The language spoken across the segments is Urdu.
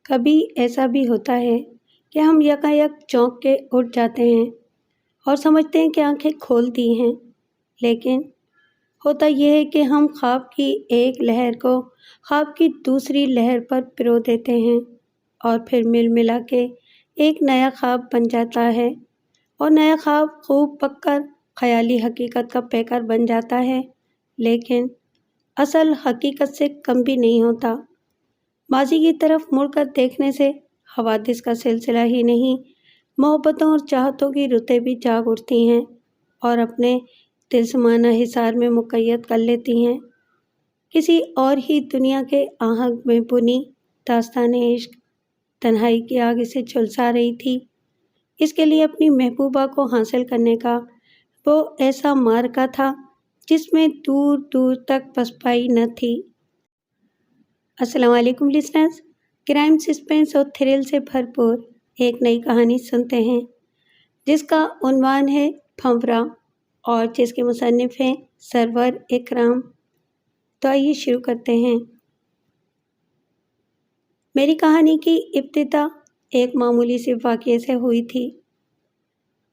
کبھی ایسا بھی ہوتا ہے کہ ہم یکایک چونک کے اٹھ جاتے ہیں اور سمجھتے ہیں کہ آنکھیں کھول دی ہیں، لیکن ہوتا یہ ہے کہ ہم خواب کی ایک لہر کو خواب کی دوسری لہر پر پرو دیتے ہیں اور پھر مل ملا کے ایک نیا خواب بن جاتا ہے، اور نیا خواب خوب پک کر خیالی حقیقت کا پیکر بن جاتا ہے، لیکن اصل حقیقت سے کم بھی نہیں ہوتا۔ ماضی کی طرف مڑ کر دیکھنے سے حوادث کا سلسلہ ہی نہیں، محبتوں اور چاہتوں کی رتیں بھی جاگ اٹھتی ہیں اور اپنے تلسمانہ حصار میں مقید کر لیتی ہیں۔ کسی اور ہی دنیا کے آہنگ میں بنی داستان عشق تنہائی کی آگ اسے جھلسا رہی تھی۔ اس کے لیے اپنی محبوبہ کو حاصل کرنے کا وہ ایسا معرکہ تھا جس میں دور دور تک پسپائی نہ تھی۔ السلام علیکم لسنرز، کرائم، سسپینس اور تھرل سے بھرپور ایک نئی کہانی سنتے ہیں جس کا عنوان ہے بھنورا اور جس کے مصنف ہیں سرور اکرام۔ تو آئیے شروع کرتے ہیں۔ میری کہانی کی ابتدا ایک معمولی سی واقعے سے ہوئی تھی۔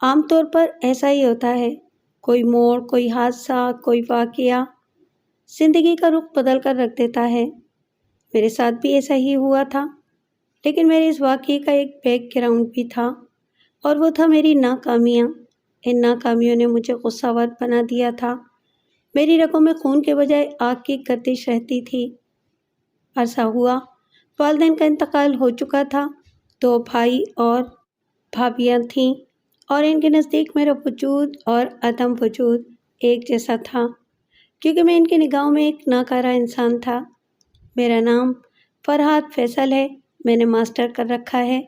عام طور پر ایسا ہی ہوتا ہے، کوئی موڑ، کوئی حادثہ، کوئی واقعہ زندگی کا رخ بدل کر رکھ دیتا ہے۔ میرے ساتھ بھی ایسا ہی ہوا تھا، لیکن میرے اس واقعے کا ایک بیک گراؤنڈ بھی تھا، اور وہ تھا میری ناکامیاں۔ ان ناکامیوں نے مجھے غصہ ور بنا دیا تھا۔ میری رگوں میں خون کے بجائے آگ کی گردش رہتی تھی۔ عرصہ ہوا، والدین کا انتقال ہو چکا تھا، 2 بھائی اور بھابھیاں تھیں، اور ان کے نزدیک میرا وجود اور عدم وجود ایک جیسا تھا، کیونکہ میں ان کی نگاہوں میں ایک ناکارہ انسان تھا۔ میرا نام فرحات فیصل ہے، میں نے ماسٹر کر رکھا ہے۔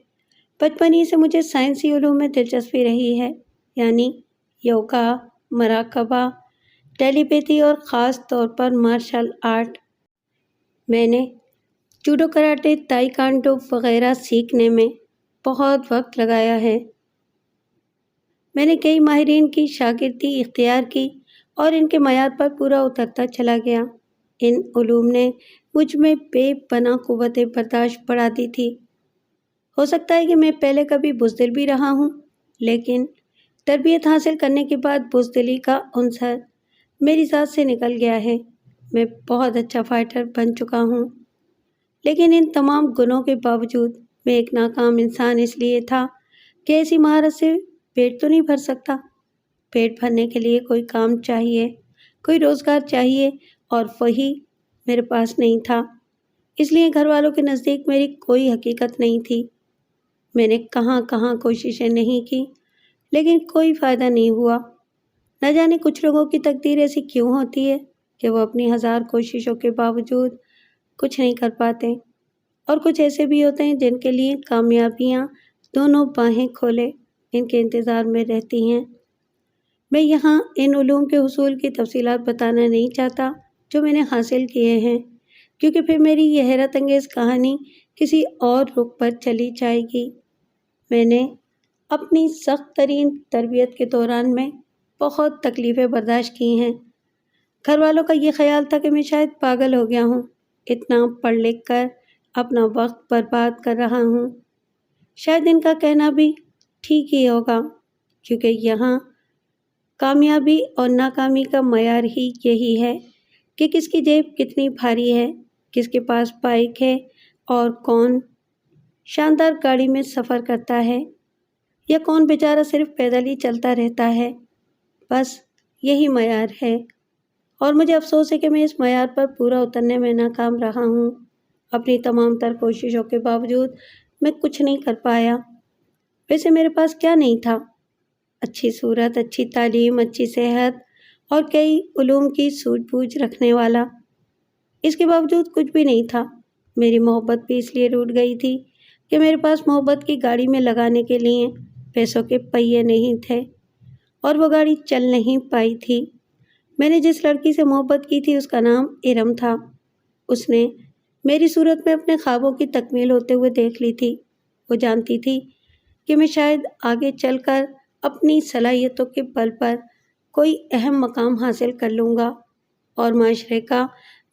بچپن ہی سے مجھے سائنسی علوم میں دلچسپی رہی ہے، یعنی یوگا، مراقبہ، ٹیلی پیتھی اور خاص طور پر مارشل آرٹ۔ میں نے جوڈو، کراٹے، تائی کانڈو وغیرہ سیکھنے میں بہت وقت لگایا ہے۔ میں نے کئی ماہرین کی شاگردی اختیار کی اور ان کے معیار پر پورا اترتا چلا گیا۔ ان علوم نے مجھ میں بے پناہ قوت برداشت بڑھا دی تھی۔ ہو سکتا ہے کہ میں پہلے کبھی بزدل بھی رہا ہوں، لیکن تربیت حاصل کرنے کے بعد بزدلی کا عنصر میری ذات سے نکل گیا ہے۔ میں بہت اچھا فائٹر بن چکا ہوں، لیکن ان تمام گنوں کے باوجود میں ایک ناکام انسان اس لیے تھا کہ ایسی مہارت سے پیٹ تو نہیں بھر سکتا۔ پیٹ بھرنے کے لیے کوئی کام چاہیے، کوئی روزگار چاہیے، اور وہی میرے پاس نہیں تھا۔ اس لیے گھر والوں کے نزدیک میری کوئی حقیقت نہیں تھی۔ میں نے کہاں کہاں کوششیں نہیں کی، لیکن کوئی فائدہ نہیں ہوا۔ نہ جانے کچھ لوگوں کی تقدیر ایسی کیوں ہوتی ہے کہ وہ اپنی 1000 کوششوں کے باوجود کچھ نہیں کر پاتے، اور کچھ ایسے بھی ہوتے ہیں جن کے لیے کامیابیاں دونوں باہیں کھولے ان کے انتظار میں رہتی ہیں۔ میں یہاں ان علوم کے حصول کی تفصیلات بتانا نہیں چاہتا جو میں نے حاصل کیے ہیں، کیونکہ پھر میری یہ حیرت انگیز کہانی کسی اور رخ پر چلی جائے گی۔ میں نے اپنی سخت ترین تربیت کے دوران میں بہت تکلیفیں برداشت کی ہیں۔ گھر والوں کا یہ خیال تھا کہ میں شاید پاگل ہو گیا ہوں، اتنا پڑھ لکھ کر اپنا وقت برباد کر رہا ہوں۔ شاید ان کا کہنا بھی ٹھیک ہی ہوگا، کیونکہ یہاں کامیابی اور ناکامی کا معیار ہی یہی ہے کہ کس کی جیب کتنی بھاری ہے، کس کے پاس بائک ہے، اور کون شاندار گاڑی میں سفر کرتا ہے، یا کون بیچارہ صرف پیدل ہی چلتا رہتا ہے۔ بس یہی معیار ہے، اور مجھے افسوس ہے کہ میں اس معیار پر پورا اترنے میں ناکام رہا ہوں۔ اپنی تمام تر کوششوں کے باوجود میں کچھ نہیں کر پایا۔ ویسے میرے پاس کیا نہیں تھا؟ اچھی صورت، اچھی تعلیم، اچھی صحت اور کئی علوم کی سوجھ بوجھ رکھنے والا۔ اس کے باوجود کچھ بھی نہیں تھا۔ میری محبت بھی اس لیے روٹ گئی تھی کہ میرے پاس محبت کی گاڑی میں لگانے کے لیے پیسوں کے پہیے نہیں تھے، اور وہ گاڑی چل نہیں پائی تھی۔ میں نے جس لڑکی سے محبت کی تھی اس کا نام ارم تھا۔ اس نے میری صورت میں اپنے خوابوں کی تکمیل ہوتے ہوئے دیکھ لی تھی۔ وہ جانتی تھی کہ میں شاید آگے چل کر اپنی صلاحیتوں کے بل پر کوئی اہم مقام حاصل کر لوں گا اور معاشرے کا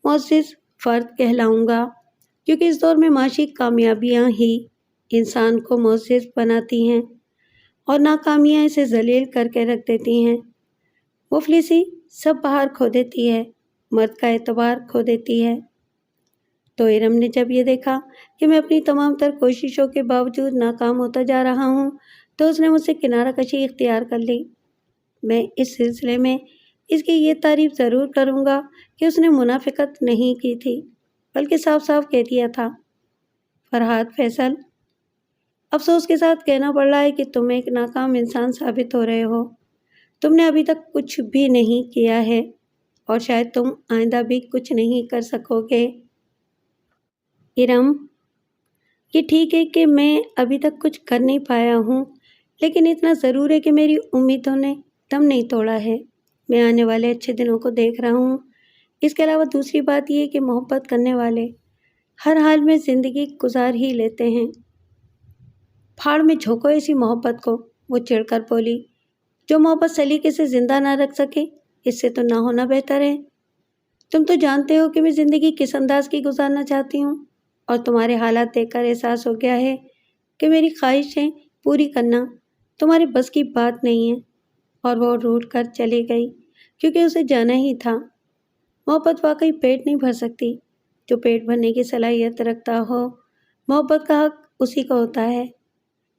معزز فرد کہلاؤں گا، کیونکہ اس دور میں معاشی کامیابیاں ہی انسان کو معزز بناتی ہیں اور ناکامیاں اسے ذلیل کر کے رکھ دیتی ہیں۔ مفلسی سب بہار کھو دیتی ہے، مرد کا اعتبار کھو دیتی ہے۔ تو ارم نے جب یہ دیکھا کہ میں اپنی تمام تر کوششوں کے باوجود ناکام ہوتا جا رہا ہوں تو اس نے مجھ سے کنارہ کشی اختیار کر لی۔ میں اس سلسلے میں اس کی یہ تعریف ضرور کروں گا کہ اس نے منافقت نہیں کی تھی بلکہ صاف صاف کہہ دیا تھا، فرحات فیصل، افسوس کے ساتھ کہنا پڑ رہا ہے کہ تم ایک ناکام انسان ثابت ہو رہے ہو۔ تم نے ابھی تک کچھ بھی نہیں کیا ہے اور شاید تم آئندہ بھی کچھ نہیں کر سکو گے۔ ارم، یہ ٹھیک ہے کہ میں ابھی تک کچھ کر نہیں پایا ہوں، لیکن اتنا ضرور ہے کہ میری امیدوں نے دم نہیں توڑا ہے۔ میں آنے والے اچھے دنوں کو دیکھ رہا ہوں۔ اس کے علاوہ دوسری بات یہ کہ محبت کرنے والے ہر حال میں زندگی گزار ہی لیتے ہیں۔ پھاڑ میں جھونکو ایسی محبت کو، وہ چڑھ کر بولی۔ جو محبت سلیقے سے زندہ نہ رکھ سکے، اس سے تو نہ ہونا بہتر ہے۔ تم تو جانتے ہو کہ میں زندگی کس انداز کی گزارنا چاہتی ہوں، اور تمہارے حالات دیکھ کر احساس ہو گیا ہے کہ میری خواہشیں پوری کرنا تمہارے بس کی بات نہیں ہے۔ اور وہ روٹ کر چلی گئی کیونکہ اسے جانا ہی تھا۔ محبت واقعی پیٹ نہیں بھر سکتی۔ جو پیٹ بھرنے کی صلاحیت رکھتا ہو، محبت کا حق اسی کا ہوتا ہے۔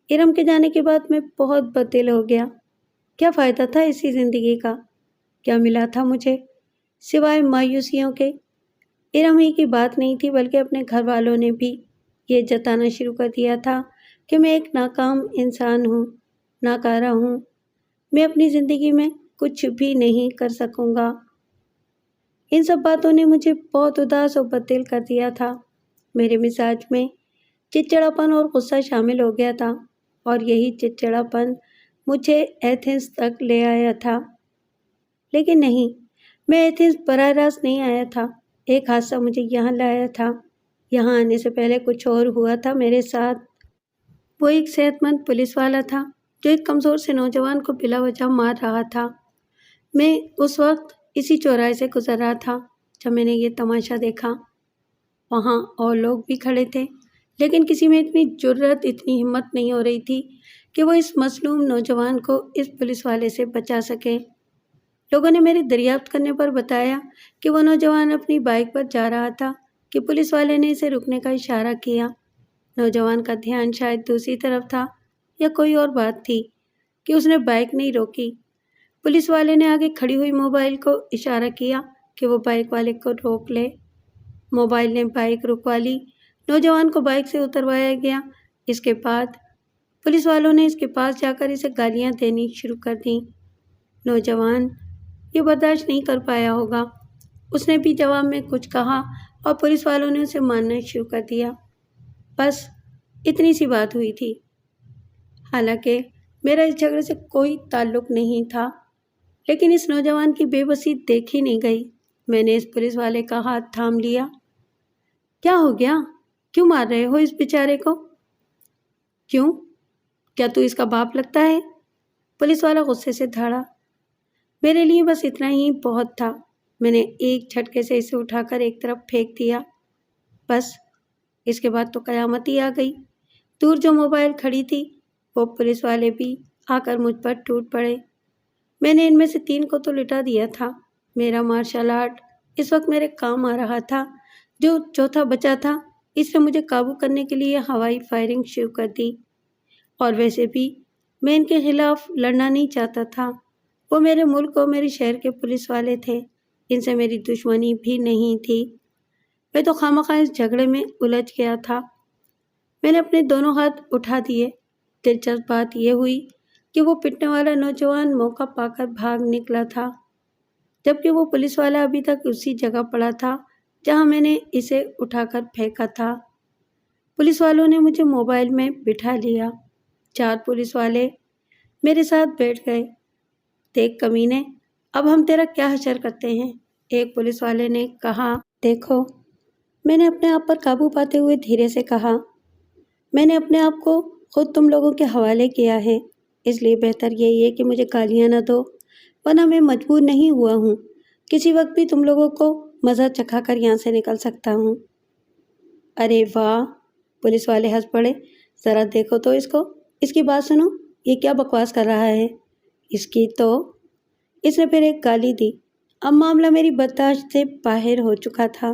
ارم کے جانے کے بعد میں بہت بددل ہو گیا۔ کیا فائدہ تھا اسی زندگی کا؟ کیا ملا تھا مجھے سوائے مایوسیوں کے؟ ارم ہی کی بات نہیں تھی بلکہ اپنے گھر والوں نے بھی یہ جتانا شروع کر دیا تھا کہ میں ایک ناکام انسان ہوں، ناکارہ ہوں۔ میں اپنی زندگی میں کچھ بھی نہیں کر سکوں گا۔ ان سب باتوں نے مجھے بہت اداس اور بددل کر دیا تھا۔ میرے مزاج میں چڑچڑاپن اور غصہ شامل ہو گیا تھا، اور یہی چڑچڑاپن مجھے ایتھنز تک لے آیا تھا۔ لیکن نہیں، میں ایتھنز براہ راست نہیں آیا تھا۔ ایک حادثہ مجھے یہاں لایا تھا۔ یہاں آنے سے پہلے کچھ اور ہوا تھا میرے ساتھ۔ وہ ایک صحت مند پولیس والا تھا جو ایک کمزور سے نوجوان کو بلا وجہ مار رہا تھا۔ میں اس وقت اسی چوراہے سے گزر رہا تھا جب میں نے یہ تماشا دیکھا۔ وہاں اور لوگ بھی کھڑے تھے، لیکن کسی میں اتنی جرأت، اتنی ہمت نہیں ہو رہی تھی کہ وہ اس مظلوم نوجوان کو اس پولیس والے سے بچا سکے۔ لوگوں نے میری دریافت کرنے پر بتایا کہ وہ نوجوان اپنی بائک پر جا رہا تھا کہ پولیس والے نے اسے رکنے کا اشارہ کیا۔ نوجوان کا دھیان شاید دوسری طرف تھا، یا کوئی اور بات تھی کہ اس نے بائک نہیں روکی۔ پولیس والے نے آگے کھڑی ہوئی موبائل کو اشارہ کیا کہ وہ بائک والے کو روک لے۔ موبائل نے بائک رکوا لی۔ نوجوان کو بائک سے اتروایا گیا۔ اس کے بعد پولیس والوں نے اس کے پاس جا کر اسے گالیاں دینی شروع کر دیں۔ نوجوان یہ برداشت نہیں کر پایا ہوگا۔ اس نے بھی جواب میں کچھ کہا اور پولیس والوں نے اسے مارنا شروع کر دیا۔ بس اتنی سی بات ہوئی تھی۔ حالانکہ میرا اس جھگڑے سے کوئی تعلق نہیں تھا، لیکن اس نوجوان کی بے بسی دیکھی نہیں گئی۔ میں نے اس پولیس والے کا ہاتھ تھام لیا۔ کیا ہو گیا؟ کیوں مار رہے ہو اس بیچارے کو؟ کیوں؟ کیا تو اس کا باپ لگتا ہے؟ پولیس والا غصے سے دھاڑا۔ میرے لیے بس اتنا ہی بہت تھا۔ میں نے ایک جھٹکے سے اسے اٹھا کر ایک طرف پھینک دیا۔ بس اس کے بعد تو قیامت ہی آ گئی۔ دور جو موبائل کھڑی تھی، وہ پولیس والے بھی آ کر مجھ پر ٹوٹ پڑے۔ میں نے ان میں سے 3 کو تو لٹا دیا تھا۔ میرا مارشل آرٹ اس وقت میرے کام آ رہا تھا۔ جو چوتھا بچا تھا، اس نے مجھے قابو کرنے کے لیے ہوائی فائرنگ شروع کر دی۔ اور ویسے بھی میں ان کے خلاف لڑنا نہیں چاہتا تھا۔ وہ میرے ملک اور میرے شہر کے پولیس والے تھے۔ ان سے میری دشمنی بھی نہیں تھی۔ میں تو خواہ اس جھگڑے میں الجھ گیا تھا۔ میں نے اپنے دونوں ہاتھ اٹھا دیے۔ دلچسپ بات یہ ہوئی کہ وہ پٹنے والا نوجوان موقع پا کر بھاگ نکلا تھا، جبکہ وہ پولیس والا ابھی تک اسی جگہ پڑا تھا جہاں میں نے اسے اٹھا کر پھینکا تھا۔ پولیس والوں نے مجھے موبائل میں بٹھا لیا۔ 4 پولیس والے میرے ساتھ بیٹھ گئے۔ دیکھ کمینے، اب ہم تیرا کیا حشر کرتے ہیں؟ ایک پولیس والے نے کہا۔ دیکھو، میں نے اپنے آپ پر قابو پاتے ہوئے دھیرے سے کہا، میں نے اپنے آپ کو خود تم لوگوں کے حوالے کیا ہے، اس لیے بہتر یہی ہے کہ مجھے گالیاں نہ دو، ورنہ میں مجبور نہیں ہوا ہوں۔ کسی وقت بھی تم لوگوں کو مزہ چکھا کر یہاں سے نکل سکتا ہوں۔ ارے واہ! پولیس والے ہنس پڑے۔ ذرا دیکھو تو اس کی بات سنو، یہ کیا بکواس کر رہا ہے؟ اس نے پھر ایک گالی دی۔ اب معاملہ میری برداشت سے باہر ہو چکا تھا۔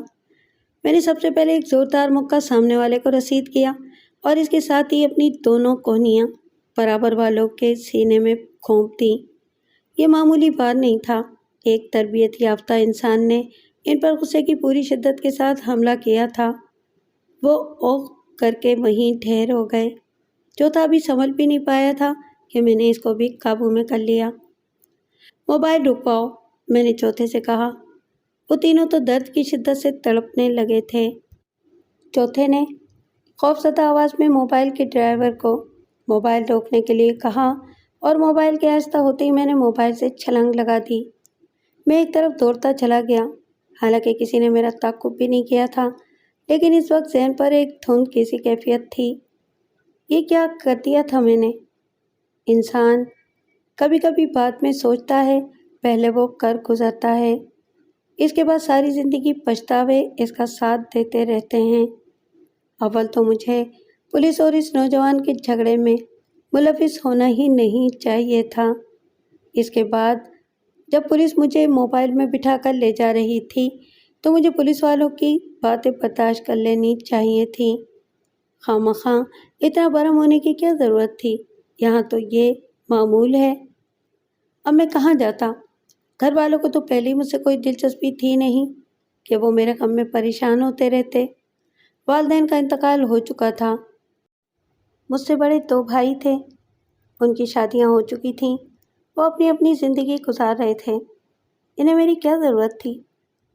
میں نے سب سے پہلے ایک زوردار مکہ سامنے والے کو رسید کیا اور اس کے ساتھ ہی اپنی دونوں کوہنیاں برابر والوں کے سینے میں گھونپ دیں۔ یہ معمولی بات نہیں تھا۔ ایک تربیت یافتہ انسان نے ان پر غصے کی پوری شدت کے ساتھ حملہ کیا تھا۔ وہ اوق کر کے وہیں ٹھہر ہو گئے۔ چوتھا ابھی سنبھل بھی نہیں پایا تھا کہ میں نے اس کو بھی قابو میں کر لیا۔ موبائل رکواؤ، میں نے چوتھے سے کہا۔ وہ تینوں تو درد کی شدت سے تڑپنے لگے تھے۔ چوتھے نے خوفزدہ آواز میں موبائل کے ڈرائیور کو موبائل روکنے کے لیے کہا اور موبائل کے آہستہ ہوتے ہی میں نے موبائل سے چھلانگ لگا دی۔ میں ایک طرف دوڑتا چلا گیا، حالانکہ کسی نے میرا تعاقب بھی نہیں کیا تھا، لیکن اس وقت ذہن پر ایک دھند کی سی کیفیت تھی۔ یہ کیا کر دیا تھا میں نے؟ انسان کبھی کبھی بعد میں سوچتا ہے، پہلے وہ کر گزرتا ہے، اس کے بعد ساری زندگی پچھتاوے اس کا ساتھ دیتے رہتے ہیں۔ اول تو مجھے پولیس اور اس نوجوان کے جھگڑے میں ملوث ہونا ہی نہیں چاہیے تھا۔ اس کے بعد جب پولیس مجھے موبائل میں بٹھا کر لے جا رہی تھی تو مجھے پولیس والوں کی باتیں برداشت کر لینی چاہیے تھیں۔ خواہ اتنا برہم ہونے کی کیا ضرورت تھی؟ یہاں تو یہ معمول ہے۔ اب میں کہاں جاتا؟ گھر والوں کو تو پہلے ہی مجھ سے کوئی دلچسپی تھی نہیں کہ وہ میرے غم میں پریشان ہوتے رہتے۔ والدین کا انتقال ہو چکا تھا۔ مجھ سے بڑے 2 بھائی تھے، ان کی شادیاں ہو چکی تھیں، وہ اپنی اپنی زندگی گزار رہے تھے۔ انہیں میری کیا ضرورت تھی؟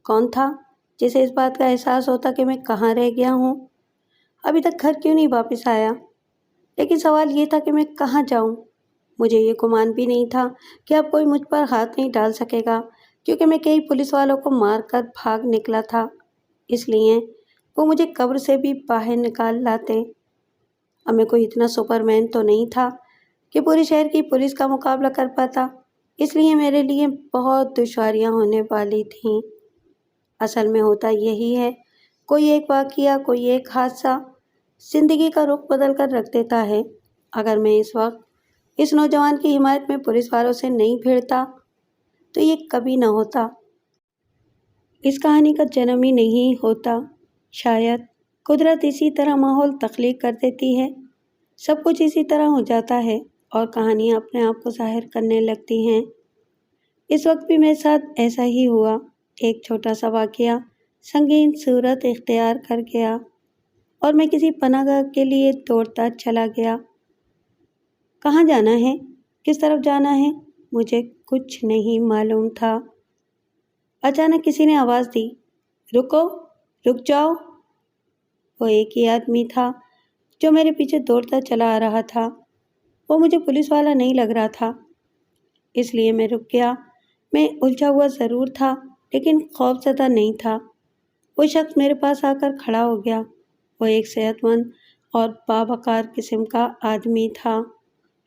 کون تھا جسے اس بات کا احساس ہوتا کہ میں کہاں رہ گیا ہوں؟ ابھی تک گھر کیوں نہیں واپس آیا؟ لیکن سوال یہ تھا کہ میں کہاں جاؤں؟ مجھے یہ گمان بھی نہیں تھا کہ اب کوئی مجھ پر ہاتھ نہیں ڈال سکے گا، کیونکہ میں کئی پولیس والوں کو مار کر بھاگ نکلا تھا۔ اس لیے وہ مجھے قبر سے بھی باہر نکال لاتے۔ اب میں کوئی اتنا سپرمین تو نہیں تھا کہ پورے شہر کی پولیس کا مقابلہ کر پاتا، اس لیے میرے لیے بہت دشواریاں ہونے والی تھیں۔ اصل میں ہوتا یہی ہے، کوئی ایک واقعہ، کوئی ایک حادثہ زندگی کا رخ بدل کر رکھ دیتا ہے۔ اگر میں اس وقت اس نوجوان کی حمایت میں پولیس والوں سے نہیں بھیڑتا تو یہ کبھی نہ ہوتا۔ اس کہانی کا جنم ہی نہیں ہوتا۔ شاید قدرت اسی طرح ماحول تخلیق کر دیتی ہے، سب کچھ اسی طرح ہو جاتا ہے اور کہانیاں اپنے آپ کو ظاہر کرنے لگتی ہیں۔ اس وقت بھی میرے ساتھ ایسا ہی ہوا۔ ایک چھوٹا سا واقعہ سنگین صورت اختیار کر گیا اور میں کسی پناہ گاہ کے لیے دوڑتا چلا گیا۔ کہاں جانا ہے؟ کس طرف جانا ہے؟ مجھے کچھ نہیں معلوم تھا۔ اچانک کسی نے آواز دی، رکو، رک جاؤ۔ وہ ایک ہی آدمی تھا جو میرے پیچھے دوڑتا چلا آ رہا تھا۔ وہ مجھے پولیس والا نہیں لگ رہا تھا، اس لیے میں رک گیا۔ میں الجھا ہوا ضرور تھا لیکن خوفزدہ نہیں تھا۔ وہ شخص میرے پاس آ کر کھڑا ہو گیا۔ وہ ایک صحت مند اور باوقار قسم کا آدمی تھا۔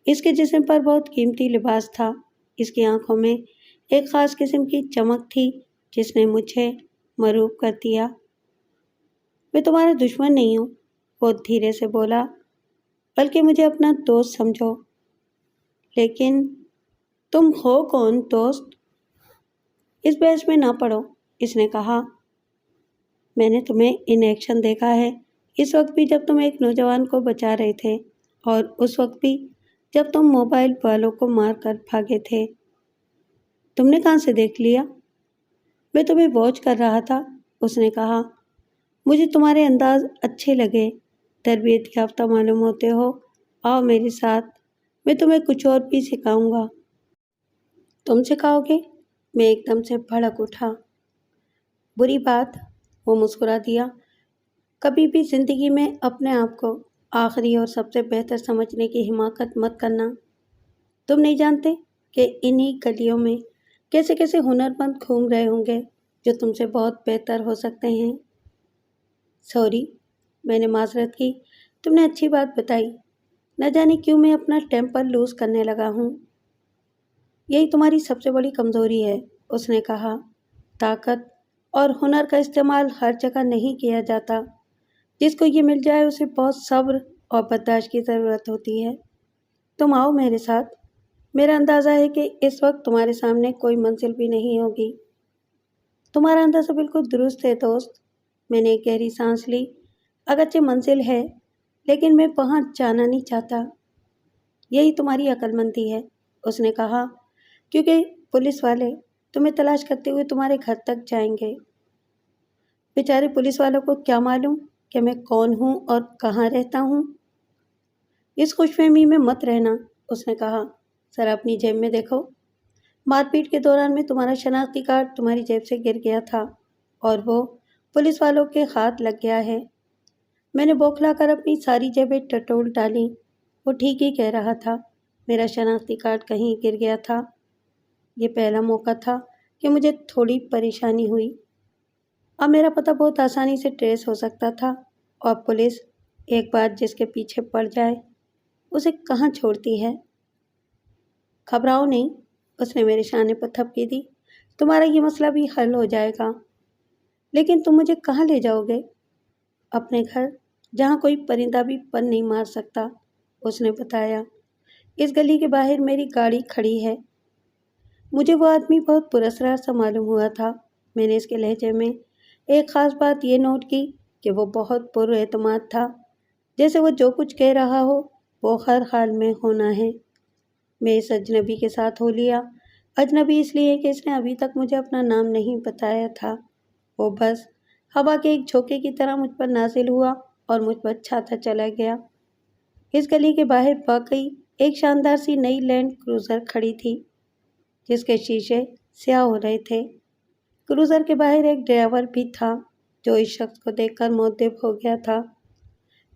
اس کے جسم پر بہت قیمتی لباس تھا۔ اس کی آنکھوں میں ایک خاص قسم کی چمک تھی جس نے مجھے مرعوب کر دیا۔ میں تمہارا دشمن نہیں ہوں، وہ دھیرے سے بولا، بلکہ مجھے اپنا دوست سمجھو۔ لیکن تم ہو کون دوست؟ اس بحث میں نہ پڑو، اس نے کہا۔ میں نے تمہیں ان ایکشن دیکھا ہے، اس وقت بھی جب تم ایک نوجوان کو بچا رہے تھے اور اس وقت بھی جب تم موبائل والوں کو مار کر بھاگے تھے۔ تم نے کہاں سے دیکھ لیا؟ میں تمہیں واچ کر رہا تھا، اس نے کہا۔ مجھے تمہارے انداز اچھے لگے، تربیت یافتہ معلوم ہوتے ہو۔ آؤ میرے ساتھ، میں تمہیں کچھ اور بھی سکھاؤں گا۔ تم سکھاؤ گے؟ میں ایک دم سے بھڑک اٹھا۔ بری بات، وہ مسکرا دیا۔ کبھی بھی زندگی میں اپنے آپ کو آخری اور سب سے بہتر سمجھنے کی حماقت مت کرنا۔ تم نہیں جانتے کہ انہی گلیوں میں کیسے کیسے ہنرمند گھوم رہے ہوں گے جو تم سے بہت بہتر ہو سکتے ہیں۔ سوری، میں نے معذرت کی۔ تم نے اچھی بات بتائی۔ نہ جانے کیوں میں اپنا ٹیمپر لوز کرنے لگا ہوں۔ یہی تمہاری سب سے بڑی کمزوری ہے، اس نے کہا۔ طاقت اور ہنر کا استعمال ہر جگہ نہیں کیا جاتا۔ جس کو یہ مل جائے اسے بہت صبر اور برداشت کی ضرورت ہوتی ہے۔ تم آؤ میرے ساتھ۔ میرا اندازہ ہے کہ اس وقت تمہارے سامنے کوئی منزل بھی نہیں ہوگی۔ تمہارا اندازہ بالکل درست ہے دوست۔ میں نے ایک گہری سانس لی۔ اگرچہ منزل ہے لیکن میں وہاں جانا نہیں چاہتا۔ یہی تمہاری عقل مندی ہے، اس نے کہا، کیونکہ پولیس والے تمہیں تلاش کرتے ہوئے تمہارے گھر تک جائیں گے۔ بیچارے پولیس والوں کو کیا معلوم کہ میں کون ہوں اور کہاں رہتا ہوں۔ اس خوش فہمی میں مت رہنا، اس نے کہا، ذرا اپنی جیب میں دیکھو۔ مار پیٹ کے دوران میں تمہارا شناختی کارڈ تمہاری جیب سے گر گیا تھا اور وہ پولیس والوں کے ہاتھ لگ گیا ہے۔ میں نے بوکھلا کر اپنی ساری جیبیں ٹٹول ڈالیں۔ وہ ٹھیک ہی کہہ رہا تھا، میرا شناختی کارڈ کہیں گر گیا تھا۔ یہ پہلا موقع تھا کہ مجھے تھوڑی پریشانی ہوئی۔ اب میرا پتہ بہت آسانی سے ٹریس ہو سکتا تھا اور پولیس ایک بار جس کے پیچھے پڑ جائے اسے کہاں چھوڑتی ہے۔ گھبراؤ نہیں، اس نے میرے شانے پر تھپکی دی، تمہارا یہ مسئلہ بھی حل ہو جائے گا۔ لیکن تم مجھے کہاں لے جاؤ گے؟ اپنے گھر، جہاں کوئی پرندہ بھی پر نہیں مار سکتا، اس نے بتایا۔ اس گلی کے باہر میری گاڑی کھڑی ہے۔ مجھے وہ آدمی بہت پراسرار سا معلوم ہوا تھا۔ میں نے اس کے لہجے میں ایک خاص بات یہ نوٹ کی کہ وہ بہت پر اعتماد تھا، جیسے وہ جو کچھ کہہ رہا ہو وہ ہر حال میں ہونا ہے۔ میں اس اجنبی کے ساتھ ہو لیا۔ اجنبی اس لیے کہ اس نے ابھی تک مجھے اپنا نام نہیں بتایا تھا۔ وہ بس ہوا کے ایک جھونکے کی طرح مجھ پر نازل ہوا اور مجھ پر چھاتا چلا گیا۔ اس گلی کے باہر واقعی ایک شاندار سی نئی لینڈ کروزر کھڑی تھی جس کے شیشے سیاہ ہو رہے تھے۔ کروزر کے باہر ایک ڈرائیور بھی تھا جو اس شخص کو دیکھ کر معطب ہو گیا تھا۔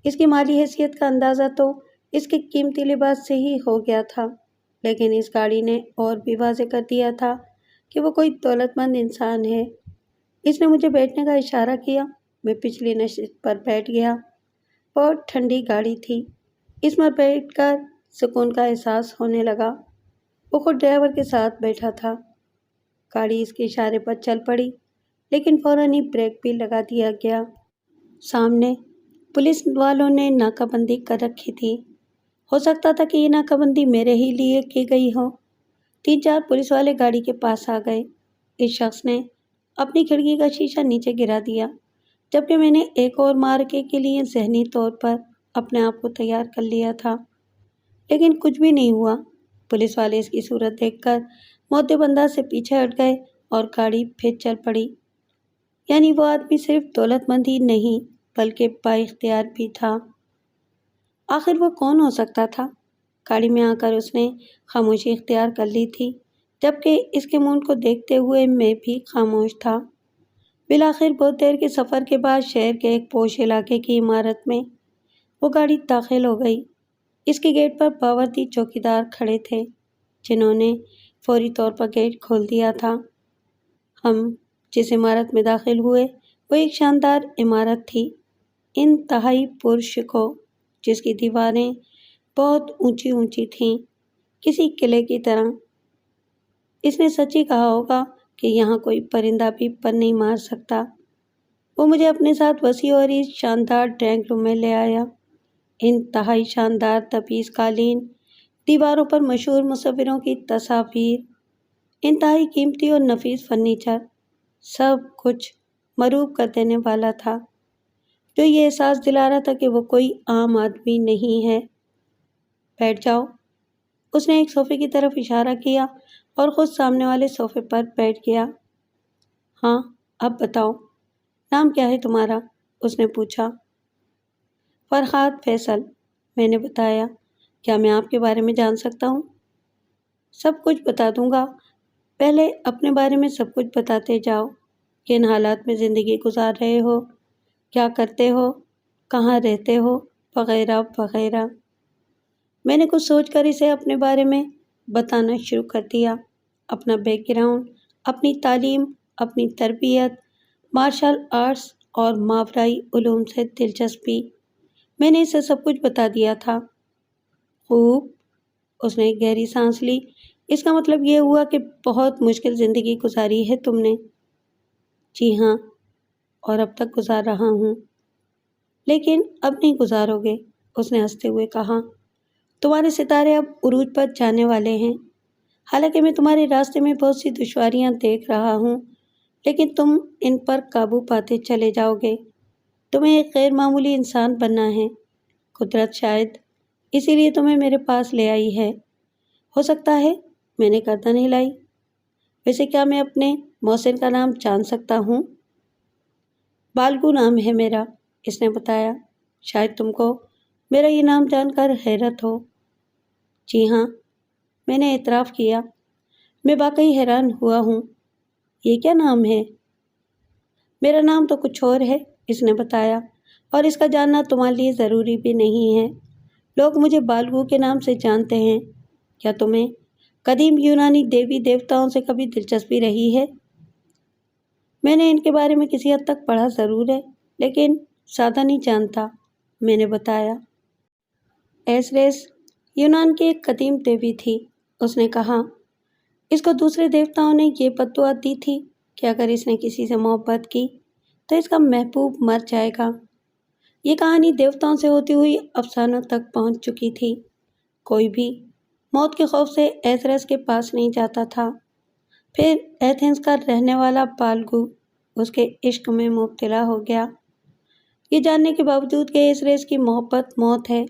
اس کی مالی حیثیت کا اندازہ تو اس کے قیمتی لباس سے ہی ہو گیا تھا، لیکن اس گاڑی نے اور بھی واضح کر دیا تھا کہ وہ کوئی دولت مند انسان ہے۔ اس نے مجھے بیٹھنے کا اشارہ کیا۔ میں پچھلی نشست پر بیٹھ گیا۔ بہت ٹھنڈی گاڑی تھی۔ اس میں بیٹھ کر سکون کا احساس ہونے لگا۔ وہ خود ڈرائیور کے ساتھ بیٹھا تھا۔ گاڑی اس کے اشارے پر چل پڑی، لیکن فوراً ہی بریک بھی لگا دیا گیا۔ سامنے پولیس والوں نے ناکہ بندی کر رکھی تھی۔ ہو سکتا تھا کہ یہ ناکہ بندی میرے ہی لیے کی گئی ہو۔ 3-4 پولیس والے گاڑی کے پاس آ گئے۔ اس شخص نے اپنی کھڑکی کا شیشہ نیچے گرا دیا، جبکہ میں نے ایک اور معرکے کے لیے ذہنی طور پر اپنے آپ کو تیار کر لیا تھا، لیکن کچھ بھی نہیں ہوا۔ پولیس والے اس کی صورت دیکھ کر معطب انداز سے پیچھے ہٹ گئے اور گاڑی پھر چل پڑی۔ یعنی وہ آدمی صرف دولت مند ہی نہیں بلکہ با اختیار بھی تھا۔ آخر وہ کون ہو سکتا تھا؟ گاڑی میں آ کر اس نے خاموشی اختیار کر لی تھی، جبکہ اس کے منہ کو دیکھتے ہوئے میں بھی خاموش تھا۔ بالآخر بہت دیر کے سفر کے بعد شہر کے ایک پوش علاقے کی عمارت میں وہ گاڑی داخل ہو گئی۔ اس کے گیٹ پر باوردی چوکیدار کھڑے تھے جنہوں نے فوری طور پر گیٹ کھول دیا تھا۔ ہم جس عمارت میں داخل ہوئے وہ ایک شاندار عمارت تھی، انتہائی پرشکو، جس کی دیواریں بہت اونچی اونچی تھیں، کسی قلعے کی طرح۔ اس نے سچ ہی کہا ہوگا کہ یہاں کوئی پرندہ بھی پر نہیں مار سکتا۔ وہ مجھے اپنے ساتھ وسیع اور اس شاندار ڈرائنگ روم میں لے آیا۔ انتہائی شاندار تبیض قالین، دیواروں پر مشہور مصوروں کی تصاویر، انتہائی قیمتی اور نفیس فرنیچر، سب کچھ مرعوب کر دینے والا تھا، جو یہ احساس دلا رہا تھا کہ وہ کوئی عام آدمی نہیں ہے۔ بیٹھ جاؤ، اس نے ایک صوفے کی طرف اشارہ کیا اور خود سامنے والے صوفے پر بیٹھ گیا۔ ہاں، اب بتاؤ، نام کیا ہے تمہارا؟ اس نے پوچھا۔ فرحات فیصل، میں نے بتایا۔ کیا میں آپ کے بارے میں جان سکتا ہوں؟ سب کچھ بتا دوں گا، پہلے اپنے بارے میں سب کچھ بتاتے جاؤ۔ کن حالات میں زندگی گزار رہے ہو، کیا کرتے ہو، کہاں رہتے ہو، وغیرہ وغیرہ۔ میں نے کچھ سوچ کر اسے اپنے بارے میں بتانا شروع کر دیا، اپنا بیک گراؤنڈ، اپنی تعلیم، اپنی تربیت، مارشل آرٹس اور ماورائی علوم سے دلچسپی۔ میں نے اسے سب کچھ بتا دیا تھا۔ خوب، اس نے ایک گہری سانس لی۔ اس کا مطلب یہ ہوا کہ بہت مشکل زندگی گزاری ہے تم نے؟ جی ہاں، اور اب تک گزار رہا ہوں۔ لیکن اب نہیں گزارو گے، اس نے ہنستے ہوئے کہا۔ تمہارے ستارے اب عروج پر جانے والے ہیں۔ حالانکہ میں تمہارے راستے میں بہت سی دشواریاں دیکھ رہا ہوں، لیکن تم ان پر قابو پاتے چلے جاؤ گے۔ تمہیں ایک غیر معمولی انسان بننا ہے۔ قدرت شاید اسی لیے تمہیں میرے پاس لے آئی ہے۔ ہو سکتا ہے، میں نے گردن ہلائی۔ ویسے کیا میں اپنے محسن کا نام جان سکتا ہوں؟ بالگو نام ہے میرا، اس نے بتایا۔ شاید تم کو میرا یہ نام جان کر حیرت ہو۔ جی ہاں، میں نے اعتراف کیا۔ میں واقعی حیران ہوا ہوں۔ یہ کیا نام ہے؟ میرا نام تو کچھ اور ہے، اس نے بتایا، اور اس کا جاننا تمہارے لیے ضروری بھی نہیں ہے۔ لوگ مجھے بالگو کے نام سے جانتے ہیں۔ کیا تمہیں قدیم یونانی دیوی دیوتاؤں سے کبھی دلچسپی رہی ہے؟ میں نے ان کے بارے میں کسی حد تک پڑھا ضرور ہے، لیکن زیادہ نہیں جانتا، میں نے بتایا۔ ایسریس یونان کی ایک قدیم دیوی تھی، اس نے کہا۔ اس کو دوسرے دیوتاؤں نے یہ بددعا دی تھی کہ اگر اس نے کسی سے محبت کی تو اس کا محبوب مر جائے گا۔ یہ کہانی دیوتاؤں سے ہوتی ہوئی افسانوں تک پہنچ چکی تھی۔ کوئی بھی موت کے خوف سے ایسرس کے پاس نہیں جاتا تھا۔ پھر ایتھنز کا رہنے والا بالگو اس کے عشق میں مبتلا ہو گیا، یہ جاننے کے باوجود کہ ایسرس کی محبت موت ہے۔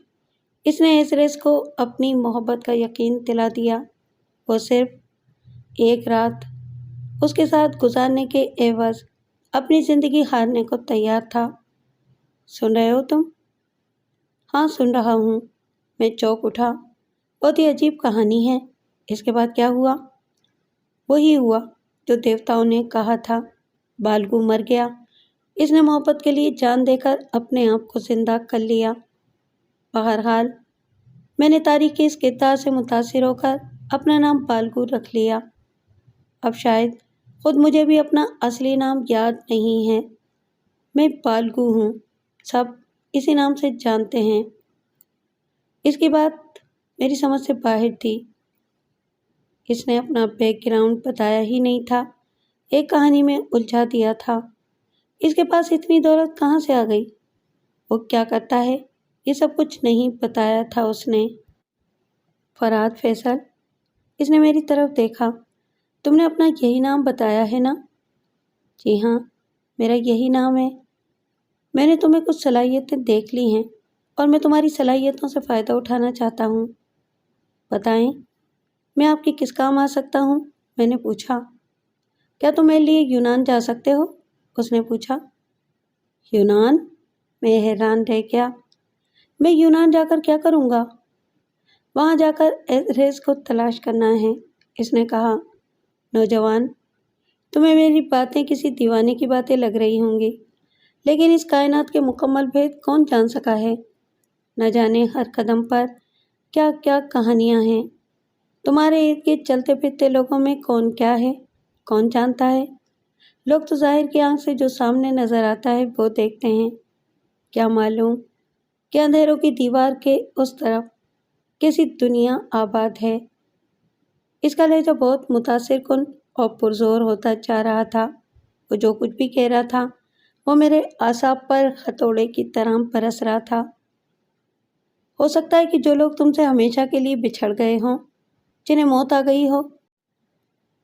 اس نے ایسرس کو اپنی محبت کا یقین دلا دیا۔ وہ صرف ایک رات اس کے ساتھ گزارنے کے عوض اپنی زندگی ہارنے کو تیار تھا۔ سن رہے ہو تم؟ ہاں سن رہا ہوں، میں چونک اٹھا۔ بہت ہی عجیب کہانی ہے۔ اس کے بعد کیا ہوا؟ وہی ہوا جو دیوتاؤں نے کہا تھا۔ بالگو مر گیا۔ اس نے محبت کے لیے جان دے کر اپنے آپ کو زندہ کر لیا۔ بہرحال میں نے تاریخ کے اس کردار سے متاثر ہو کر اپنا نام بالگو رکھ لیا۔ اب شاید خود مجھے بھی اپنا اصلی نام یاد نہیں ہے۔ میں بالگو ہوں، سب اسی نام سے جانتے ہیں۔ اس کی بات میری سمجھ سے باہر تھی۔ اس نے اپنا بیک گراؤنڈ بتایا ہی نہیں تھا، ایک کہانی میں الجھا دیا تھا۔ اس کے پاس اتنی دولت کہاں سے آ گئی؟ وہ کیا کرتا ہے؟ یہ سب کچھ نہیں بتایا تھا اس نے۔ فرحت فیصل، اس نے میری طرف دیکھا۔ تم نے اپنا یہی نام بتایا ہے نا؟ جی ہاں، میرا یہی نام ہے۔ میں نے تمہیں کچھ صلاحیتیں دیکھ لی ہیں اور میں تمہاری صلاحیتوں سے فائدہ اٹھانا چاہتا ہوں۔ بتائیں، میں آپ کی کس کام آ سکتا ہوں؟ میں نے پوچھا۔ کیا تم میرے لیے یونان جا سکتے ہو؟ اس نے پوچھا۔ یونان؟ میں حیران رہ گیا۔ میں یونان جا کر کیا کروں گا؟ وہاں جا کر ایسریس کو تلاش کرنا ہے، اس نے کہا۔ نوجوان، تمہیں میری باتیں کسی دیوانے کی باتیں لگ رہی ہوں گی، لیکن اس کائنات کے مکمل بھید کون جان سکا ہے؟ نہ جانے ہر قدم پر کیا کیا کہانیاں ہیں۔ تمہارے ارد گرد چلتے پھرتے لوگوں میں کون کیا ہے، کون جانتا ہے؟ لوگ تو ظاہر کی آنکھ سے جو سامنے نظر آتا ہے وہ دیکھتے ہیں۔ کیا معلوم کہ اندھیروں کی دیوار کے اس طرف کیسی دنیا آباد ہے۔ اس کا لہجہ بہت متاثر کن اور پرزور ہوتا جا رہا تھا۔ وہ جو کچھ بھی کہہ رہا تھا وہ میرے اعصاب پر ہتھوڑے کی طرح برس رہا تھا۔ ہو سکتا ہے کہ جو لوگ تم سے ہمیشہ کے لیے بچھڑ گئے ہوں، جنہیں موت آ گئی ہو،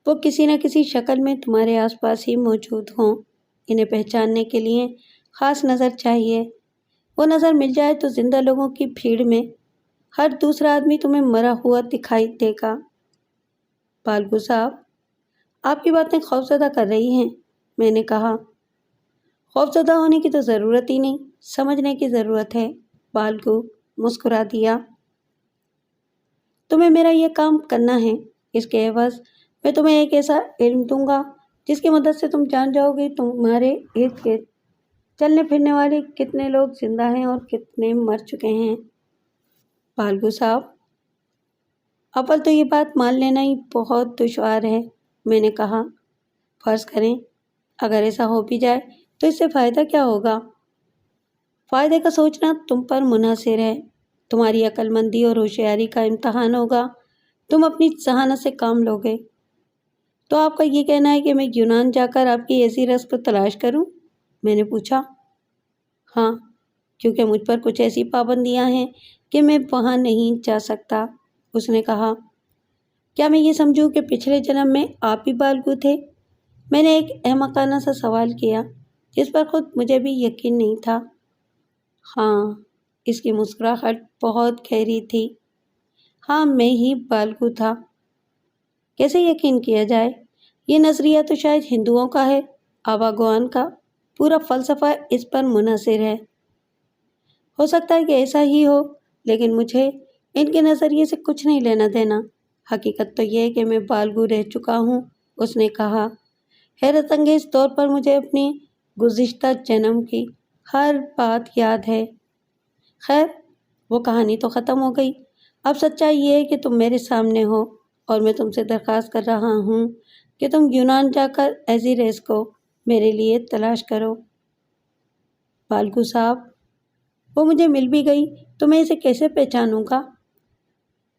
وہ کسی نہ کسی شکل میں تمہارے آس پاس ہی موجود ہوں۔ انہیں پہچاننے کے لیے خاص نظر چاہیے۔ وہ نظر مل جائے تو زندہ لوگوں کی بھیڑ میں ہر دوسرا آدمی تمہیں مرا ہوا دکھائی دے گا۔ بالگو صاحب، آپ کی باتیں خوفزدہ کر رہی ہیں، میں نے کہا۔ خوفزدہ ہونے کی تو ضرورت ہی نہیں، سمجھنے کی ضرورت ہے، بالگو مسکرا دیا۔ تمہیں میرا یہ کام کرنا ہے، اس کے عوض میں تمہیں ایک ایسا علم دوں گا جس کی مدد سے تم جان جاؤ گے تمہارے ارد گرد چلنے پھرنے والے کتنے لوگ زندہ ہیں اور کتنے مر چکے ہیں۔ بالگو صاحب، اول تو یہ بات مان لینا ہی بہت دشوار ہے، میں نے کہا۔ فرض کریں اگر ایسا ہو بھی جائے تو اس سے فائدہ کیا ہوگا؟ فائدے کا سوچنا تم پر منحصر ہے۔ تمہاری عقل مندی اور ہوشیاری کا امتحان ہوگا، تم اپنی ذہانت سے کام لوگے۔ تو آپ کا یہ کہنا ہے کہ میں یونان جا کر آپ کی ایسی رس کو تلاش کروں؟ میں نے پوچھا۔ ہاں، کیونکہ مجھ پر کچھ ایسی پابندیاں ہیں کہ میں وہاں نہیں جا سکتا۔ اس نے کہا، کیا میں یہ سمجھوں کہ پچھلے جنم میں آپ بھی بالگو تھے؟ میں نے ایک احمقانہ سا سوال کیا جس پر خود مجھے بھی یقین نہیں تھا۔ ہاں، اس کی مسکراہٹ بہت گہری تھی۔ ہاں، میں ہی بالگو تھا۔ کیسے یقین کیا جائے؟ یہ نظریہ تو شاید ہندوؤں کا ہے، آواگوان کا پورا فلسفہ اس پر منحصر ہے۔ ہو سکتا ہے کہ ایسا ہی ہو، لیکن مجھے ان کے نظریے سے کچھ نہیں لینا دینا۔ حقیقت تو یہ ہے کہ میں بالغ رہ چکا ہوں، اس نے کہا۔ حیرت انگیز طور پر مجھے اپنی گزشتہ جنم کی ہر بات یاد ہے۔ خیر، وہ کہانی تو ختم ہو گئی۔ اب سچائی یہ ہے کہ تم میرے سامنے ہو اور میں تم سے درخواست کر رہا ہوں کہ تم یونان جا کر ایزیریس کو میرے لیے تلاش کرو۔ بالگو صاحب، وہ مجھے مل بھی گئی تو میں اسے کیسے پہچانوں گا؟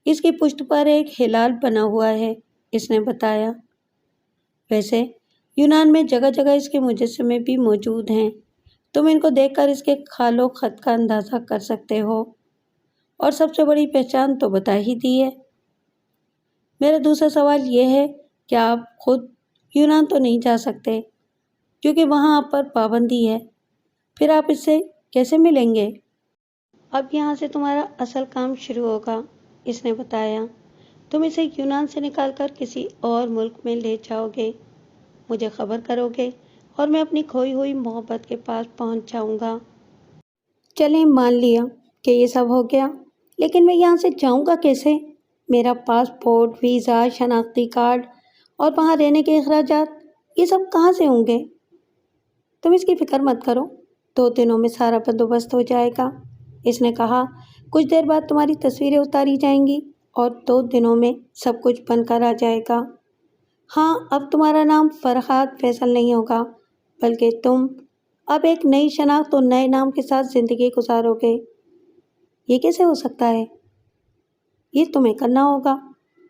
اس کی پشت پر ایک ہلال بنا ہوا ہے، اس نے بتایا۔ ویسے یونان میں جگہ جگہ اس کے مجسمے بھی موجود ہیں، تم ان کو دیکھ کر اس کے خال و خط کا اندازہ کر سکتے ہو، اور سب سے بڑی پہچان تو بتا ہی دی ہے۔ میرا دوسرا سوال یہ ہے کہ آپ خود یونان تو نہیں جا سکتے کیونکہ وہاں آپ پر پابندی ہے، پھر آپ اس سے کیسے ملیں گے؟ اب یہاں سے تمہارا اصل کام شروع ہوگا، اس نے بتایا۔ تم اسے یونان سے نکال کر کسی اور ملک میں لے جاؤ گے، مجھے خبر کرو گے اور میں اپنی کھوئی ہوئی محبت کے پاس پہنچ جاؤں گا۔ چلیں، مان لیا کہ یہ سب ہو گیا، لیکن میں یہاں سے جاؤں گا کیسے؟ میرا پاسپورٹ، ویزا، شناختی کارڈ اور وہاں رہنے کے اخراجات، یہ سب کہاں سے ہوں گے؟ تم اس کی فکر مت کرو، 2 دنوں میں سارا بندوبست ہو جائے گا، اس نے کہا۔ کچھ دیر بعد تمہاری تصویریں اتاری جائیں گی اور 2 دنوں میں سب کچھ بن کر آ جائے گا۔ ہاں، اب تمہارا نام فرحات فیصل نہیں ہوگا، بلکہ تم اب ایک نئی شناخت اور نئے نام کے ساتھ زندگی گزارو گے۔ یہ کیسے ہو سکتا ہے؟ یہ تمہیں کرنا ہوگا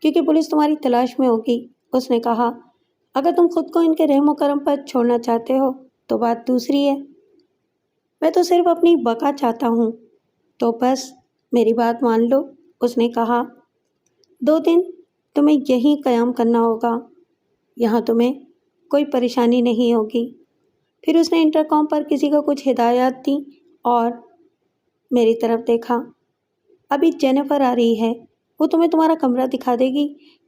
کیونکہ پولیس تمہاری تلاش میں ہوگی، اس نے کہا۔ اگر تم خود کو ان کے رحم و کرم پر چھوڑنا چاہتے ہو تو بات دوسری ہے، میں تو صرف اپنی بقا چاہتا ہوں، تو بس میری بات مان لو، اس نے کہا۔ 2 دن تمہیں یہیں قیام کرنا ہوگا، یہاں تمہیں کوئی پریشانی نہیں ہوگی۔ پھر اس نے انٹرکام پر کسی کو کچھ ہدایات دیں اور میری طرف دیکھا۔ ابھی جینیفر آ رہی ہے، وہ تمہیں تمہارا کمرہ دکھا دے گی،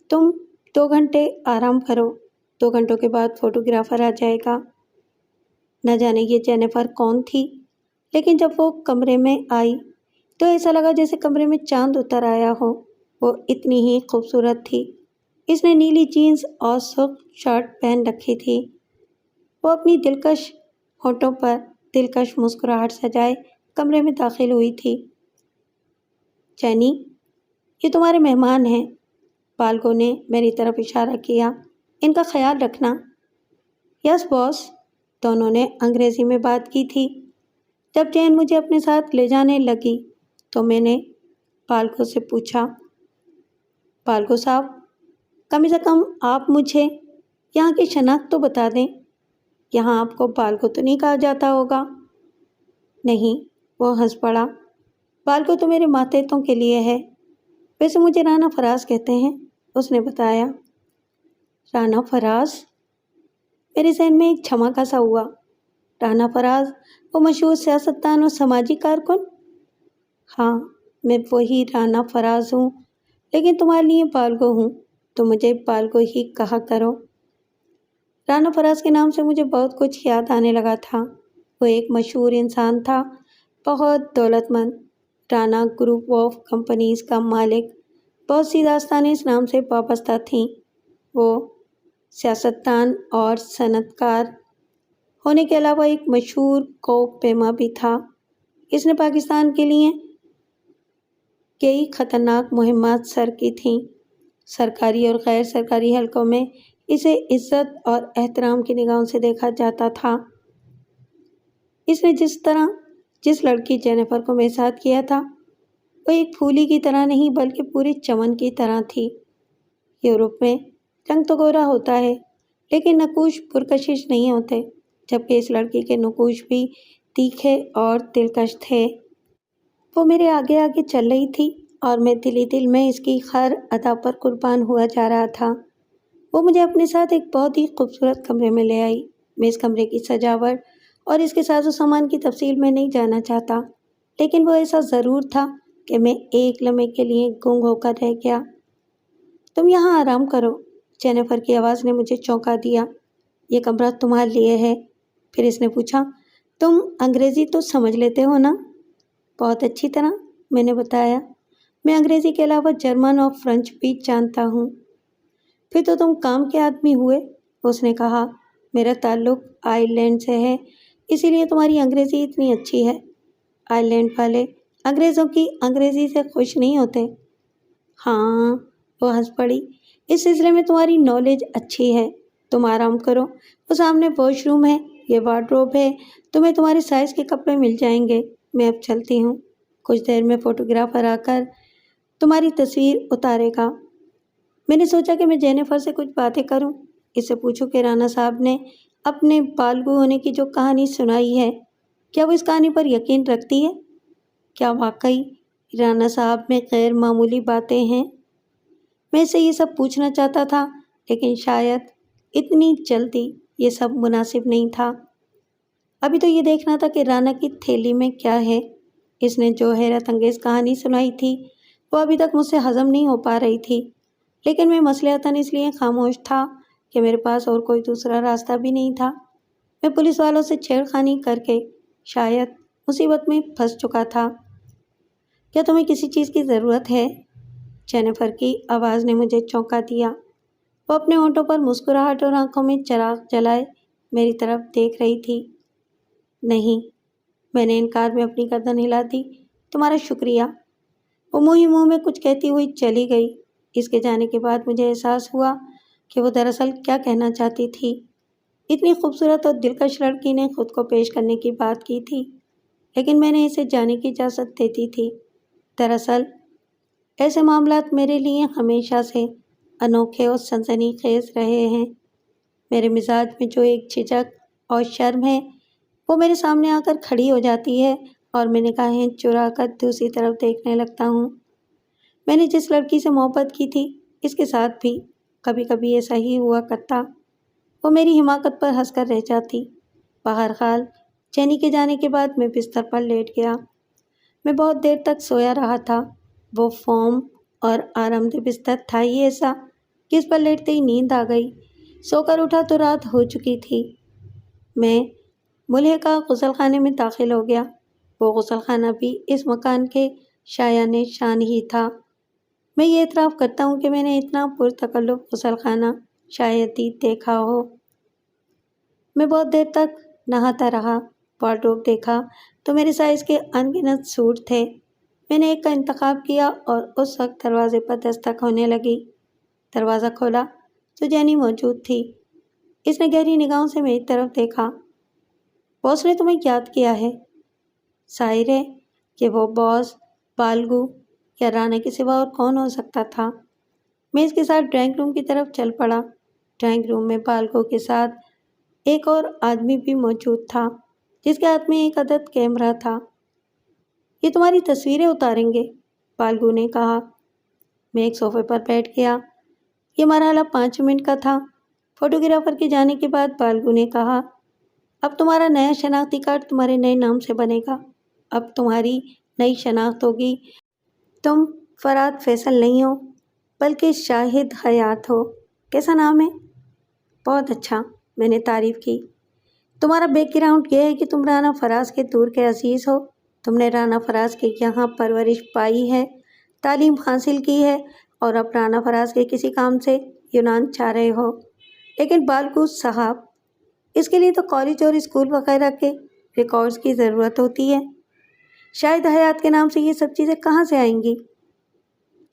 تم 2 گھنٹے آرام کرو، 2 گھنٹوں کے بعد فوٹوگرافر آ جائے گا۔ نہ جانے یہ جینیفر کون تھی، لیکن جب وہ کمرے میں آئی تو ایسا لگا جیسے کمرے میں چاند اتر آیا ہو، وہ اتنی ہی خوبصورت تھی۔ اس نے نیلی جینز اور سرخ شرٹ پہن رکھی تھی۔ وہ اپنی دلکش ہونٹوں پر دلکش مسکراہٹ سجائے کمرے میں داخل ہوئی تھی۔ جینی، یہ تمہارے مہمان ہیں، بالگو نے میری طرف اشارہ کیا، ان کا خیال رکھنا۔ یس باس، دونوں نے انگریزی میں بات کی تھی۔ جب جین مجھے اپنے ساتھ لے جانے لگی تو میں نے بالگو سے پوچھا، بالگو صاحب، کم سے کم آپ مجھے یہاں کی شناخت تو بتا دیں، یہاں آپ کو بالگو تو نہیں کہا جاتا ہوگا؟ نہیں، وہ ہنس پڑا، بالگو تو میرے ماتحتوں کے لیے ہے، ویسے مجھے رانا فراز کہتے ہیں، اس نے بتایا۔ رانا فراز؟ میرے ذہن میں ایک جھمکا سا ہوا۔ رانا فراز، وہ مشہور سیاستدان اور سماجی کارکن؟ ہاں، میں وہی رانا فراز ہوں، لیکن تمہارے لیے بالگو ہوں، تو مجھے بالگو ہی کہا کرو۔ رانا فراز کے نام سے مجھے بہت کچھ یاد آنے لگا تھا۔ وہ ایک مشہور انسان تھا، بہت دولت مند، رانا گروپ آف کمپنیز کا مالک۔ بہت سی داستانیں اس نام سے وابستہ تھیں۔ وہ سیاستدان اور صنعت کار ہونے کے علاوہ ایک مشہور کوہ پیما بھی تھا۔ اس نے پاکستان کے لیے کئی خطرناک مہمات سر کی تھیں۔ سرکاری اور غیر سرکاری حلقوں میں اسے عزت اور احترام کی نگاہوں سے دیکھا جاتا تھا۔ اس نے جس لڑکی جینیفر کو میرے ساتھ کیا تھا، وہ ایک پھولی کی طرح نہیں بلکہ پوری چمن کی طرح تھی۔ یورپ میں رنگ تو گورا ہوتا ہے، لیکن نقوش پرکشش نہیں ہوتے، جبکہ اس لڑکی کے نقوش بھی تیکھے اور دلکش تھے۔ وہ میرے آگے آگے چل رہی تھی اور میں دل ہی دل میں اس کی ہر ادا پر قربان ہوا جا رہا تھا۔ وہ مجھے اپنے ساتھ ایک بہت ہی خوبصورت کمرے میں لے آئی۔ میں اس کمرے کی سجاوٹ اور اس کے ساز و سامان کی تفصیل میں نہیں جانا چاہتا، لیکن وہ ایسا ضرور تھا کہ میں ایک لمحے کے لیے گنگ ہو کر رہ گیا۔ تم یہاں آرام کرو، جینیفر کی آواز نے مجھے چونکا دیا۔ یہ کمرہ تمہارے لیے ہے۔ پھر اس نے پوچھا، تم انگریزی تو سمجھ لیتے ہو نا؟ بہت اچھی طرح، میں نے بتایا۔ میں انگریزی کے علاوہ جرمن اور فرینچ بھی جانتا ہوں۔ پھر تو تم کام کے آدمی ہوئے، اس نے کہا۔ میرا تعلق آئرلینڈ سے ہے، اسی لیے تمہاری انگریزی اتنی اچھی ہے۔ آئرلینڈ والے انگریزوں کی انگریزی سے خوش نہیں ہوتے۔ ہاں، وہ ہنس پڑی، اس سلسلے میں تمہاری نالج اچھی ہے۔ تم آرام کرو، وہ سامنے واش روم ہے، یہ وارڈروب ہے، تمہیں تمہارے سائز کے کپڑے مل جائیں گے۔ میں اب چلتی ہوں، کچھ دیر میں فوٹوگرافر آ کر تمہاری تصویر اتارے گا۔ میں نے سوچا کہ میں جینیفر سے کچھ باتیں کروں، اس سے پوچھوں کہ رانا صاحب نے اپنے بالغ ہونے کی جو کہانی سنائی ہے، کیا وہ اس کہانی پر یقین رکھتی ہے؟ کیا واقعی رانا صاحب میں غیر معمولی باتیں ہیں؟ میں اسے یہ سب پوچھنا چاہتا تھا، لیکن شاید اتنی جلدی یہ سب مناسب نہیں تھا۔ ابھی تو یہ دیکھنا تھا کہ رانا کی تھیلی میں کیا ہے۔ اس نے جو حیرت انگیز کہانی سنائی تھی وہ ابھی تک مجھ سے ہضم نہیں ہو پا رہی تھی، لیکن میں مصلحتاً اس لیے خاموش تھا کہ میرے پاس اور کوئی دوسرا راستہ بھی نہیں تھا۔ میں پولیس والوں سے چھیڑ خانی کر کے شاید مصیبت میں پھنس چکا تھا۔ کیا تمہیں کسی چیز کی ضرورت ہے؟ جینیفر کی آواز نے مجھے چونکا دیا۔ وہ اپنے ہونٹوں پر مسکراہٹ اور آنکھوں میں چراغ جلائے میری طرف دیکھ رہی تھی۔ نہیں، میں نے انکار میں اپنی گردن ہلا دی۔ تمہارا شکریہ۔ وہ منہ ہی منہ میں کچھ کہتی ہوئی چلی گئی۔ اس کے جانے کے بعد مجھے احساس ہوا کہ وہ دراصل کیا کہنا چاہتی تھی۔ اتنی خوبصورت اور دلکش لڑکی نے خود کو پیش کرنے کی بات کی تھی، لیکن میں نے اسے جانے کی اجازت دیتی تھی۔ دراصل ایسے معاملات میرے لیے ہمیشہ سے انوکھے اور سنسنی خیز رہے ہیں۔ میرے مزاج میں جو ایک جھجک اور شرم ہے وہ میرے سامنے آ کر کھڑی ہو جاتی ہے اور میں نگاہیں چرا کر دوسری طرف دیکھنے لگتا ہوں۔ میں نے جس لڑکی سے محبت کی تھی اس کے ساتھ بھی کبھی کبھی ایسا ہی ہوا کرتا۔ وہ میری حماقت پر ہنس کر رہ جاتی۔ بہرحال جینی کے جانے کے بعد میں بستر پر لیٹ گیا۔ میں بہت دیر تک سویا رہا تھا۔ وہ فوم اور آرام دہ بستر تھا ہی ایسا کہ اس پر لیٹتے ہی نیند آ گئی۔ سو کر اٹھا تو رات ہو چکی تھی۔ میں ملحقہ غسل خانے میں داخل ہو گیا۔ وہ غسل خانہ بھی اس مکان کے شایان شان ہی تھا۔ میں یہ اعتراف کرتا ہوں کہ میں نے اتنا پرتکلف غسل خانہ شاید ہی دیکھا ہو۔ میں بہت دیر تک نہاتا رہا۔ وارڈروب دیکھا تو میرے سائز کے ان گنت سوٹ تھے۔ میں نے ایک کا انتخاب کیا اور اس وقت دروازے پر دستک ہونے لگی۔ دروازہ کھولا تو جینی موجود تھی۔ اس نے گہری نگاہوں سے میری طرف دیکھا۔ باس نے تمہیں یاد کیا ہے؟ ظاہر ہے کہ وہ باس، بالگو یا رانا کے سوا اور کون ہو سکتا تھا۔ میں اس کے ساتھ ڈرائنگ روم کی طرف چل پڑا۔ ڈرائنگ روم میں بالگو کے ساتھ ایک اور آدمی بھی موجود تھا جس کے ہاتھ میں ایک عدد کیمرہ تھا۔ یہ تمہاری تصویریں اتاریں گے، بالگو نے کہا۔ میں ایک صوفے پر بیٹھ گیا۔ یہ مرحلہ 5 منٹ کا تھا۔ فوٹوگرافر کے جانے کے بعد بالگو نے کہا، اب تمہارا نیا شناختی کارڈ تمہارے نئے نام سے بنے گا۔ اب تمہاری نئی شناخت ہوگی۔ تم فرات فیصل نہیں ہو بلکہ شاہد حیات ہو۔ کیسا نام ہے؟ بہت اچھا، میں نے تعریف کی۔ تمہارا بیک گراؤنڈ یہ ہے کہ تم رانا فراز کے دور کے عزیز ہو۔ تم نے رانا فراز کے یہاں پرورش پائی ہے، تعلیم حاصل کی ہے اور اب رانا فراز کے کسی کام سے یونان جا رہے ہو۔ لیکن بالگو صاحب، اس کے لیے تو کالج اور اسکول وغیرہ کے ریکارڈز کی ضرورت ہوتی ہے۔ شاہد حیات کے نام سے یہ سب چیزیں کہاں سے آئیں گی؟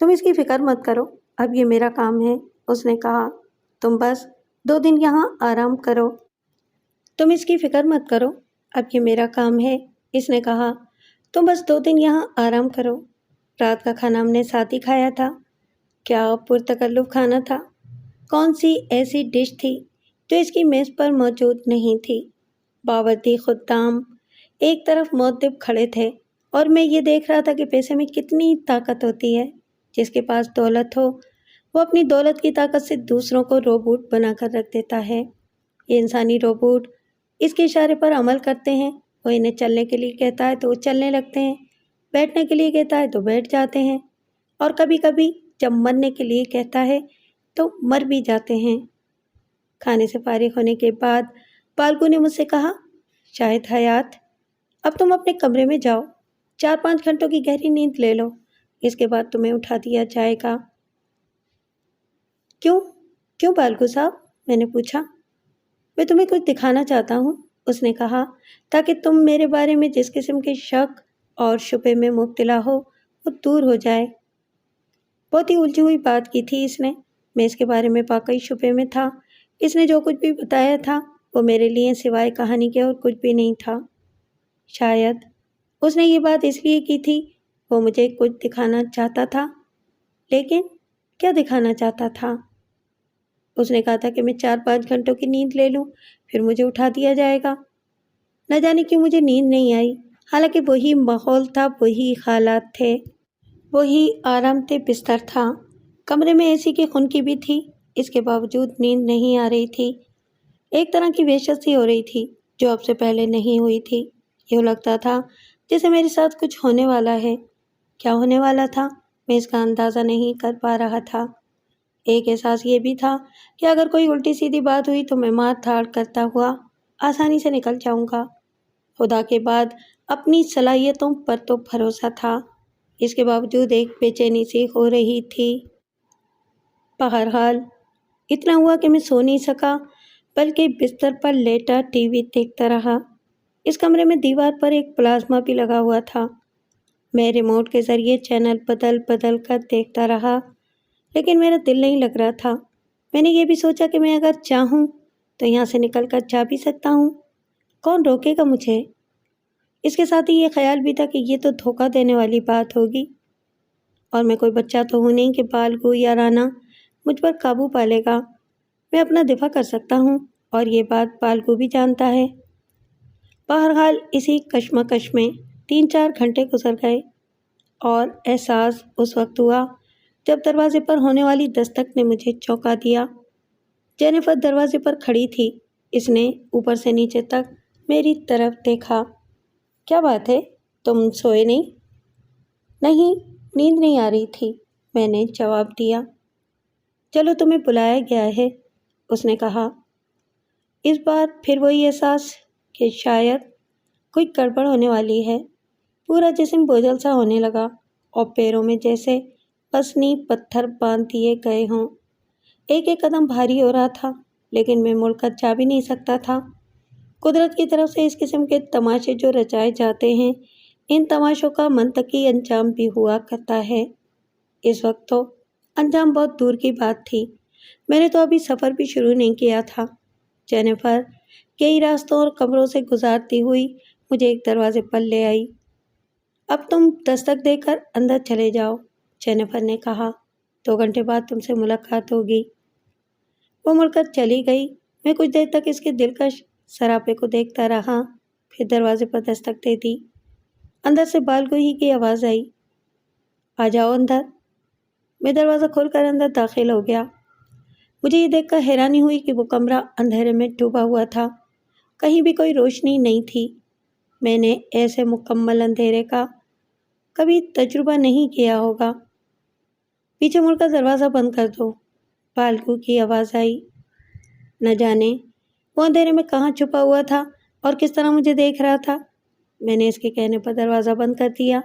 تم اس کی فکر مت کرو، اب یہ میرا کام ہے، اس نے کہا۔ تم بس 2 دن یہاں آرام کرو۔ تم اس کی فکر مت کرو، اب یہ میرا کام ہے، اس نے کہا۔ تم بس 2 دن یہاں آرام کرو۔ رات کا کھانا ہم نے ساتھ ہی کھایا تھا۔ کیا پرتکلف کھانا تھا؟ کون سی ایسی ڈش تھی جو اس کی میز پر موجود نہیں تھی؟ باوردی خدام ایک طرف محتب کھڑے تھے اور میں یہ دیکھ رہا تھا کہ پیسے میں کتنی طاقت ہوتی ہے۔ جس کے پاس دولت ہو وہ اپنی دولت کی طاقت سے دوسروں کو روبوٹ بنا کر رکھ دیتا ہے۔ یہ انسانی روبوٹ اس کے اشارے پر عمل کرتے ہیں۔ وہ انہیں چلنے کے لیے کہتا ہے تو وہ چلنے لگتے ہیں، بیٹھنے کے لیے کہتا ہے تو بیٹھ جاتے ہیں، اور کبھی کبھی جب مرنے کے لیے کہتا ہے تو مر بھی جاتے ہیں۔ کھانے سے فارغ ہونے کے بعد بالگو نے مجھ سے کہا، شاہد حیات، اب تم اپنے کمرے میں جاؤ، 4-5 گھنٹوں کی گہری نیند لے لو، اس کے بعد تمہیں اٹھا دیا جائے گا۔ کیوں بالگو صاحب؟ میں نے پوچھا۔ میں تمہیں کچھ دکھانا چاہتا ہوں، اس نے کہا، تاکہ تم میرے بارے میں جس قسم کے شک اور شبے میں مبتلا ہو وہ دور ہو جائے۔ بہت ہی الجھی ہوئی بات کی تھی اس نے۔ میں اس کے بارے میں واقعی شبے میں تھا۔ اس نے جو کچھ بھی بتایا تھا وہ میرے لیے سوائے کہانی کے اور کچھ بھی نہیں تھا۔ شاید اس نے یہ بات اس لیے کی تھی، وہ مجھے کچھ دکھانا چاہتا تھا۔ لیکن کیا دکھانا چاہتا تھا؟ اس نے کہا تھا کہ میں 4-5 گھنٹوں کی نیند لے لوں، پھر مجھے اٹھا دیا جائے گا۔ نہ جانے کیوں مجھے نیند نہیں آئی، حالانکہ وہی ماحول تھا، وہی حالات تھے، وہی آرام دہ بستر تھا، کمرے میں اے سی کی خنکی بھی تھی، اس کے باوجود نیند نہیں آ رہی تھی۔ ایک طرح کی وحشت سی ہو رہی تھی جو اب سے پہلے نہیں ہوئی تھی۔ یوں لگتا تھا جیسے میرے ساتھ کچھ ہونے والا ہے۔ کیا ہونے والا تھا میں اس کا اندازہ نہیں کر پا رہا تھا۔ ایک احساس یہ بھی تھا کہ اگر کوئی الٹی سیدھی بات ہوئی تو میں مار دھاڑ کرتا ہوا آسانی سے نکل جاؤں گا۔ خدا کے بعد اپنی صلاحیتوں پر تو بھروسہ تھا، اس کے باوجود ایک بے چینی سی ہو رہی تھی۔ بہرحال اتنا ہوا کہ میں سو نہیں سکا، بلکہ بستر پر لیٹا ٹی وی دیکھتا رہا۔ اس کمرے میں دیوار پر ایک پلازما بھی لگا ہوا تھا۔ میں ریموٹ کے ذریعے چینل بدل بدل کر دیکھتا رہا، لیکن میرا دل نہیں لگ رہا تھا۔ میں نے یہ بھی سوچا کہ میں اگر چاہوں تو یہاں سے نکل کر جا بھی سکتا ہوں، کون روکے گا مجھے؟ اس کے ساتھ ہی یہ خیال بھی تھا کہ یہ تو دھوکہ دینے والی بات ہوگی، اور میں کوئی بچہ تو ہوں نہیں کہ بالگو یا رانا مجھ پر قابو پا لے گا۔ میں اپنا دفاع کر سکتا ہوں، اور یہ بات بالگو بھی جانتا ہے۔ بہرحال اسی کشمکش میں 3-4 گھنٹے گزر گئے، اور احساس اس وقت ہوا جب دروازے پر ہونے والی دستک نے مجھے چونکا دیا۔ جینیفر دروازے پر کھڑی تھی۔ اس نے اوپر سے نیچے تک میری طرف دیکھا۔ کیا بات ہے، تم سوئے نہیں؟ نہیں، نیند نہیں آ رہی تھی، میں نے جواب دیا۔ چلو تمہیں بلایا گیا ہے، اس نے کہا۔ اس بار پھر وہی احساس کہ شاید کوئی گڑبڑ ہونے والی ہے۔ پورا جسم بوجھل سا ہونے لگا، اور پیروں میں جیسے پسنی پتھر باندھ دیے گئے ہوں۔ ایک ایک قدم بھاری ہو رہا تھا، لیکن میں مڑ کر جا بھی نہیں سکتا تھا۔ قدرت کی طرف سے اس قسم کے تماشے جو رچائے جاتے ہیں، ان تماشوں کا منطقی انجام بھی ہوا کرتا ہے۔ اس وقت تو انجام بہت دور کی بات تھی، میں نے تو ابھی سفر بھی شروع نہیں کیا تھا۔ جینیفر کئی راستوں اور کمروں سے گزارتی ہوئی مجھے ایک دروازے پر لے آئی۔ اب تم دستک دے کر اندر چلے جاؤ، جینیفر نے کہا، 2 گھنٹے بعد تم سے ملاقات ہوگی۔ وہ مڑ کر چلی گئی۔ میں کچھ دیر تک اس کے دلکش سراپے کو دیکھتا رہا، پھر دروازے پر دستک دے دی۔ اندر سے بالگو ہی کی آواز آئی، آ جاؤ اندر۔ میں دروازہ کھول کر اندر داخل ہو گیا۔ مجھے یہ دیکھ کر حیرانی ہوئی کہ وہ کمرہ اندھیرے میں ڈوبا ہوا تھا، کہیں بھی کوئی روشنی نہیں تھی۔ میں نے ایسے مکمل اندھیرے کا کبھی تجربہ نہیں کیا ہوگا۔ پیچھے مڑ کر دروازہ بند کر دو، بالگو کی آواز آئی۔ نہ جانے وہ اندھیرے میں کہاں چھپا ہوا تھا اور کس طرح مجھے دیکھ رہا تھا۔ میں نے اس کے کہنے پر دروازہ بند کر دیا۔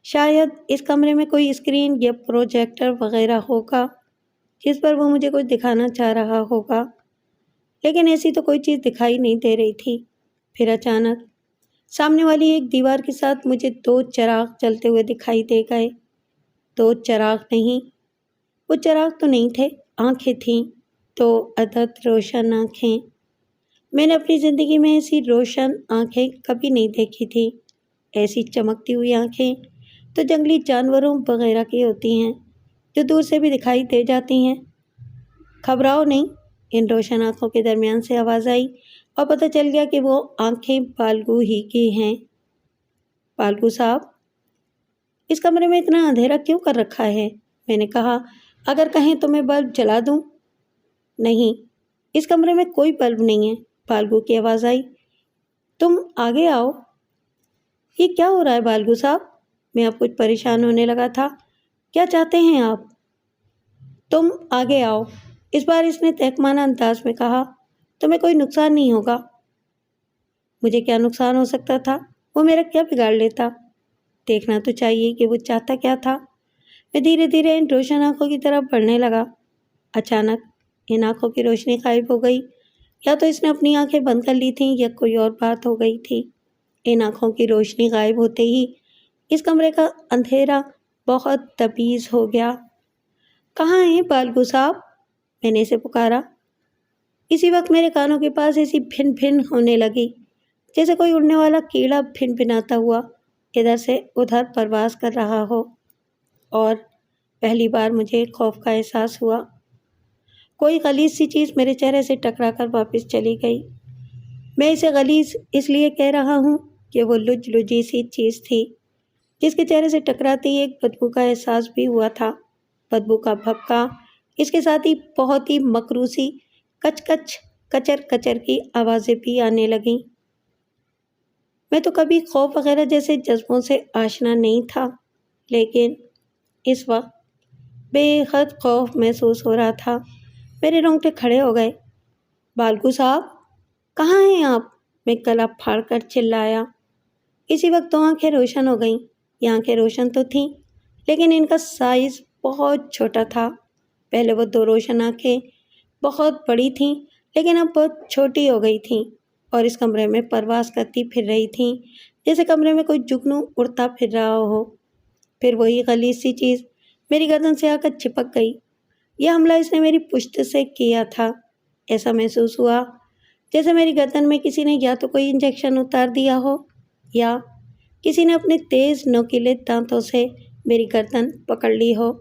شاید اس کمرے میں کوئی اسکرین یا پروجیکٹر وغیرہ ہوگا جس پر وہ مجھے کچھ دکھانا چاہ رہا ہوگا، لیکن ایسی تو کوئی چیز دکھائی نہیں دے رہی تھی۔ پھر اچانک سامنے والی ایک دیوار کے ساتھ مجھے 2 چراغ جلتے ہوئے دکھائی دے گئے۔ 2 چراغ نہیں، وہ چراغ تو نہیں تھے، آنکھیں تھیں، 2 عدد روشن آنکھیں۔ میں نے اپنی زندگی میں ایسی روشن آنکھیں کبھی نہیں دیکھی تھی۔ ایسی چمکتی ہوئی آنکھیں تو جنگلی جانوروں وغیرہ کی ہوتی ہیں، جو دور سے بھی دکھائی دے جاتی ہیں۔ گھبراؤ نہیں، ان روشن آنکھوں کے درمیان سے آواز آئی، اور پتہ چل گیا کہ وہ آنکھیں بالگو ہی کی ہیں۔ بالگو صاحب، اس کمرے میں اتنا اندھیرا کیوں کر رکھا ہے؟ میں نے کہا۔ اگر کہیں تو میں بلب جلا دوں؟ نہیں، اس کمرے میں کوئی بلب نہیں ہے، بالگو کی آواز آئی۔ تم آگے آؤ۔ یہ کیا ہو رہا ہے بالگو صاحب؟ میں اب کچھ پریشان ہونے لگا تھا۔ کیا چاہتے ہیں آپ؟ تم آگے آؤ، اس بار اس نے تحقیرانہ انداز میں کہا۔ تمہیں کوئی نقصان نہیں ہوگا۔ مجھے کیا نقصان ہو سکتا تھا؟ وہ میرا کیا بگاڑ لیتا؟ دیکھنا تو چاہیے کہ وہ چاہتا کیا تھا۔ میں دھیرے دھیرے ان روشن آنکھوں کی طرف بڑھنے لگا۔ اچانک ان آنکھوں کی روشنی غائب ہو گئی۔ یا تو اس نے اپنی آنکھیں بند کر لی تھیں یا کوئی اور بات ہو گئی تھی۔ ان آنکھوں کی روشنی غائب ہوتے ہی اس کمرے کا اندھیرا بہت تیز ہو گیا۔ کہاں ہیں بالگو صاحب؟ میں نے اسے پکارا۔ اسی وقت میرے کانوں کے پاس ایسی بھن بھن ہونے لگی جیسے کوئی اڑنے والا کیڑا بھن بھناتا ہوا ادھر سے ادھر پرواز کر رہا ہو، اور پہلی بار مجھے خوف کا احساس ہوا۔ کوئی غلیظ سی چیز میرے چہرے سے ٹکرا کر واپس چلی گئی۔ میں اسے غلیظ اس لیے کہہ رہا ہوں کہ وہ لج لجی سی چیز تھی جس کے چہرے سے ٹکراتے ہی ایک بدبو کا احساس بھی ہوا تھا۔ بدبو کا بھبکا، اس کے ساتھ ہی بہت ہی مکروسی کچ کچ کچر کچر کی آوازیں بھی آنے لگیں۔ میں تو کبھی خوف وغیرہ جیسے جذبوں سے آشنا نہیں تھا، لیکن اس وقت بے حد خوف محسوس ہو رہا تھا۔ میرے رونگٹے کھڑے ہو گئے۔ بالگو صاحب، کہاں ہیں آپ؟ میں گلا پھاڑ کر چلایا۔ اسی وقت دو آنکھیں روشن ہو گئیں۔ یہ آنکھیں روشن تو تھیں، لیکن ان کا سائز بہت چھوٹا تھا۔ پہلے وہ دو روشن آنکھیں بہت بڑی تھیں، لیکن اب بہت چھوٹی ہو گئی تھیں اور اس کمرے میں پرواز کرتی پھر رہی تھیں جیسے کمرے میں کوئی جگنو اڑتا پھر رہا ہو۔ پھر وہی غلیظ سی چیز میری گردن سے آ کر چپک گئی۔ یہ حملہ اس نے میری پشت سے کیا تھا۔ ایسا محسوس ہوا جیسے میری گردن میں کسی نے یا تو کوئی انجیکشن اتار دیا ہو یا کسی نے اپنے تیز نوکیلے دانتوں سے میری گردن پکڑ لی ہو۔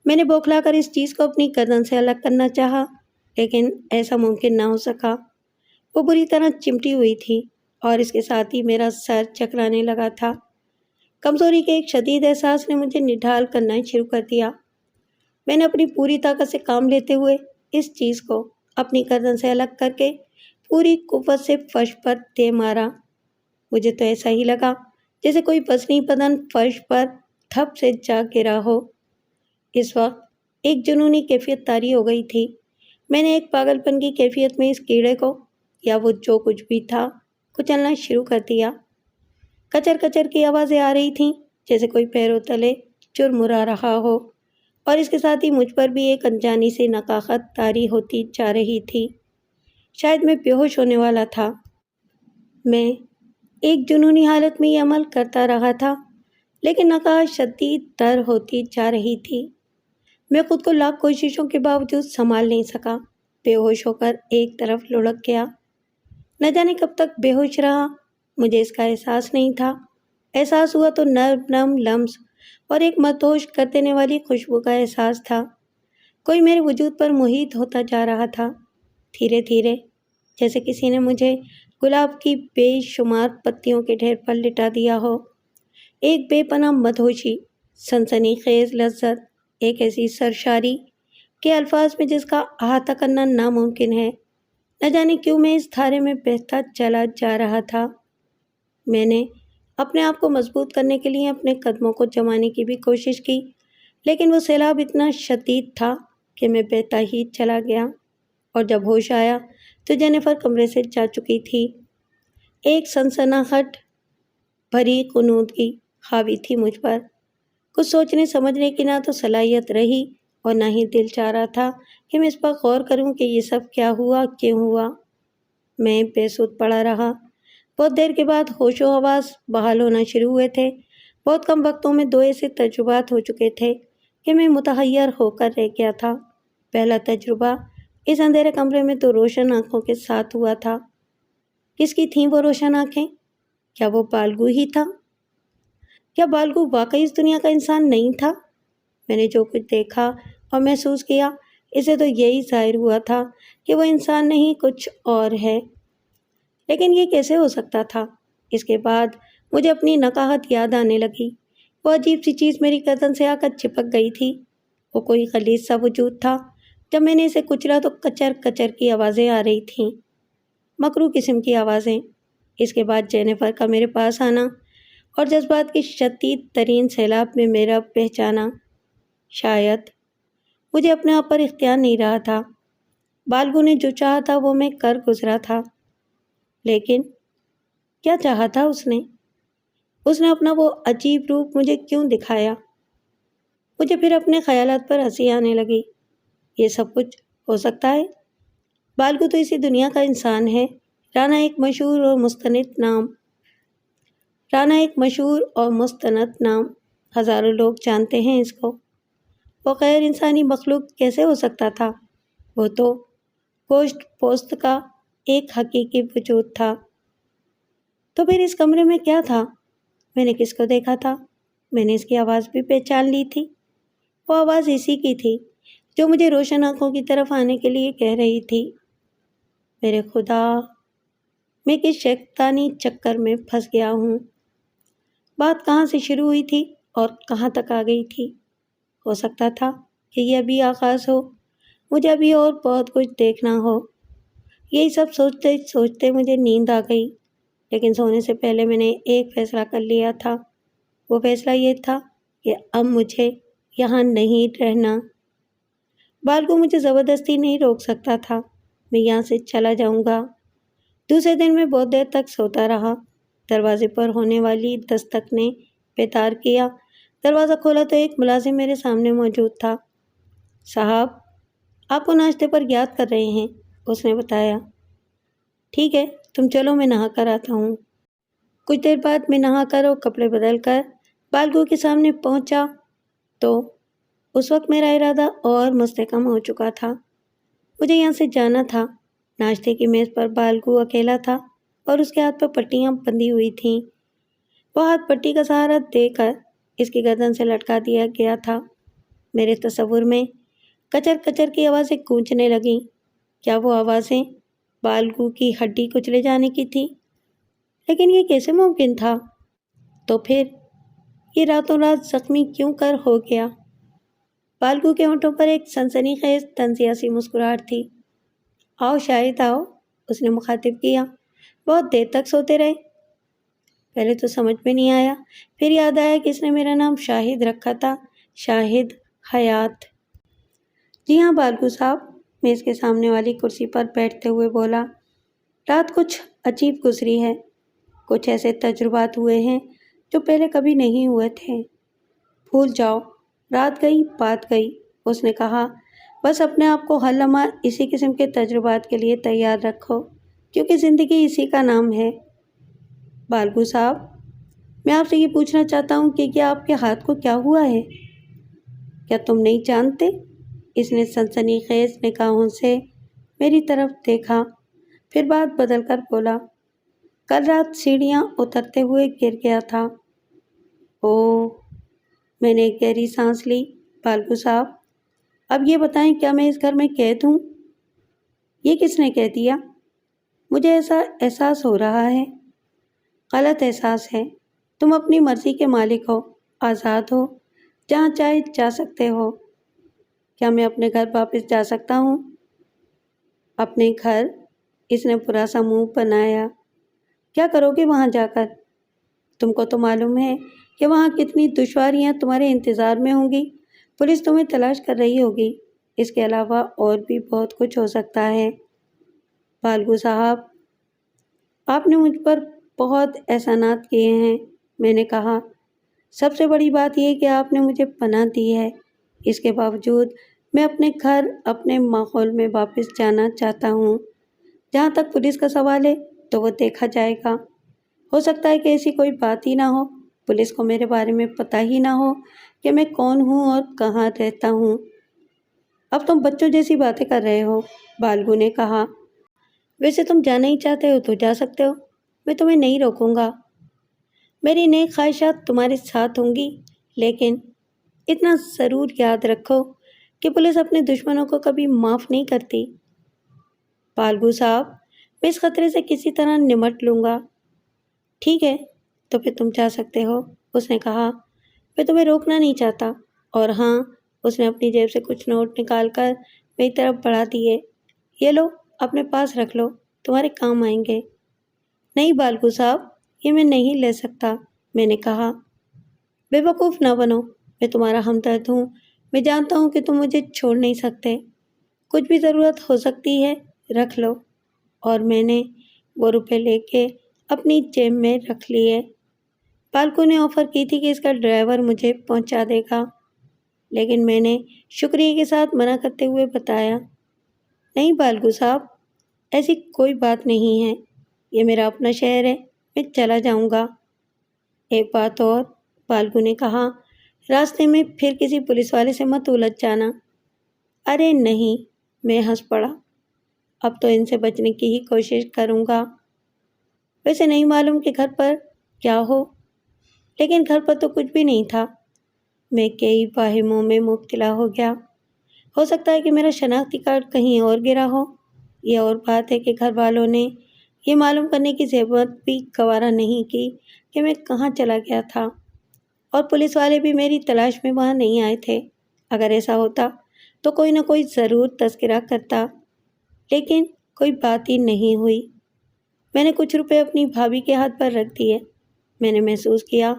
میں نے بوکھلا کر اس چیز کو اپنی گردن سے الگ کرنا چاہا، لیکن ایسا ممکن نہ ہو سکا۔ وہ بری طرح چمٹی ہوئی تھی اور اس کے ساتھ ہی میرا سر چکرانے لگا تھا۔ کمزوری کے ایک شدید احساس نے مجھے نڈھال کرنا شروع کر دیا۔ میں نے اپنی پوری طاقت سے کام لیتے ہوئے اس چیز کو اپنی گردن سے الگ کر کے پوری قوت سے فرش پر دے مارا۔ مجھے تو ایسا ہی لگا جیسے کوئی وزنی بدن فرش پر تھپ سے جا گرا ہو۔ اس وقت ایک جنونی کیفیت طاری ہو گئی تھی۔ میں نے ایک پاگل پن کی کیفیت میں اس کیڑے کو یا وہ جو کچھ بھی تھا کچلنا شروع کر دیا۔ کچر کچر کی آوازیں آ رہی تھیں جیسے کوئی پیروں تلے چرمرا رہا ہو، اور اس کے ساتھ ہی مجھ پر بھی ایک انجانی سی نقاہت طاری ہوتی جا رہی تھی۔ شاید میں بے ہوش ہونے والا تھا۔ میں ایک جنونی حالت میں یہ عمل کرتا رہا تھا، لیکن نقاہت شدید تر ہوتی جا رہی تھی۔ میں خود کو لاکھ کوششوں کے باوجود سنبھال نہیں سکا۔ بے ہوش ہو کر ایک طرف لڑک گیا۔ نہ جانے کب تک بے ہوش رہا، مجھے اس کا احساس نہیں تھا۔ احساس ہوا تو نرم نرم لمس اور ایک مدہوش کر دینے والی خوشبو کا احساس تھا۔ کوئی میرے وجود پر محیط ہوتا جا رہا تھا، دھیرے دھیرے، جیسے کسی نے مجھے گلاب کی بے شمار پتیوں کے ڈھیر پر لٹا دیا ہو۔ ایک بے پناہ مدہوشی، سنسنی خیز لذت، ایک ایسی سرشاری کے الفاظ میں جس کا احاطہ کرنا ناممکن ہے۔ نہ جانے کیوں میں اس دھارے میں بہتا چلا جا رہا تھا۔ میں نے اپنے آپ کو مضبوط کرنے کے لیے اپنے قدموں کو جمانے کی بھی کوشش کی، لیکن وہ سیلاب اتنا شدید تھا کہ میں بہتا ہی چلا گیا، اور جب ہوش آیا تو جینیفر کمرے سے جا چکی تھی۔ ایک سنسناہٹ بھری غنودگی حاوی تھی مجھ پر۔ کچھ سوچنے سمجھنے کی نہ تو صلاحیت رہی اور نہ ہی دل چاہ رہا تھا کہ میں اس پر غور کروں کہ یہ سب کیا ہوا، کیوں ہوا۔ میں بے سود پڑا رہا۔ بہت دیر کے بعد ہوش و حواس بحال ہونا شروع ہوئے تھے۔ بہت کم وقتوں میں دو ایسے تجربات ہو چکے تھے کہ میں متحیر ہو کر رہ گیا تھا۔ پہلا تجربہ اس اندھیرے کمرے میں دو روشن آنکھوں کے ساتھ ہوا تھا۔ کس کی تھیں وہ روشن آنکھیں؟ کیا وہ بالگو ہی تھا؟ کیا بالگو واقعی اس دنیا کا انسان نہیں تھا؟ میں نے جو کچھ دیکھا اور محسوس کیا، اسے تو یہی ظاہر ہوا تھا کہ وہ انسان نہیں، کچھ اور ہے۔ لیکن یہ کیسے ہو سکتا تھا؟ اس کے بعد مجھے اپنی نقاہت یاد آنے لگی۔ وہ عجیب سی چیز میری گردن سے آ کر چپک گئی تھی۔ وہ کوئی غلیظ سا وجود تھا۔ جب میں نے اسے کچلا تو کچر کچر کی آوازیں آ رہی تھیں، مکروہ قسم کی آوازیں۔ اس کے بعد جینیفر کا میرے پاس آنا اور جذبات کی شدید ترین سیلاب میں میرا پہچانا۔ شاید مجھے اپنے آپ پر اختیار نہیں رہا تھا۔ بالگو نے جو چاہا تھا وہ میں کر گزرا تھا، لیکن کیا چاہا تھا اس نے؟ اس نے اپنا وہ عجیب روپ مجھے کیوں دکھایا؟ مجھے پھر اپنے خیالات پر ہنسی آنے لگی۔ یہ سب کچھ ہو سکتا ہے؟ بالگو تو اسی دنیا کا انسان ہے۔ رانا ایک مشہور اور مستند نام، ہزاروں لوگ جانتے ہیں اس کو۔ وہ غیر انسانی مخلوق کیسے ہو سکتا تھا؟ وہ تو گوشت پوست کا ایک حقیقی وجود تھا۔ تو پھر اس کمرے میں کیا تھا؟ میں نے کس کو دیکھا تھا؟ میں نے اس کی آواز بھی پہچان لی تھی۔ وہ آواز اسی کی تھی جو مجھے روشن آنکھوں کی طرف آنے کے لیے کہہ رہی تھی۔ میرے خدا، میں کس شیطانی چکر میں پھنس گیا ہوں؟ بات کہاں سے شروع ہوئی تھی اور کہاں تک آ گئی تھی؟ ہو سکتا تھا کہ یہ ابھی آغاز ہو، مجھے ابھی اور بہت کچھ دیکھنا ہو۔ یہی سب سوچتے سوچتے مجھے نیند آ گئی، لیکن سونے سے پہلے میں نے ایک فیصلہ کر لیا تھا۔ وہ فیصلہ یہ تھا کہ اب مجھے یہاں نہیں رہنا۔ بالگو مجھے زبردستی نہیں روک سکتا تھا۔ میں یہاں سے چلا جاؤں گا۔ دوسرے دن میں بہت دیر تک سوتا رہا۔ دروازے پر ہونے والی دستک نے بیدار کیا۔ دروازہ کھولا تو ایک ملازم میرے سامنے موجود تھا۔ صاحب، آپ کو ناشتے پر یاد کر رہے ہیں، اس نے بتایا۔ ٹھیک ہے، تم چلو، میں نہا کر آتا ہوں۔ کچھ دیر بعد میں نہا کر اور کپڑے بدل کر بالگو کے سامنے پہنچا تو اس وقت میرا ارادہ اور مستحکم ہو چکا تھا۔ مجھے یہاں سے جانا تھا۔ ناشتے کی میز پر بالگو اکیلا تھا اور اس کے ہاتھ پر پٹیاں بندھی ہوئی تھیں۔ وہ ہاتھ پٹی کا سہارا دے کر اس کی گردن سے لٹکا دیا گیا تھا۔ میرے تصور میں کچر کچر کی آوازیں گونجنے لگیں۔ کیا وہ آوازیں بالگو کی ہڈی کچلے جانے کی تھی؟ لیکن یہ کیسے ممکن تھا؟ تو پھر یہ راتوں رات زخمی کیوں کر ہو گیا؟ بالگو کے ہونٹوں پر ایک سنسنی خیز طنزیہ سی مسکراہٹ تھی۔ آؤ شاہد، آؤ، اس نے مخاطب کیا۔ بہت دیر تک سوتے رہے؟ پہلے تو سمجھ میں نہیں آیا، پھر یاد آیا کہ اس نے میرا نام شاہد رکھا تھا، شاہد حیات۔ جی ہاں بالگو صاحب، میز کے سامنے والی کرسی پر بیٹھتے ہوئے بولا۔ رات کچھ عجیب گزری ہے۔ کچھ ایسے تجربات ہوئے ہیں جو پہلے کبھی نہیں ہوئے تھے۔ بھول جاؤ، رات گئی بات گئی، اس نے کہا۔ بس اپنے آپ کو ہر لمحہ اسی قسم کے تجربات کے لیے تیار رکھو، کیونکہ زندگی اسی کا نام ہے۔ بالگو صاحب، میں آپ سے یہ پوچھنا چاہتا ہوں کہ کیا آپ کے ہاتھ کو کیا ہوا ہے؟ کیا تم نہیں جانتے؟ اس نے سنسنی خیز نگاہوں سے میری طرف دیکھا، پھر بات بدل کر بولا۔ کل رات سیڑھیاں اترتے ہوئے گر گیا تھا۔ اوہ، میں نے ایک گہری سانس لی۔ بالگو صاحب، اب یہ بتائیں، کیا میں اس گھر میں قید ہوں؟ یہ کس نے کہہ دیا؟ مجھے ایسا احساس ہو رہا ہے۔ غلط احساس ہے۔ تم اپنی مرضی کے مالک ہو، آزاد ہو، جہاں چاہے جا سکتے ہو۔ کیا میں اپنے گھر واپس جا سکتا ہوں؟ اپنے گھر؟ اس نے برا سا منہ بنایا۔ کیا کرو گے وہاں جا کر؟ تم کو تو معلوم ہے کہ وہاں کتنی دشواریاں تمہارے انتظار میں ہوں گی۔ پولیس تمہیں تلاش کر رہی ہوگی۔ اس کے علاوہ اور بھی بہت کچھ ہو سکتا ہے۔ بالگو صاحب، آپ نے مجھ پر بہت احسانات کیے ہیں، میں نے کہا۔ سب سے بڑی بات یہ کہ آپ نے مجھے پناہ دی ہے۔ اس کے باوجود میں اپنے گھر، اپنے ماحول میں واپس جانا چاہتا ہوں۔ جہاں تک پولیس کا سوال ہے تو وہ دیکھا جائے گا۔ ہو سکتا ہے کہ ایسی کوئی بات ہی نہ ہو، پولیس کو میرے بارے میں پتہ ہی نہ ہو کہ میں کون ہوں اور کہاں رہتا ہوں۔ اب تم بچوں جیسی باتیں کر رہے ہو، بالگو نے کہا۔ ویسے تم جانا ہی چاہتے ہو تو جا سکتے ہو، میں تمہیں نہیں روکوں گا۔ میری نیک خواہشات تمہارے ساتھ ہوں گی، لیکن اتنا ضرور یاد رکھو کہ پولیس اپنے دشمنوں کو کبھی معاف نہیں کرتی۔ بالگو صاحب، میں اس خطرے سے کسی طرح نمٹ لوں گا۔ ٹھیک ہے، تو پھر تم جا سکتے ہو، اس نے کہا۔ میں تمہیں روکنا نہیں چاہتا، اور ہاں، اس نے اپنی جیب سے کچھ نوٹ نکال کر میری طرف بڑھا دیے۔ یہ لو، اپنے پاس رکھ لو، تمہارے کام آئیں گے۔ نہیں بالکو صاحب، یہ میں نہیں لے سکتا، میں نے کہا۔ بے وقوف نہ بنو، میں تمہارا ہمدرد ہوں، میں جانتا ہوں کہ تم مجھے چھوڑ نہیں سکتے۔ کچھ بھی ضرورت ہو سکتی ہے، رکھ لو۔ اور میں نے وہ روپے لے کے اپنی جیب میں رکھ لیے۔ بالکو نے آفر کی تھی کہ اس کا ڈرائیور مجھے پہنچا دے گا، لیکن میں نے شکریہ کے ساتھ منع کرتے ہوئے بتایا، نہیں بالکو صاحب، ایسی کوئی بات نہیں ہے، یہ میرا اپنا شہر ہے، میں چلا جاؤں گا۔ ایک بات اور، بالکو نے کہا، راستے میں پھر کسی پولیس والے سے مت الجھ جانا۔ ارے نہیں، میں ہنس پڑا، اب تو ان سے بچنے کی ہی کوشش کروں گا۔ ویسے نہیں معلوم کہ گھر پر کیا ہو، لیکن گھر پر تو کچھ بھی نہیں تھا۔ میں کئی واہموں میں مبتلا ہو گیا۔ ہو سکتا ہے کہ میرا شناختی کارڈ کہیں اور گرا ہو۔ یہ اور بات ہے کہ گھر والوں نے یہ معلوم کرنے کی زحمت بھی گوارا نہیں کی کہ میں کہاں چلا گیا تھا، اور پولیس والے بھی میری تلاش میں وہاں نہیں آئے تھے۔ اگر ایسا ہوتا تو کوئی نہ کوئی ضرور تذکرہ کرتا، لیکن کوئی بات ہی نہیں ہوئی۔ میں نے کچھ روپے اپنی بھابھی کے ہاتھ پر رکھ دیے۔ میں نے محسوس کیا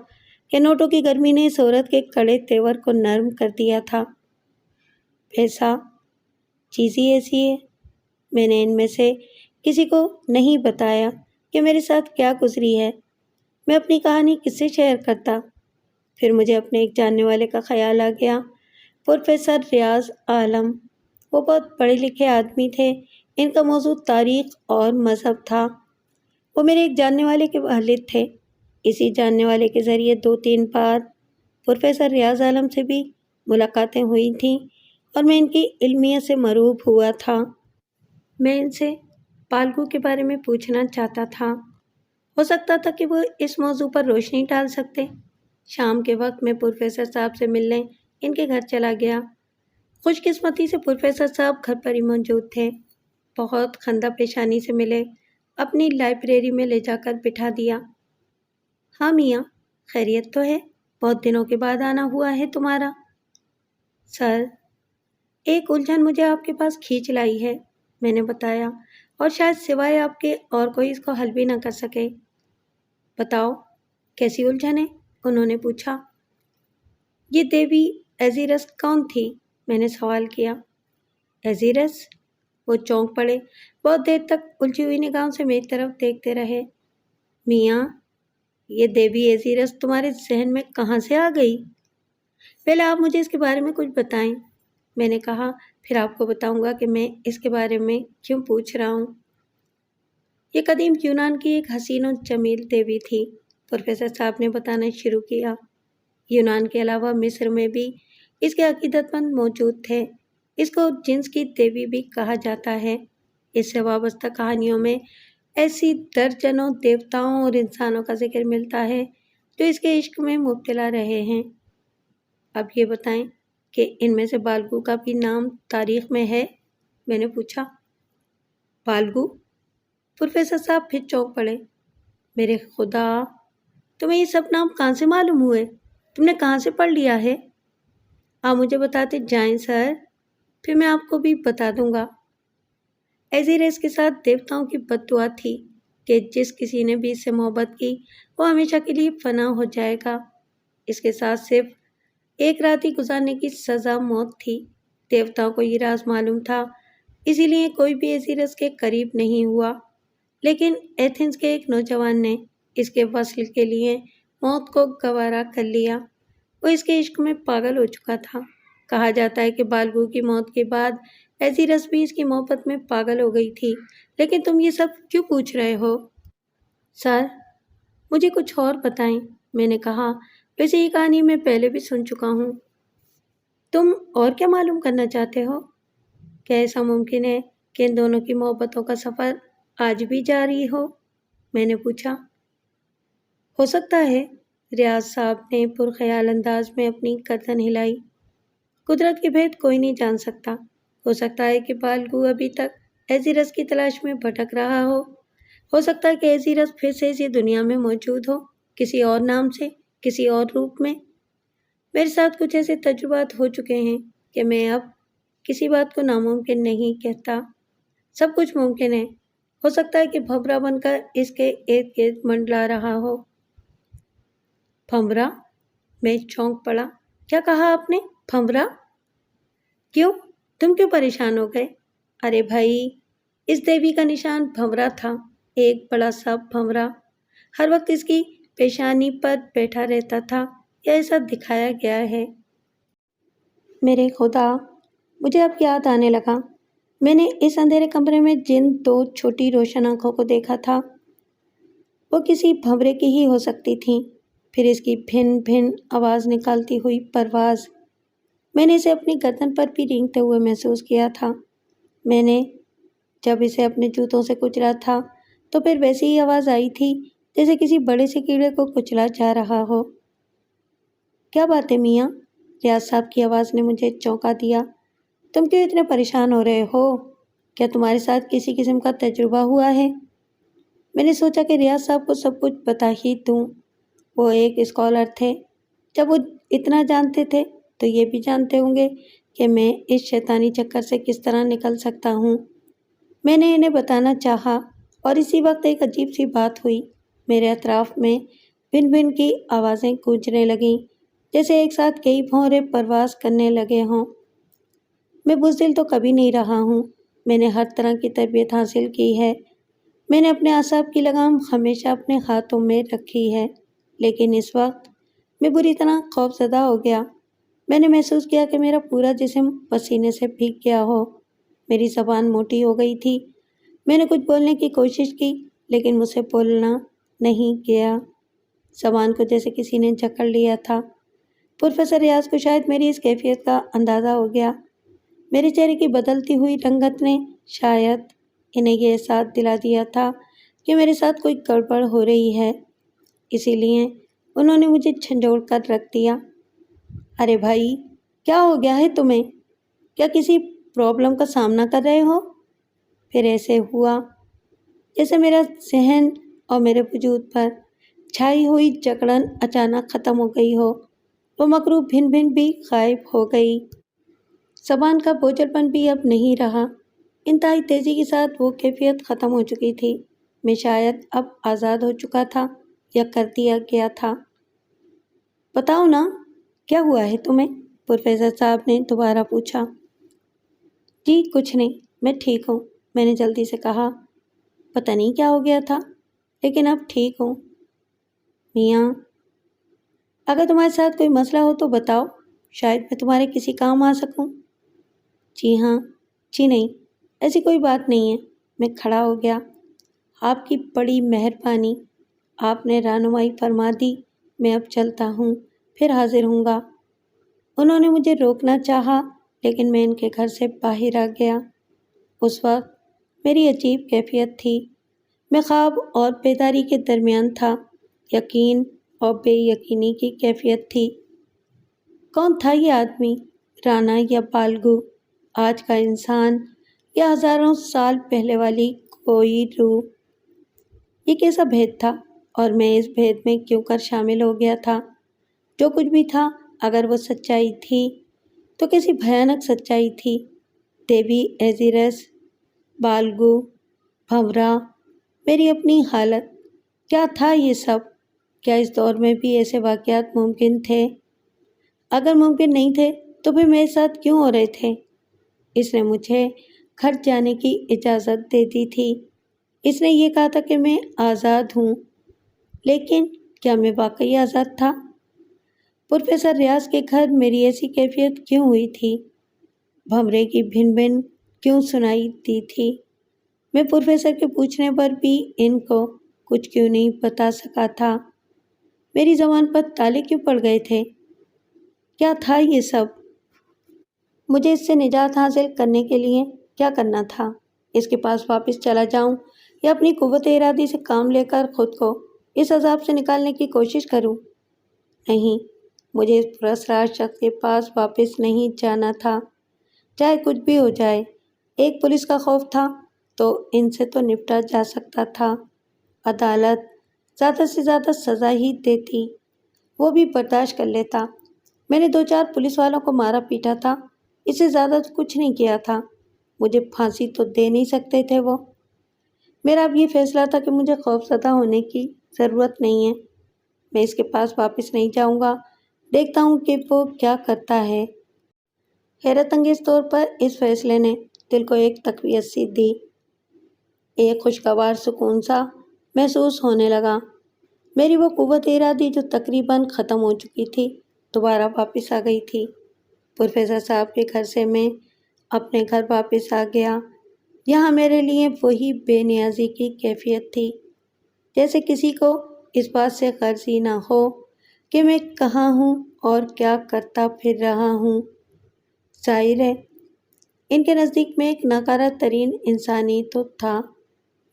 کہ نوٹوں کی گرمی نے اس عورت کے کڑے تیور کو نرم کر دیا تھا۔ پیسہ چیز ہی ایسی ہے۔ میں نے ان میں سے کسی کو نہیں بتایا کہ میرے ساتھ کیا گزری ہے۔ میں اپنی کہانی کس سے شیئر کرتا؟ پھر مجھے اپنے ایک جاننے والے کا خیال آ گیا، پروفیسر ریاض عالم۔ وہ بہت پڑھے لکھے آدمی تھے، ان کا موضوع تاریخ اور مذہب تھا۔ وہ میرے ایک جاننے والے کے والد تھے۔ اسی جاننے والے کے ذریعے 2-3 بار پروفیسر ریاض عالم سے بھی ملاقاتیں ہوئی تھیں، اور میں ان کی علمیت سے مرعوب ہوا تھا۔ میں ان سے بالکو کے بارے میں پوچھنا چاہتا تھا۔ ہو سکتا تھا کہ وہ اس موضوع پر روشنی ڈال سکتے۔ شام کے وقت میں پروفیسر صاحب سے ملنے ان کے گھر چلا گیا۔ خوش قسمتی سے پروفیسر صاحب گھر پر ہی موجود تھے۔ بہت خندہ پیشانی سے ملے، اپنی لائبریری میں لے جا کر بٹھا دیا۔ ہاں میاں، خیریت تو ہے؟ بہت دنوں کے بعد آنا ہوا ہے تمہارا۔ سر، ایک الجھن مجھے آپ کے پاس کھینچ لائی ہے، میں نے بتایا، اور شاید سوائے آپ کے اور کوئی اس کو حل بھی نہ کر سکے۔ بتاؤ، کیسی الجھن ہے؟ انہوں نے پوچھا۔ یہ دیوی ایزیرس کون تھی؟ میں نے سوال کیا۔ ایزیرس؟ وہ چونک پڑے، بہت دیر تک الجھی ہوئی نگاہوں سے میری طرف دیکھتے رہے۔ میاں، یہ دیوی ایزیرس تمہارے ذہن میں کہاں سے آ گئی؟ پہلے آپ مجھے اس کے بارے میں کچھ بتائیں، میں نے کہا، پھر آپ کو بتاؤں گا کہ میں اس کے بارے میں کیوں پوچھ رہا ہوں۔ یہ قدیم یونان کی ایک حسین و جمیل دیوی تھی، پروفیسر صاحب نے بتانا شروع کیا۔ یونان کے علاوہ مصر میں بھی اس کے عقیدت مند موجود تھے۔ اس کو جنس کی دیوی بھی کہا جاتا ہے۔ اس سے وابستہ کہانیوں میں ایسی درجنوں دیوتاؤں اور انسانوں کا ذکر ملتا ہے جو اس کے عشق میں مبتلا رہے ہیں۔ اب یہ بتائیں کہ ان میں سے بالکو کا بھی نام تاریخ میں ہے؟ میں نے پوچھا۔ بالکو؟ پروفیسر صاحب پھر چونک پڑے۔ میرے خدا، تمہیں یہ سب نام کہاں سے معلوم ہوئے؟ تم نے کہاں سے پڑھ لیا ہے؟ آپ مجھے بتاتے جائیں سر، پھر میں آپ کو بھی بتا دوں گا۔ ایزیرس کے ساتھ دیوتاؤں کی بد دعا تھی کہ جس کسی نے بھی اس سے محبت کی وہ ہمیشہ کے لیے فنا ہو جائے گا۔ اس کے ساتھ صرف ایک رات ہی گزارنے کی سزا موت تھی۔ دیوتاؤں کو یہ راز معلوم تھا، اسی لیے کوئی بھی ایزیرس کے قریب نہیں ہوا، لیکن ایتھنز کے ایک نوجوان نے اس کے وصل کے لیے موت کو گوارا کر لیا۔ وہ اس کے عشق میں پاگل ہو چکا تھا۔ کہا جاتا ہے کہ بالکو کی موت کے بعد ایزیرس بھی اس کی محبت میں پاگل ہو گئی تھی۔ لیکن تم یہ سب کیوں پوچھ رہے ہو؟ سر، مجھے کچھ اور بتائیں، میں نے کہا، ویسے یہ کہانی میں پہلے بھی سن چکا ہوں۔ تم اور کیا معلوم کرنا چاہتے ہو؟ کیا ایسا ممکن ہے کہ ان دونوں کی محبتوں کا سفر آج بھی جاری ہو؟ میں نے پوچھا۔ ہو سکتا ہے، ریاض صاحب نے پرخیال انداز میں اپنی گردن ہلائی۔ قدرت کے بھید کوئی نہیں جان سکتا۔ ہو سکتا ہے کہ بالکو ابھی تک ایزیرس کی تلاش میں بھٹک رہا ہو، ہو سکتا ہے کہ ایسی رس پھر سے اسی دنیا میں موجود ہو، کسی اور نام سے، کسی اور روپ میں۔ میرے ساتھ کچھ ایسے تجربات ہو چکے ہیں کہ میں اب کسی بات کو ناممکن نہیں کہتا۔ سب کچھ ممکن ہے۔ ہو سکتا ہے کہ بھنورا بن کر اس کے ارد گرد منڈلا رہا ہو۔ بھنورا؟ میں چونک پڑا۔ کیا کہا آپ نے؟ بھنورا؟ کیوں؟ تم کیوں پریشان ہو گئے؟ ارے بھائی، اس دیوی کا نشان بھنورا تھا، ایک بڑا سا بھنورا۔ ہر وقت اس کی پیشانی پر بیٹھا رہتا تھا، یا ایسا دکھایا گیا ہے۔ میرے خدا، مجھے اب یاد آنے لگا، میں نے اس اندھیرے کمرے میں جن دو چھوٹی روشن آنکھوں کو دیکھا تھا، وہ کسی بھنورے کی ہی ہو سکتی تھیں۔ پھر اس کی بھن بھن آواز نکالتی ہوئی پرواز، میں نے اسے اپنی گردن پر بھی رینگتے ہوئے محسوس کیا تھا۔ میں نے جب اسے اپنے جوتوں سے کچلا تھا تو پھر ویسی ہی آواز آئی تھی جیسے کسی بڑے سے کیڑے کو کچلا جا رہا ہو۔ کیا بات ہے میاں؟ ریاض صاحب کی آواز نے مجھے چونکا دیا۔ تم کیوں اتنے پریشان ہو رہے ہو؟ کیا تمہارے ساتھ کسی قسم کا تجربہ ہوا ہے؟ میں نے سوچا کہ ریاض صاحب کو سب کچھ بتا ہی دوں۔ وہ ایک اسکالر تھے۔ جب وہ اتنا جانتے تھے تو یہ بھی جانتے ہوں گے کہ میں اس شیطانی چکر سے کس طرح نکل سکتا ہوں۔ میں نے انہیں بتانا چاہا، اور اسی وقت ایک عجیب سی بات ہوئی۔ میرے اطراف میں بھن بھن کی آوازیں گونجنے لگیں، جیسے ایک ساتھ کئی بھونرے پرواز کرنے لگے ہوں۔ میں بزدل تو کبھی نہیں رہا ہوں۔ میں نے ہر طرح کی تربیت حاصل کی ہے۔ میں نے اپنے اعصاب کی لگام ہمیشہ اپنے ہاتھوں میں رکھی ہے، لیکن اس وقت میں بری طرح خوف زدہ ہو گیا۔ میں نے محسوس کیا کہ میرا پورا جسم پسینے سے بھیگ گیا ہو۔ میری زبان موٹی ہو گئی تھی۔ میں نے کچھ بولنے کی کوشش کی، لیکن مجھ سے بولنا نہیں گیا۔ زبان کو جیسے کسی نے جکڑ لیا تھا۔ پروفیسر ریاض کو شاید میری اس کیفیت کا اندازہ ہو گیا۔ میرے چہرے کی بدلتی ہوئی رنگت نے شاید انہیں یہ احساس دلا دیا تھا کہ میرے ساتھ کوئی گڑبڑ ہو رہی ہے، اسی لیے انہوں نے مجھے جھنجھوڑ کر رکھ دیا۔ ارے بھائی، کیا ہو گیا ہے تمہیں؟ کیا کسی پرابلم کا سامنا کر رہے ہو؟ پھر ایسے ہوا جیسے میرا ذہن اور میرے وجود پر چھائی ہوئی جکڑن اچانک ختم ہو گئی ہو۔ وہ مکروہ بھن بھن بھی غائب ہو گئی۔ زبان کا بوجھل پن بھی اب نہیں رہا۔ انتہائی تیزی کے ساتھ وہ کیفیت ختم ہو چکی تھی۔ میں شاید اب آزاد ہو چکا تھا یا کر دیا گیا تھا۔ بتاؤ نا، کیا ہوا ہے تمہیں؟ پروفیسر صاحب نے دوبارہ پوچھا۔ جی کچھ نہیں، میں ٹھیک ہوں، میں نے جلدی سے کہا۔ پتہ نہیں کیا ہو گیا تھا، لیکن اب ٹھیک ہوں۔ میاں، اگر تمہارے ساتھ کوئی مسئلہ ہو تو بتاؤ، شاید میں تمہارے کسی کام آ سکوں۔ جی ہاں، جی نہیں، ایسی کوئی بات نہیں ہے۔ میں کھڑا ہو گیا۔ آپ کی بڑی مہربانی، آپ نے رہنمائی فرما دی۔ میں اب چلتا ہوں، پھر حاضر ہوں گا۔ انہوں نے مجھے روکنا چاہا، لیکن میں ان کے گھر سے باہر آ گیا۔ اس وقت میری عجیب کیفیت تھی۔ میں خواب اور بیداری کے درمیان تھا، یقین اور بے یقینی کی کیفیت تھی۔ کون تھا یہ آدمی؟ رانا یا بالگو؟ آج کا انسان یا ہزاروں سال پہلے والی کوئی روح؟ یہ کیسا بھید تھا، اور میں اس بھید میں کیوں کر شامل ہو گیا تھا؟ جو کچھ بھی تھا، اگر وہ سچائی تھی تو کیسی بھیانک سچائی تھی۔ دیوی ایزیرس، بالگو، بھنورا، میری اپنی حالت، کیا تھا یہ سب؟ کیا اس دور میں بھی ایسے واقعات ممکن تھے؟ اگر ممکن نہیں تھے تو پھر میرے ساتھ کیوں ہو رہے تھے؟ اس نے مجھے گھر جانے کی اجازت دے دی تھی۔ اس نے یہ کہا تھا کہ میں آزاد ہوں، لیکن کیا میں واقعی آزاد تھا؟ پروفیسر ریاض کے گھر میری ایسی کیفیت کیوں ہوئی تھی؟ بھنورے کی بھن بھن کیوں سنائی دی تھی؟ میں پروفیسر کے پوچھنے پر بھی ان کو کچھ کیوں نہیں بتا سکا تھا؟ میری زبان پر تالے کیوں پڑ گئے تھے؟ کیا تھا یہ سب؟ مجھے اس سے نجات حاصل کرنے کے لیے کیا کرنا تھا؟ اس کے پاس واپس چلا جاؤں یا اپنی قوت ارادی سے کام لے کر خود کو اس عذاب سے نکالنے کی کوشش کروں؟ نہیں، مجھے اس پراسرار شخص کے پاس واپس نہیں جانا تھا، چاہے کچھ بھی ہو جائے۔ ایک پولیس کا خوف تھا تو ان سے تو نپٹا جا سکتا تھا، عدالت زیادہ سے زیادہ سزا ہی دیتی، وہ بھی برداشت کر لیتا۔ میں نے 2-4 پولیس والوں کو مارا پیٹا تھا، اس سے زیادہ تو کچھ نہیں کیا تھا، مجھے پھانسی تو دے نہیں سکتے تھے وہ۔ میرا اب یہ فیصلہ تھا کہ مجھے خوفزدہ ہونے کی ضرورت نہیں ہے، میں اس کے پاس واپس نہیں جاؤں گا، دیکھتا ہوں کہ وہ کیا کرتا ہے۔ حیرت انگیز طور پر اس فیصلے نے دل کو ایک تقویت سی دی، ایک خوشگوار سکون سا محسوس ہونے لگا۔ میری وہ قوت ارادی جو تقریباً ختم ہو چکی تھی دوبارہ واپس آ گئی تھی۔ پروفیسر صاحب کے گھر سے میں اپنے گھر واپس آ گیا۔ یہاں میرے لیے وہی بے نیازی کی کیفیت تھی، جیسے کسی کو اس بات سے غرض ہی نہ ہو کہ میں کہاں ہوں اور کیا کرتا پھر رہا ہوں۔ ظاہر ہے ان کے نزدیک میں ایک ناکارہ ترین انسانی تو تھا،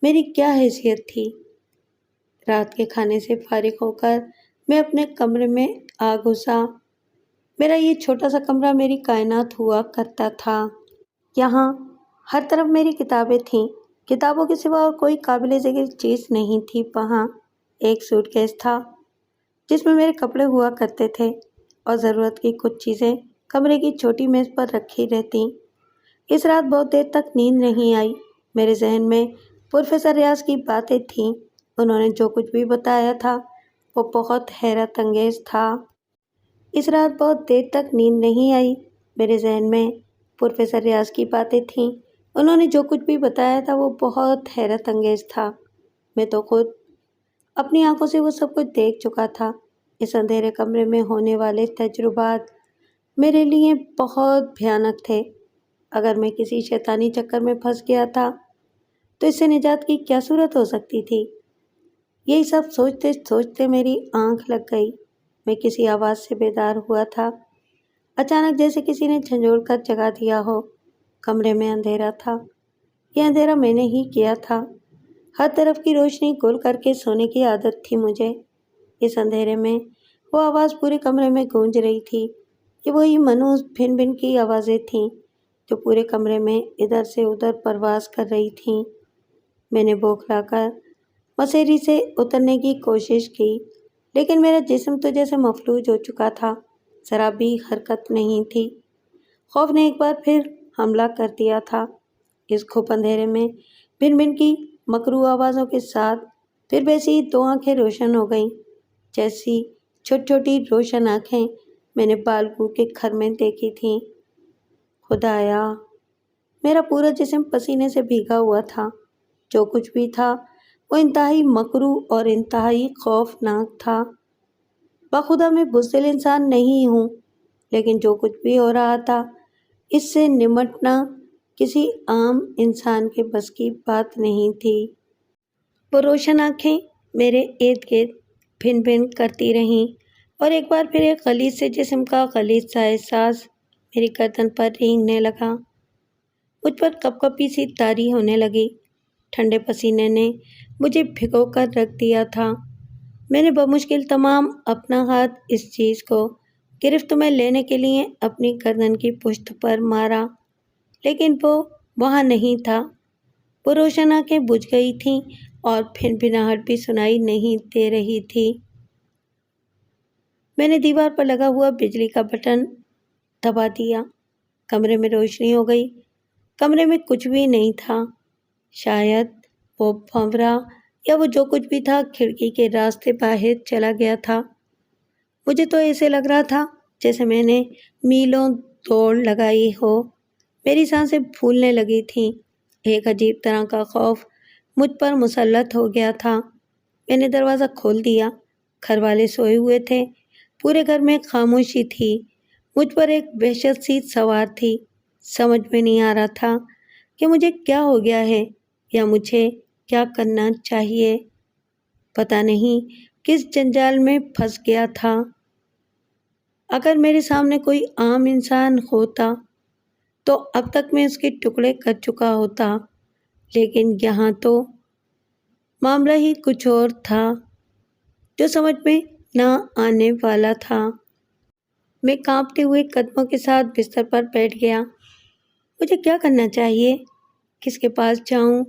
میری کیا حیثیت تھی؟ رات کے کھانے سے فارغ ہو کر میں اپنے کمرے میں آ گھسا۔ میرا یہ چھوٹا سا کمرہ میری کائنات ہوا کرتا تھا۔ یہاں ہر طرف میری کتابیں تھیں، کتابوں کے سوا اور کوئی قابل ذکر چیز نہیں تھی۔ وہاں ایک سوٹ کیس تھا جس میں میرے کپڑے ہوا کرتے تھے اور ضرورت کی کچھ چیزیں کمرے کی چھوٹی میز پر رکھی رہتیں۔ اس رات بہت دیر تک نیند نہیں آئی۔ میرے ذہن میں پروفیسر ریاض کی باتیں تھیں، انہوں نے جو کچھ بھی بتایا تھا وہ بہت حیرت انگیز تھا۔ اس رات بہت دیر تک نیند نہیں آئی، میرے ذہن میں پروفیسر ریاض کی باتیں تھیں، انہوں نے جو کچھ بھی بتایا تھا وہ بہت حیرت انگیز تھا۔ میں تو خود اپنی آنکھوں سے وہ سب کچھ دیکھ چکا تھا۔ اس اندھیرے کمرے میں ہونے والے تجربات میرے لیے بہت بھیانک تھے۔ اگر میں کسی شیطانی چکر میں پھنس گیا تھا تو اس سے نجات کی کیا صورت ہو سکتی تھی؟ یہی سب سوچتے سوچتے میری آنکھ لگ گئی۔ میں کسی آواز سے بیدار ہوا تھا، اچانک جیسے کسی نے جھنجھوڑ کر جگا دیا ہو۔ کمرے میں اندھیرا تھا، یہ اندھیرا میں نے ہی کیا تھا۔ ہر طرف کی روشنی گول کر کے سونے کی عادت تھی مجھے۔ اس اندھیرے میں وہ آواز پورے کمرے میں گونج رہی تھی، یہ وہی منحوس بھن بھن کی آوازیں تھیں جو پورے کمرے میں ادھر سے ادھر پرواز کر رہی تھیں۔ میں نے بوکھلا کر مسیری سے اترنے کی کوشش کی، لیکن میرا جسم تو جیسے مفلوج ہو چکا تھا، ذرا بھی حرکت نہیں تھی۔ خوف نے ایک بار پھر حملہ کر دیا تھا۔ اس گھپ اندھیرے میں بھن بھن کی مکروہ آوازوں کے ساتھ پھر ویسی ہی 2 آنکھیں روشن ہو گئیں، جیسی چھوٹی چھوٹی روشن آنکھیں میں نے بالگو کے گھر میں دیکھی تھیں۔ خدایا، میرا پورا جسم پسینے سے بھیگا ہوا تھا۔ جو کچھ بھی تھا وہ انتہائی مکروہ اور انتہائی خوفناک تھا۔ بخدا میں بزدل انسان نہیں ہوں، لیکن جو کچھ بھی ہو رہا تھا اس سے نمٹنا کسی عام انسان کے بس کی بات نہیں تھی۔ وہ روشن آنکھیں میرے ارد گرد بھن بھن کرتی رہیں اور ایک بار پھر ایک غلیظ سے جسم کا غلیظ سا احساس میری گردن پر رینگنے لگا۔ مجھ پر کپ کپی سی طاری ہونے لگی، ٹھنڈے پسینے نے مجھے بھگو کر رکھ دیا تھا۔ میں نے بمشکل تمام اپنا ہاتھ اس چیز کو گرفت میں لینے کے لیے اپنی گردن کی پشت پر مارا، لیکن وہ وہاں نہیں تھا۔ وہ روشن آنکھیں بجھ گئی تھیں اور بھنبھناہٹ بھی سنائی نہیں دے رہی تھی۔ میں نے دیوار پر لگا ہوا بجلی کا بٹن دبا دیا، کمرے میں روشنی ہو گئی۔ کمرے میں کچھ بھی نہیں تھا، شاید وہ بھنورا یا وہ جو کچھ بھی تھا کھڑکی کے راستے باہر چلا گیا تھا۔ مجھے تو ایسے لگ رہا تھا جیسے میں نے میلوں دوڑ لگائی ہو، میری سانسیں پھولنے لگی تھیں، ایک عجیب طرح کا خوف مجھ پر مسلط ہو گیا تھا۔ میں نے دروازہ کھول دیا، گھر والے سوئے ہوئے تھے، پورے گھر میں خاموشی تھی، مجھ پر ایک وحشت سی سوار تھی۔ سمجھ میں نہیں آ رہا تھا کہ مجھے کیا ہو گیا ہے یا مجھے کیا کرنا چاہیے۔ پتہ نہیں کس جنجال میں پھنس گیا تھا۔ اگر میرے سامنے کوئی عام انسان ہوتا تو اب تک میں اس کے ٹکڑے کر چکا ہوتا، لیکن یہاں تو معاملہ ہی کچھ اور تھا جو سمجھ میں نہ آنے والا تھا۔ میں کانپتے ہوئے قدموں کے ساتھ بستر پر بیٹھ گیا۔ مجھے کیا کرنا چاہیے؟ کس کے پاس جاؤں؟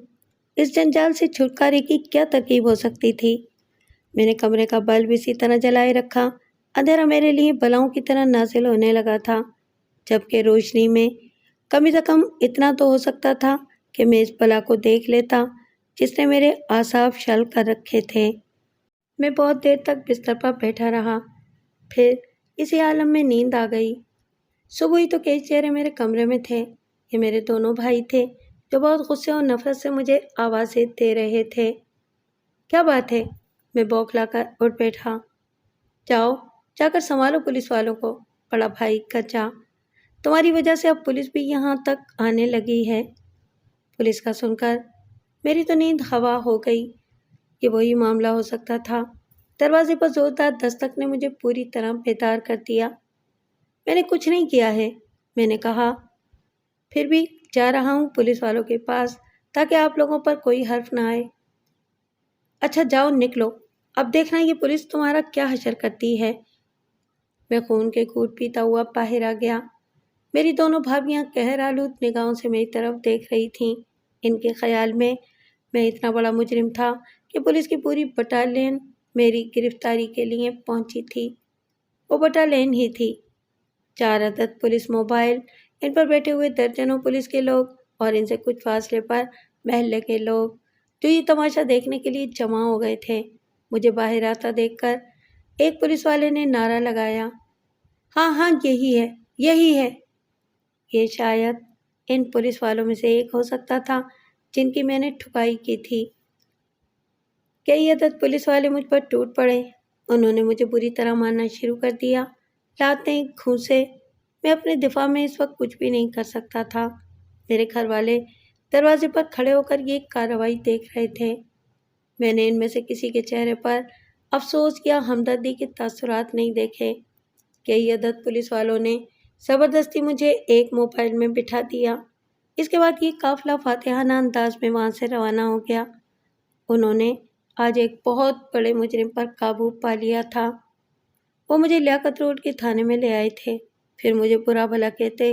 اس جنجال سے چھٹکارے کی کیا ترکیب ہو سکتی تھی؟ میں نے کمرے کا بلب اسی طرح جلائے رکھا۔ اندھیرا میرے لیے بلاؤں کی طرح نازل ہونے لگا تھا، جبکہ روشنی میں کم سے کم اتنا تو ہو سکتا تھا کہ میں اس بلا کو دیکھ لیتا جس نے میرے اعصاب شل کر رکھے تھے۔ میں بہت دیر تک بستر پر بیٹھا رہا، پھر اسی عالم میں نیند آ گئی۔ صبح ہی تو کئی چہرے میرے کمرے میں تھے۔ یہ میرے دونوں بھائی تھے جو بہت غصے اور نفرت سے مجھے آوازیں دے رہے تھے۔ کیا بات ہے؟ میں بوکھلا کر اٹھ بیٹھا۔ جاؤ جا کر سنبھالو پولیس والوں کو، بڑا بھائی گرجا۔ تمہاری وجہ سے اب پولیس بھی یہاں تک آنے لگی ہے۔ پولیس کا سن کر میری تو نیند ہوا ہو گئی۔ یہ وہی معاملہ ہو سکتا تھا۔ دروازے پر زوردار دستک نے مجھے پوری طرح بیدار کر دیا۔ میں نے کچھ نہیں کیا ہے، میں نے کہا، پھر بھی جا رہا ہوں پولیس والوں کے پاس تاکہ آپ لوگوں پر کوئی حرف نہ آئے۔ اچھا جاؤ نکلو، اب دیکھنا یہ پولیس تمہارا کیا حشر کرتی ہے۔ میں خون کے گھونٹ پیتا ہوا باہر آ گیا۔ میری دونوں بھابھیاں قہر آلود نگاہوں سے میری طرف دیکھ رہی تھیں۔ ان کے خیال میں اتنا بڑا مجرم تھا کہ پولیس کی پوری بٹالین میری گرفتاری کے لیے پہنچی تھی۔ وہ بٹالین ہی تھی، 4 عدد پولیس موبائل، ان پر بیٹھے ہوئے درجنوں پولیس کے لوگ اور ان سے کچھ فاصلے پر محلے کے لوگ جو یہ تماشا دیکھنے کے لیے جمع ہو گئے تھے۔ مجھے باہر آتا دیکھ کر ایک پولیس والے نے نعرہ لگایا، ہاں ہاں یہی ہے، یہی ہے۔ یہ شاید ان پولیس والوں میں سے ایک ہو سکتا تھا جن کی میں نے ٹھکائی کی تھی۔ کئی عدد پولیس والے مجھ پر ٹوٹ پڑے۔ انہوں نے مجھے بری طرح مارنا شروع کر دیا، لاتیں، گھونسے۔ میں اپنے دفاع میں اس وقت کچھ بھی نہیں کر سکتا تھا۔ میرے گھر والے دروازے پر کھڑے ہو کر یہ کارروائی دیکھ رہے تھے۔ میں نے ان میں سے کسی کے چہرے پر افسوس یا ہمدردی کے تاثرات نہیں دیکھے۔ کئی عدد پولیس والوں نے زبردستی مجھے ایک موبائل میں بٹھا دیا۔ اس کے بعد یہ قافلہ فاتحانہ انداز میں وہاں سے روانہ ہو گیا۔ انہوں نے آج ایک بہت بڑے مجرم پر قابو پا لیا تھا۔ وہ مجھے لیاقت روڈ کے تھانے میں لے آئے تھے، پھر مجھے برا بھلا کہتے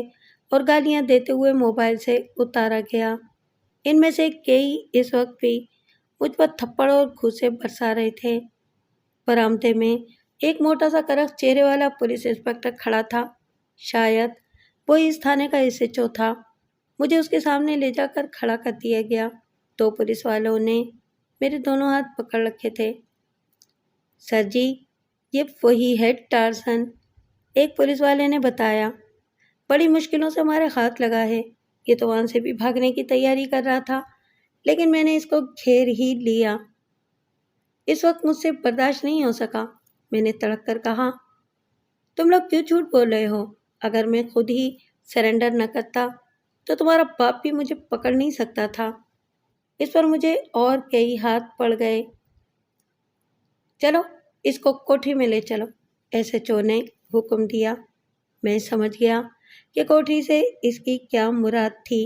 اور گالیاں دیتے ہوئے موبائل سے اتارا گیا۔ ان میں سے کئی اس وقت بھی مجھ پر تھپڑ اور گھوسے برسا رہے تھے۔ برآمدے میں ایک موٹا سا کرخ چہرے والا پولیس انسپکٹر کھڑا تھا، شاید وہی اس تھانے کا ایس ایچ او تھا۔ مجھے اس کے سامنے لے جا کر کھڑا کر دیا گیا۔ 2 پولیس والوں نے میرے دونوں ہاتھ پکڑ رکھے تھے۔ سر جی، یہ وہی ہے ٹارزن، ایک پولیس والے نے بتایا۔ بڑی مشکلوں سے ہمارے ہاتھ لگا ہے۔ یہ تو وہاں سے بھی بھاگنے کی تیاری کر رہا تھا، لیکن میں نے اس کو گھیر ہی لیا۔ اس وقت مجھ سے برداشت نہیں ہو سکا۔ میں نے تڑک کر کہا، تم لوگ کیوں جھوٹ بول رہے ہو؟ اگر میں خود ہی سرنڈر نہ کرتا تو تمہارا باپ بھی مجھے پکڑ نہیں سکتا تھا۔ اس پر مجھے اور کئی ہاتھ پڑ گئے۔ چلو اس کو کوٹھی میں لے چلو، ایس ایچ او نے حکم دیا۔ میں سمجھ گیا کہ کوٹھی سے اس کی کیا مراد تھی۔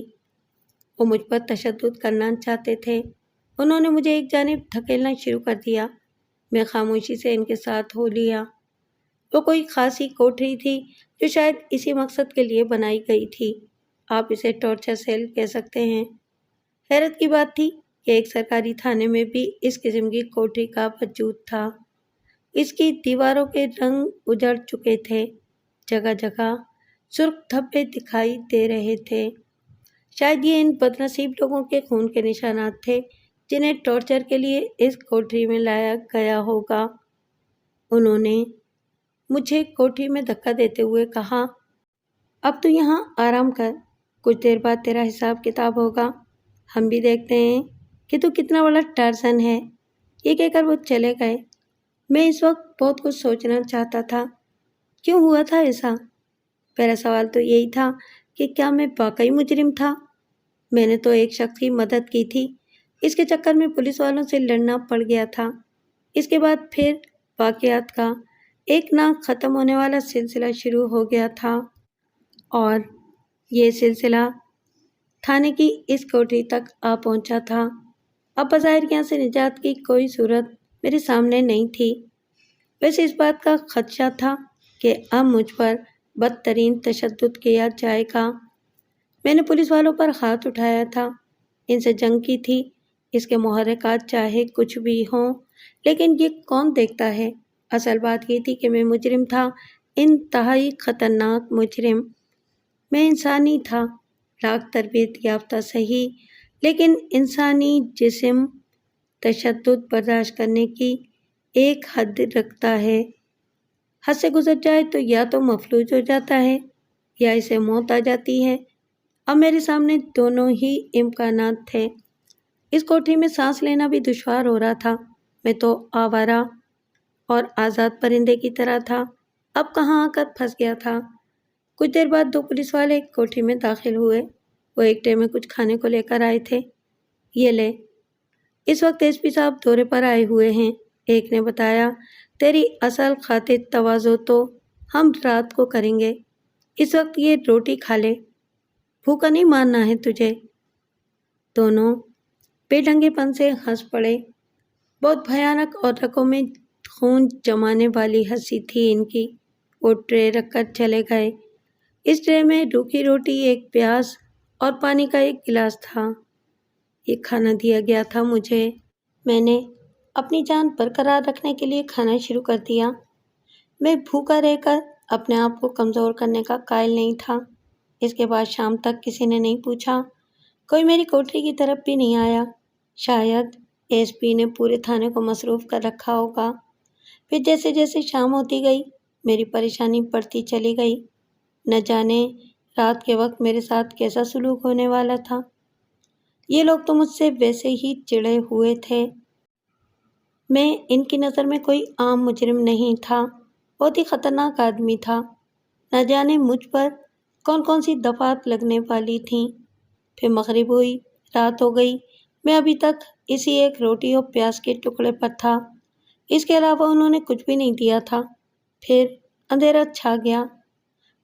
وہ مجھ پر تشدد کرنا چاہتے تھے۔ انہوں نے مجھے ایک جانب دھکیلنا شروع کر دیا۔ میں خاموشی سے ان کے ساتھ ہو لیا۔ وہ کوئی خاصی کوٹھی تھی جو شاید اسی مقصد کے لیے بنائی گئی تھی۔ آپ اسے ٹارچر سیل کہہ سکتے ہیں۔ حیرت کی بات تھی کہ ایک سرکاری تھانے میں بھی اس قسم کی کوٹھی کا وجود تھا۔ اس کی دیواروں کے رنگ اجڑ چکے تھے، جگہ جگہ سرخ دھبے دکھائی دے رہے تھے۔ شاید یہ ان بدنصیب لوگوں کے خون کے نشانات تھے جنہیں ٹارچر کے لیے اس کوٹھی میں لایا گیا ہوگا۔ انہوں نے مجھے کوٹھی میں دھکا دیتے ہوئے کہا، اب تو یہاں آرام کر، کچھ دیر بعد تیرا حساب کتاب ہوگا۔ ہم بھی دیکھتے ہیں کہ تو کتنا بڑا ٹارزن ہے۔ یہ کہہ کر وہ چلے گئے۔ میں اس وقت بہت کچھ سوچنا چاہتا تھا۔ کیوں ہوا تھا ایسا؟ پہلا سوال تو یہی تھا کہ کیا میں واقعی مجرم تھا؟ میں نے تو ایک شخص کی مدد کی تھی، اس کے چکر میں پولیس والوں سے لڑنا پڑ گیا تھا۔ اس کے بعد پھر واقعات کا ایک نہ ختم ہونے والا سلسلہ شروع ہو گیا تھا، اور یہ سلسلہ تھانے کی اس کوٹھی تک آ پہنچا تھا۔ اب بظاہر یہاں سے نجات کی کوئی صورت میرے سامنے نہیں تھی۔ ویسے اس بات کا خدشہ تھا کہ اب مجھ پر بدترین تشدد کیا جائے گا۔ میں نے پولیس والوں پر ہاتھ اٹھایا تھا، ان سے جنگ کی تھی، اس کے محرکات چاہے کچھ بھی ہوں، لیکن یہ کون دیکھتا ہے؟ اصل بات یہ تھی کہ میں مجرم تھا، انتہائی خطرناک مجرم۔ میں انسانی تھا، لاکھ تربیت یافتہ صحیح، لیکن انسانی جسم تشدد برداشت کرنے کی ایک حد رکھتا ہے۔ حد سے گزر جائے تو یا تو مفلوج ہو جاتا ہے یا اسے موت آ جاتی ہے۔ اب میرے سامنے دونوں ہی امکانات تھے۔ اس کوٹھی میں سانس لینا بھی دشوار ہو رہا تھا۔ میں تو آوارہ اور آزاد پرندے کی طرح تھا، اب کہاں آ کر پھنس گیا تھا۔ کچھ دیر بعد 2 پولیس والے کوٹھی میں داخل ہوئے۔ وہ ایک ٹرے میں کچھ کھانے کو لے کر آئے تھے۔ یہ لے، اس وقت ایس پی صاحب دورے پر آئے ہوئے ہیں، ایک نے بتایا۔ تیری اصل خاطر تواضع تو ہم رات کو کریں گے، اس وقت یہ روٹی کھا لے، بھوکا نہیں مارنا ہے تجھے۔ دونوں بے ڈھنگے پن سے ہنس پڑے۔ بہت بھیانک اور رگوں میں خون جمانے والی ہنسی تھی ان کی۔ وہ ٹرے رکھ کر چلے گئے۔ اس ٹرے میں روکھی روٹی، ایک پیاز اور پانی کا ایک گلاس تھا۔ یہ کھانا دیا گیا تھا مجھے۔ میں نے اپنی جان برقرار رکھنے کے لیے کھانا شروع کر دیا۔ میں بھوکا رہ کر اپنے آپ کو کمزور کرنے کا قائل نہیں تھا۔ اس کے بعد شام تک کسی نے نہیں پوچھا، کوئی میری کوٹری کی طرف بھی نہیں آیا۔ شاید ایس پی نے پورے تھانے کو مصروف کر رکھا ہوگا۔ پھر جیسے جیسے شام ہوتی گئی میری پریشانی بڑھتی چلی گئی۔ نہ جانے رات کے وقت میرے ساتھ کیسا سلوک ہونے والا تھا۔ یہ لوگ تو مجھ سے ویسے ہی چڑے ہوئے تھے۔ میں ان کی نظر میں کوئی عام مجرم نہیں تھا، بہت ہی خطرناک آدمی تھا۔ نہ جانے مجھ پر کون کون سی دفعات لگنے والی تھیں۔ پھر مغرب ہوئی، رات ہو گئی، میں ابھی تک اسی ایک روٹی اور پیاز کے ٹکڑے پر تھا۔ اس کے علاوہ انہوں نے کچھ بھی نہیں دیا تھا۔ پھر اندھیرا چھا گیا۔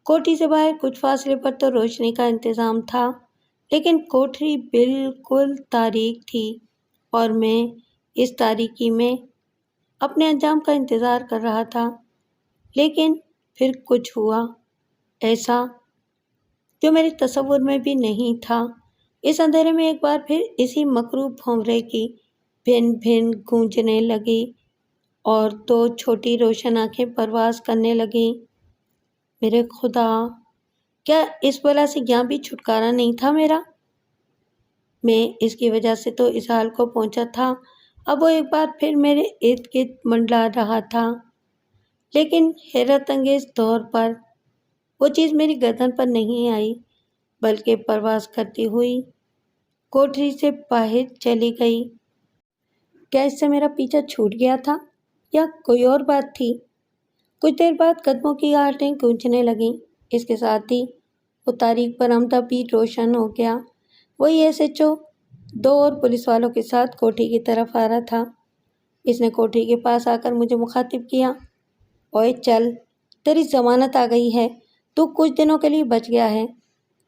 کوٹھی سے باہر کچھ فاصلے پر تو روشنی کا انتظام تھا، لیکن کوٹھی بالکل تاریک تھی اور میں اس تاریکی میں اپنے انجام کا انتظار کر رہا تھا۔ لیکن پھر کچھ ہوا ایسا جو میرے تصور میں بھی نہیں تھا۔ اس اندھیرے میں ایک بار پھر اسی مکروہ بھونرے کی بھن بھن گونجنے لگی اور 2 چھوٹی روشن آنکھیں پرواز کرنے لگیں۔ میرے خدا، کیا اس بلا سے یہاں بھی چھٹکارا نہیں تھا میرا؟ میں اس کی وجہ سے تو اس حال کو پہنچا تھا۔ اب وہ ایک بار پھر میرے ارد گرد منڈلا رہا تھا، لیکن حیرت انگیز طور پر وہ چیز میری گردن پر نہیں آئی، بلکہ پرواز کرتی ہوئی کوٹری سے باہر چلی گئی۔ کیا اس سے میرا پیچھا چھوٹ گیا تھا یا کوئی اور بات تھی؟ کچھ دیر بعد قدموں کی آہٹیں گونجنے لگیں۔ اس کے ساتھ ہی وہ تاریک برآمدہ بھی روشن ہو گیا۔ وہی ایس ایچ او 2 اور پولیس والوں کے ساتھ کوٹھی کی طرف آ رہا تھا۔ اس نے کوٹھی کے پاس آ کر مجھے مخاطب کیا۔ اوئے چل، تیری ضمانت آ گئی ہے، تو کچھ دنوں کے لیے بچ گیا ہے،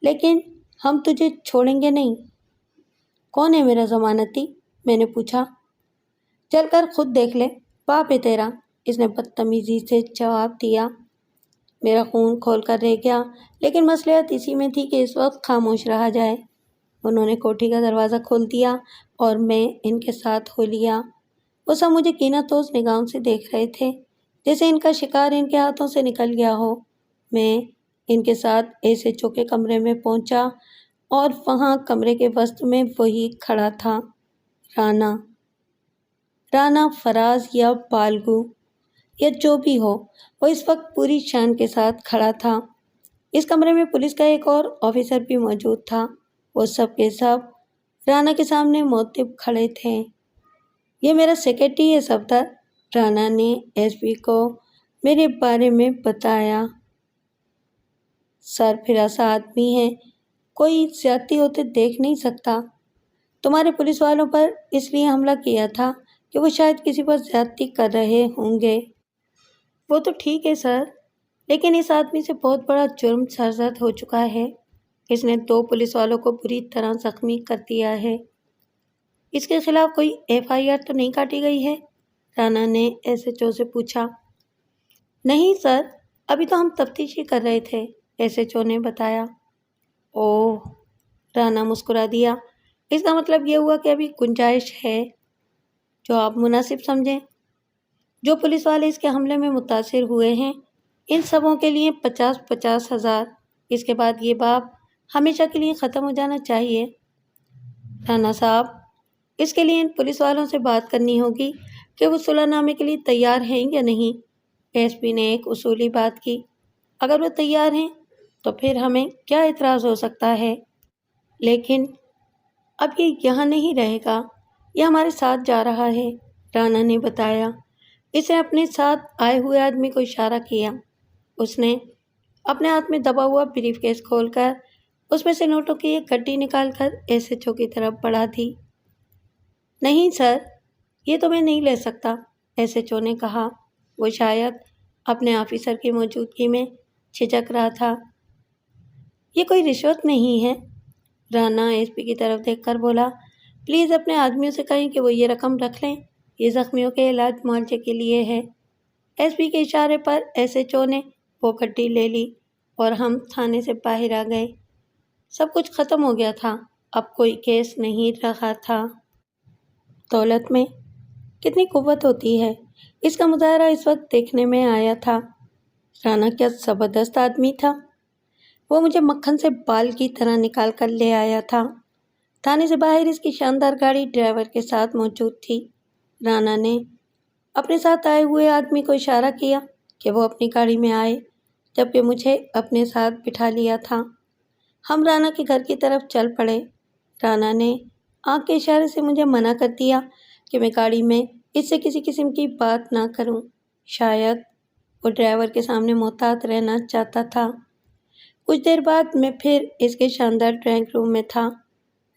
لیکن ہم تجھے چھوڑیں گے نہیں۔ کون ہے میرا ضمانتی؟ میں نے پوچھا۔ چل کر خود دیکھ لے، باپ ہے تیرا، اس نے بدتمیزی سے جواب دیا۔ میرا خون کھول کر رہ گیا، لیکن مصلحت اسی میں تھی کہ اس وقت خاموش رہا جائے۔ انہوں نے کوٹھی کا دروازہ کھول دیا اور میں ان کے ساتھ ہو لیا۔ وہ سب مجھے کینہ توز نگاہوں سے دیکھ رہے تھے، جیسے ان کا شکار ان کے ہاتھوں سے نکل گیا ہو۔ میں ان کے ساتھ ایس ایچ او کے کمرے میں پہنچا اور وہاں کمرے کے وسط میں وہی کھڑا تھا، رانا فراز یا بالگو یا جو بھی ہو، وہ اس وقت پوری شان کے ساتھ کھڑا تھا۔ اس کمرے میں پولیس کا ایک اور آفیسر بھی موجود تھا۔ وہ سب کے سب رانا کے سامنے معتب کھڑے تھے۔ یہ میرا سیکرٹری ہے صفدر، رانا نے ایس پی کو میرے بارے میں بتایا۔ سرفرازہ آدمی ہے، کوئی زیادتی ہوتے دیکھ نہیں سکتا۔ تمہارے پولیس والوں پر اس لیے حملہ کیا تھا کہ وہ شاید کسی پر زیادتی کر رہے ہوں گے۔ وہ تو ٹھیک ہے سر، لیکن اس آدمی سے بہت بڑا جرم سرزد ہو چکا ہے۔ اس نے 2 پولیس والوں کو بری طرح زخمی کر دیا ہے۔ اس کے خلاف کوئی FIR تو نہیں کاٹی گئی ہے؟ رانا نے ایس ایچ او سے پوچھا۔ نہیں سر، ابھی تو ہم تفتیش ہی کر رہے تھے، ایس ایچ او نے بتایا۔ اوہ، رانا مسکرا دیا۔ اس کا مطلب یہ ہوا کہ ابھی گنجائش ہے جو آپ مناسب سمجھیں۔ جو پولیس والے اس کے حملے میں متاثر ہوئے ہیں ان سبوں کے لیے 50,000 اس کے بعد یہ باب ہمیشہ کے لیے ختم ہو جانا چاہیے۔ رانا صاحب، اس کے لیے ان پولیس والوں سے بات کرنی ہوگی کہ وہ صلح نامے کے لیے تیار ہیں یا نہیں۔ ایس پی نے ایک اصولی بات کی، اگر وہ تیار ہیں تو پھر ہمیں کیا اعتراض ہو سکتا ہے؟ لیکن اب یہ یہاں نہیں رہے گا، یہ ہمارے ساتھ جا رہا ہے، رانا نے بتایا۔ اس نے اپنے ساتھ آئے ہوئے آدمی کو اشارہ کیا۔ اس نے اپنے ہاتھ میں دبا ہوا بریف کیس کھول کر اس میں سے نوٹوں کی ایک گڈی نکال کر ایس ایچ او کی طرف بڑھا دی۔ نہیں سر، یہ تو میں نہیں لے سکتا، ایس ایچ او نے کہا۔ وہ شاید اپنے آفیسر کی موجودگی میں جھجک رہا تھا۔ یہ کوئی رشوت نہیں ہے، رانا ایس پی کی طرف دیکھ کر بولا۔ پلیز اپنے آدمیوں سے کہیں کہ وہ یہ رقم رکھ لیں، یہ زخمیوں کے علاج معالجے کے لیے ہے۔ ایس پی کے اشارے پر ایس ایچ او نے وہ گڈی لے لی اور ہم تھانے سے باہر آ گئے۔ سب کچھ ختم ہو گیا تھا، اب کوئی کیس نہیں رہا تھا۔ دولت میں کتنی قوت ہوتی ہے، اس کا مظاہرہ اس وقت دیکھنے میں آیا تھا۔ رانا کیا زبردست آدمی تھا، وہ مجھے مکھن سے بال کی طرح نکال کر لے آیا تھا۔ تھانے سے باہر اس کی شاندار گاڑی ڈرائیور کے ساتھ موجود تھی۔ رانا نے اپنے ساتھ آئے ہوئے آدمی کو اشارہ کیا کہ وہ اپنی گاڑی میں آئے، جبکہ مجھے اپنے ساتھ بٹھا لیا تھا۔ ہم رانا کے گھر کی طرف چل پڑے۔ رانا نے آنکھ کے اشارے سے مجھے منع کر دیا کہ میں گاڑی میں اس سے کسی قسم کی بات نہ کروں۔ شاید وہ ڈرائیور کے سامنے محتاط رہنا چاہتا تھا۔ کچھ دیر بعد میں پھر اس کے شاندار ڈرائنگ روم میں تھا۔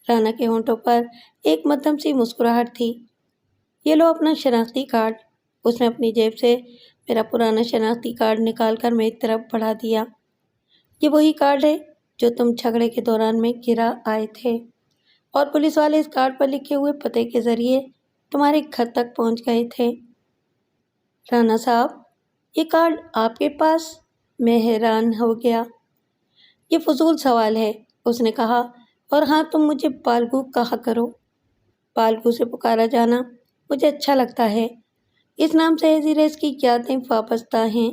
رانا کے ہونٹوں پر ایک مدھم سی مسکراہٹ تھی۔ یہ لو اپنا شناختی کارڈ۔ اس نے اپنی جیب سے میرا پرانا شناختی کارڈ نکال کر میری طرف بڑھا دیا۔ یہ وہی کارڈ ہے جو تم جھگڑے کے دوران میں گرا آئے تھے، اور پولیس والے اس کارڈ پر لکھے ہوئے پتے کے ذریعے تمہارے گھر تک پہنچ گئے تھے۔ رانا صاحب، یہ کارڈ آپ کے پاس؟ میں حیران ہو گیا۔ یہ فضول سوال ہے، اس نے کہا، اور ہاں تم مجھے بالگو کہا کرو۔ بالگو سے پکارا جانا مجھے اچھا لگتا ہے، اس نام سے ایزیریس کی یادیں وابستہ ہیں۔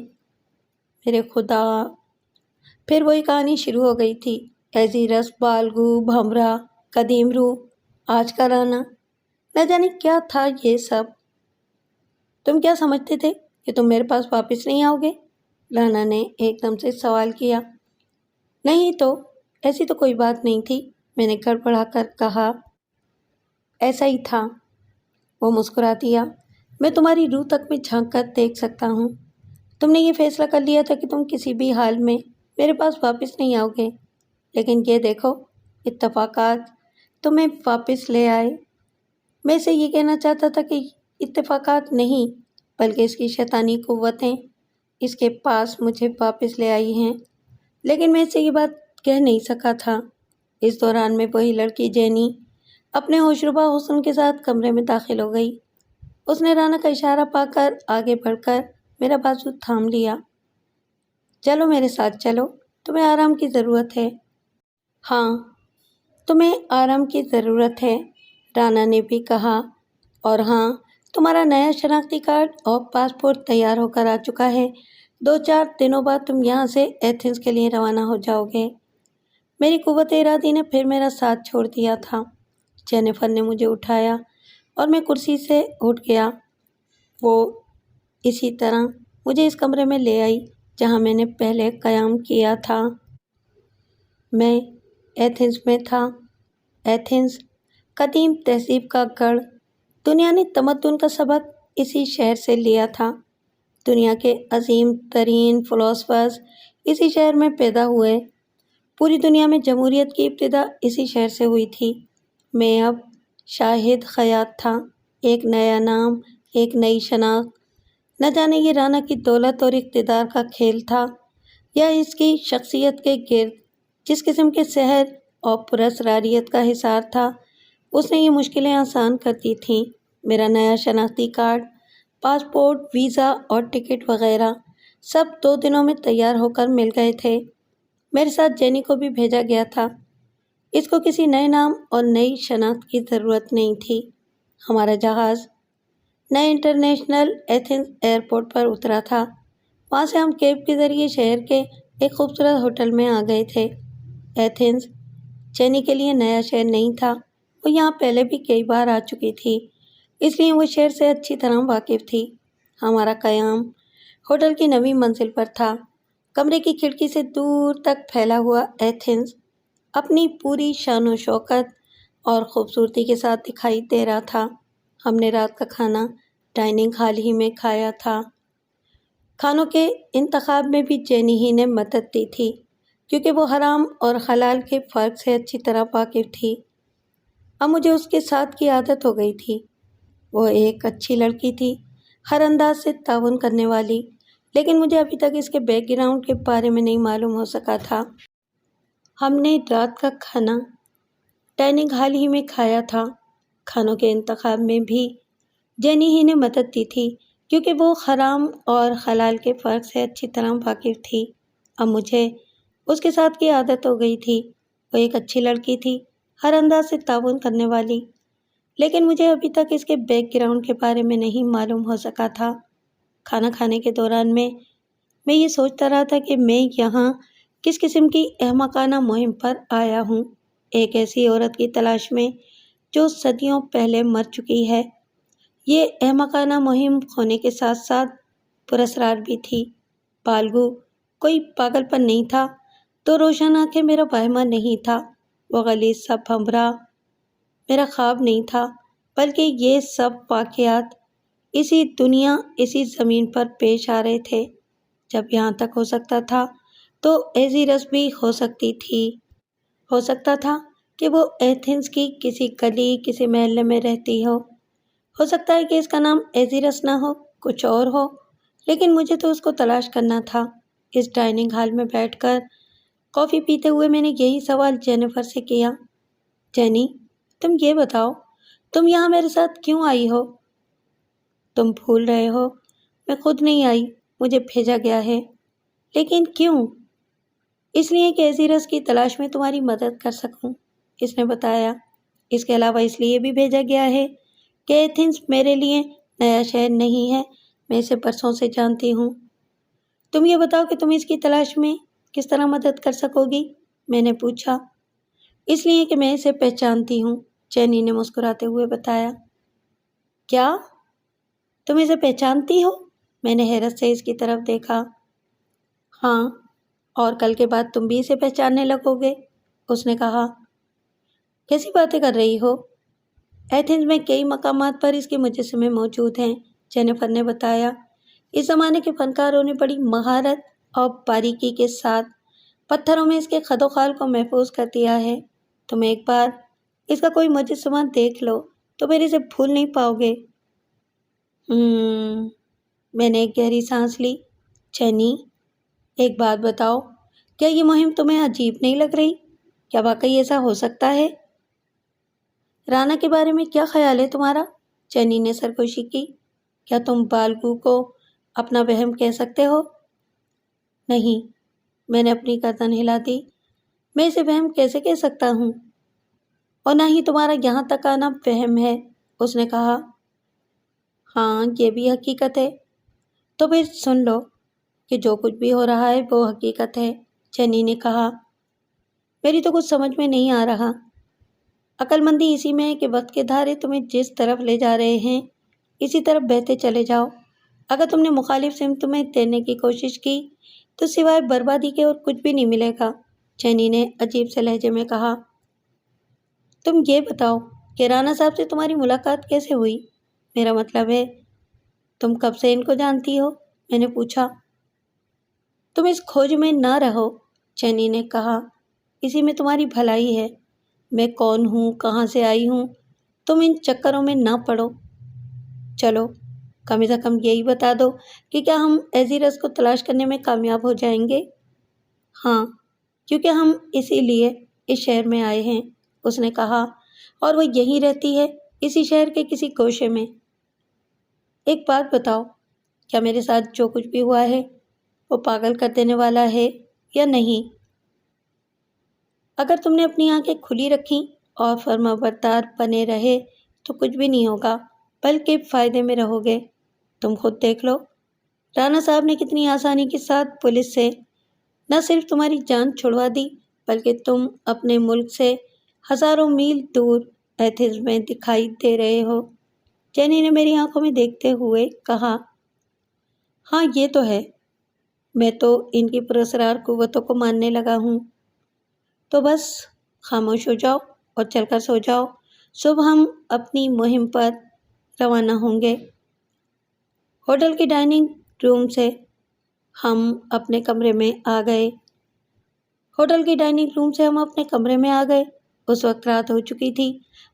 میرے خدا! پھر وہی کہانی شروع ہو گئی تھی۔ ایزیرس، بالگو، بھمرا، قدیم روح، آج کا رانا، نہ جانے کیا تھا یہ سب۔ تم کیا سمجھتے تھے کہ تم میرے پاس واپس نہیں آؤ گے؟ رانا نے ایک دم سے سوال کیا۔ نہیں تو، ایسی تو کوئی بات نہیں تھی، میں نے گڑبڑا کر کہا۔ ایسا ہی تھا، وہ مسکرا دیا۔ میں تمہاری روح تک میں جھانک کر دیکھ سکتا ہوں۔ تم نے یہ فیصلہ کر لیا تھا کہ تم کسی بھی حال میں میرے پاس واپس نہیں آؤ گے، لیکن یہ دیکھو، اتفاقات تمہیں واپس لے آئے۔ میں اسے یہ کہنا چاہتا تھا کہ اتفاقات نہیں بلکہ اس کی شیطانی قوتیں اس کے پاس مجھے واپس لے آئی ہیں، لیکن میں اسے یہ بات کہہ نہیں سکا تھا۔ اس دوران میں وہی لڑکی جینی اپنے ہوشربا حسن کے ساتھ کمرے میں داخل ہو گئی۔ اس نے رانا کا اشارہ پا کر آگے بڑھ کر میرا بازو تھام لیا۔ چلو میرے ساتھ چلو، تمہیں آرام کی ضرورت ہے۔ ہاں، تمہیں آرام کی ضرورت ہے، رانا نے بھی کہا۔ اور ہاں، تمہارا نیا شناختی کارڈ اور پاسپورٹ تیار ہو کر آ چکا ہے۔ 2-4 دنوں بعد تم یہاں سے ایتھنز کے لیے روانہ ہو جاؤ گے۔ میری قوت ارادی نے پھر میرا ساتھ چھوڑ دیا تھا۔ جینیفر نے مجھے اٹھایا اور میں کرسی سے اٹھ گیا۔ وہ اسی طرح مجھے اس کمرے میں لے آئی جہاں میں نے پہلے قیام کیا تھا۔ میں ایتھنز میں تھا۔ ایتھنز، قدیم تہذیب کا گڑھ۔ دنیا نے تمدن کا سبق اسی شہر سے لیا تھا۔ دنیا کے عظیم ترین فلاسفرز اسی شہر میں پیدا ہوئے۔ پوری دنیا میں جمہوریت کی ابتدا اسی شہر سے ہوئی تھی۔ میں اب شاہد خیاط تھا، ایک نیا نام، ایک نئی شناخت۔ نہ جانے یہ رانا کی دولت اور اقتدار کا کھیل تھا یا اس کی شخصیت کے گرد جس قسم کے سحر اور پراسراریت کا حصار تھا، اس نے یہ مشکلیں آسان کر دی تھیں۔ میرا نیا شناختی کارڈ، پاسپورٹ، ویزا اور ٹکٹ وغیرہ سب 2 دنوں میں تیار ہو کر مل گئے تھے۔ میرے ساتھ جینی کو بھی بھیجا گیا تھا۔ اس کو کسی نئے نام اور نئی شناخت کی ضرورت نہیں تھی۔ ہمارا جہاز نئے انٹرنیشنل ایتھنز ایئرپورٹ پر اترا تھا۔ وہاں سے ہم کیب کے ذریعے شہر کے ایک خوبصورت ہوٹل میں آ گئے تھے۔ ایتھنز چینی کے لیے نیا شہر نہیں تھا، وہ یہاں پہلے بھی کئی بار آ چکی تھی، اس لیے وہ شہر سے اچھی طرح واقف تھی۔ ہمارا قیام ہوٹل کی 9ویں منزل پر تھا۔ کمرے کی کھڑکی سے دور تک پھیلا ہوا ایتھنز اپنی پوری شان و شوکت اور خوبصورتی کے ساتھ دکھائی دے رہا تھا۔ ہم نے رات کا کھانا ڈائننگ ہال ہی میں کھایا تھا۔ کھانوں کے انتخاب میں بھی جینی ہی نے مدد دی تھی، کیونکہ وہ حرام اور حلال کے فرق سے اچھی طرح واقف تھی۔ اب مجھے اس کے ساتھ کی عادت ہو گئی تھی۔ وہ ایک اچھی لڑکی تھی، ہر انداز سے تعاون کرنے والی، لیکن مجھے ابھی تک اس کے بیک گراؤنڈ کے بارے میں نہیں معلوم ہو سکا تھا۔ ہم نے رات کا کھانا ڈائننگ ہال ہی میں کھایا تھا۔ کھانوں کے انتخاب میں بھی جینی ہی نے مدد دی تھی، کیونکہ وہ حرام اور حلال کے فرق سے اچھی طرح واقف تھی۔ اب مجھے اس کے ساتھ کی عادت ہو گئی تھی۔ وہ ایک اچھی لڑکی تھی، ہر انداز سے تعاون کرنے والی، لیکن مجھے ابھی تک اس کے بیک گراؤنڈ کے بارے میں نہیں معلوم ہو سکا تھا۔ کھانا کھانے کے دوران میں یہ سوچتا رہا تھا کہ میں یہاں کس قسم کی احمقانہ مہم پر آیا ہوں، ایک ایسی عورت کی تلاش میں جو صدیوں پہلے مر چکی ہے۔ یہ احمقانہ مہم ہونے کے ساتھ ساتھ پراسرار بھی تھی۔ پالگو کوئی پاگل پن نہیں تھا، تو روشن آنکھیں میرا وہمہ نہیں تھا، وہ غلیظ سا بھنورا میرا خواب نہیں تھا، بلکہ یہ سب واقعات اسی دنیا، اسی زمین پر پیش آ رہے تھے۔ جب یہاں تک ہو سکتا تھا تو ایزیرس بھی ہو سکتی تھی۔ ہو سکتا تھا کہ وہ ایتھنز کی کسی گلی، کسی محلے میں رہتی ہو سکتا ہے کہ اس کا نام ایزیرس نہ ہو، کچھ اور ہو، لیکن مجھے تو اس کو تلاش کرنا تھا۔ اس ڈائننگ ہال میں بیٹھ کر کافی پیتے ہوئے میں نے یہی سوال جینیفر سے کیا۔ جینی، تم یہ بتاؤ، تم یہاں میرے ساتھ کیوں آئی ہو؟ تم بھول رہے ہو، میں خود نہیں آئی، مجھے بھیجا گیا ہے۔ لیکن کیوں؟ اس لیے کہ ایزیرس کی تلاش میں تمہاری مدد کر سکوں، اس نے بتایا۔ اس کے علاوہ اس لیے بھی بھیجا گیا ہے کہ ایتھنز میرے لیے نیا شہر نہیں ہے، میں اسے برسوں سے جانتی ہوں۔ تم یہ بتاؤ کہ تم اس کی تلاش میں کس طرح مدد کر سکو گی؟ میں نے پوچھا۔ اس لیے کہ میں اسے پہچانتی ہوں، جینی نے مسکراتے ہوئے بتایا۔ کیا؟ تم اسے پہچانتی ہو؟ میں نے حیرت سے اس کی طرف دیکھا۔ ہاں، اور کل کے بعد تم بھی اسے پہچاننے لگو گے، اس نے کہا۔ کیسی باتیں کر رہی ہو؟ ایتھنز میں کئی مقامات پر اس کے مجسمے موجود ہیں، جینیفر نے بتایا۔ اس زمانے کے فنکاروں نے بڑی مہارت اور باریکی کے ساتھ پتھروں میں اس کے خد و خال کو محفوظ کر دیا ہے۔ تم ایک بار اس کا کوئی مجسمہ دیکھ لو تو پھر اسے بھول نہیں پاؤ گے۔ میں نے ایک گہری سانس لی۔ جینی، ایک بات بتاؤ، کیا یہ مہم تمہیں عجیب نہیں لگ رہی؟ کیا واقعی ایسا ہو سکتا ہے؟ رانا کے بارے میں کیا خیال ہے تمہارا؟ جینی نے سرگوشی کی۔ کیا تم بالگو کو اپنا وہم کہہ سکتے ہو؟ نہیں، میں نے اپنی گردن ہلا دی۔ میں اسے وہم کیسے کہہ سکتا ہوں؟ اور نہ ہی تمہارا یہاں تک آنا وہم ہے، اس نے کہا۔ ہاں، یہ بھی حقیقت ہے۔ تو پھر سن لو کہ جو کچھ بھی ہو رہا ہے وہ حقیقت ہے، جینی نے کہا۔ میری تو کچھ سمجھ میں نہیں آ رہا۔ عقل مندی اسی میں ہے کہ وقت کے دھارے تمہیں جس طرف لے جا رہے ہیں اسی طرف بہتے چلے جاؤ۔ اگر تم نے مخالف سمت میں تیرنے کی کوشش کی تو سوائے بربادی کے اور کچھ بھی نہیں ملے گا، جینی نے عجیب سے لہجے میں کہا۔ تم یہ بتاؤ کہ رانا صاحب سے تمہاری ملاقات کیسے ہوئی؟ میرا مطلب ہے تم کب سے ان کو جانتی ہو؟ میں نے پوچھا۔ تم اس کھوج میں نہ رہو، جینی نے کہا، اسی میں تمہاری بھلائی ہے۔ میں کون ہوں، کہاں سے آئی ہوں، تم ان چکروں میں نہ پڑو۔ چلو، کم از کم یہی بتا دو کہ کیا ہم ایزیرس کو تلاش کرنے میں کامیاب ہو جائیں گے؟ ہاں، کیونکہ ہم اسی لیے اس شہر میں آئے ہیں، اس نے کہا، اور وہ یہیں رہتی ہے، اسی شہر کے کسی گوشے میں۔ ایک بات بتاؤ، کیا میرے ساتھ جو کچھ بھی ہوا ہے وہ پاگل کر دینے والا ہے یا نہیں؟ اگر تم نے اپنی آنکھیں کھلی رکھیں اور فرمانبردار بنے رہے تو کچھ بھی نہیں ہوگا، بلکہ فائدے میں رہو گے۔ تم خود دیکھ لو، رانا صاحب نے کتنی آسانی کے ساتھ پولیس سے نہ صرف تمہاری جان چھڑوا دی، بلکہ تم اپنے ملک سے ہزاروں میل دور ایتھنز میں دکھائی دے رہے ہو۔ جینی نے میری آنکھوں میں دیکھتے ہوئے کہا، ہاں یہ تو ہے، میں تو ان کی پراسرار قوتوں کو ماننے لگا ہوں۔ تو بس خاموش ہو جاؤ اور چل کر سو جاؤ، صبح ہم اپنی مہم پر روانہ ہوں گے۔ ہوٹل کے ڈائننگ روم سے ہم اپنے کمرے میں آ گئے۔ اس وقت رات ہو چکی تھی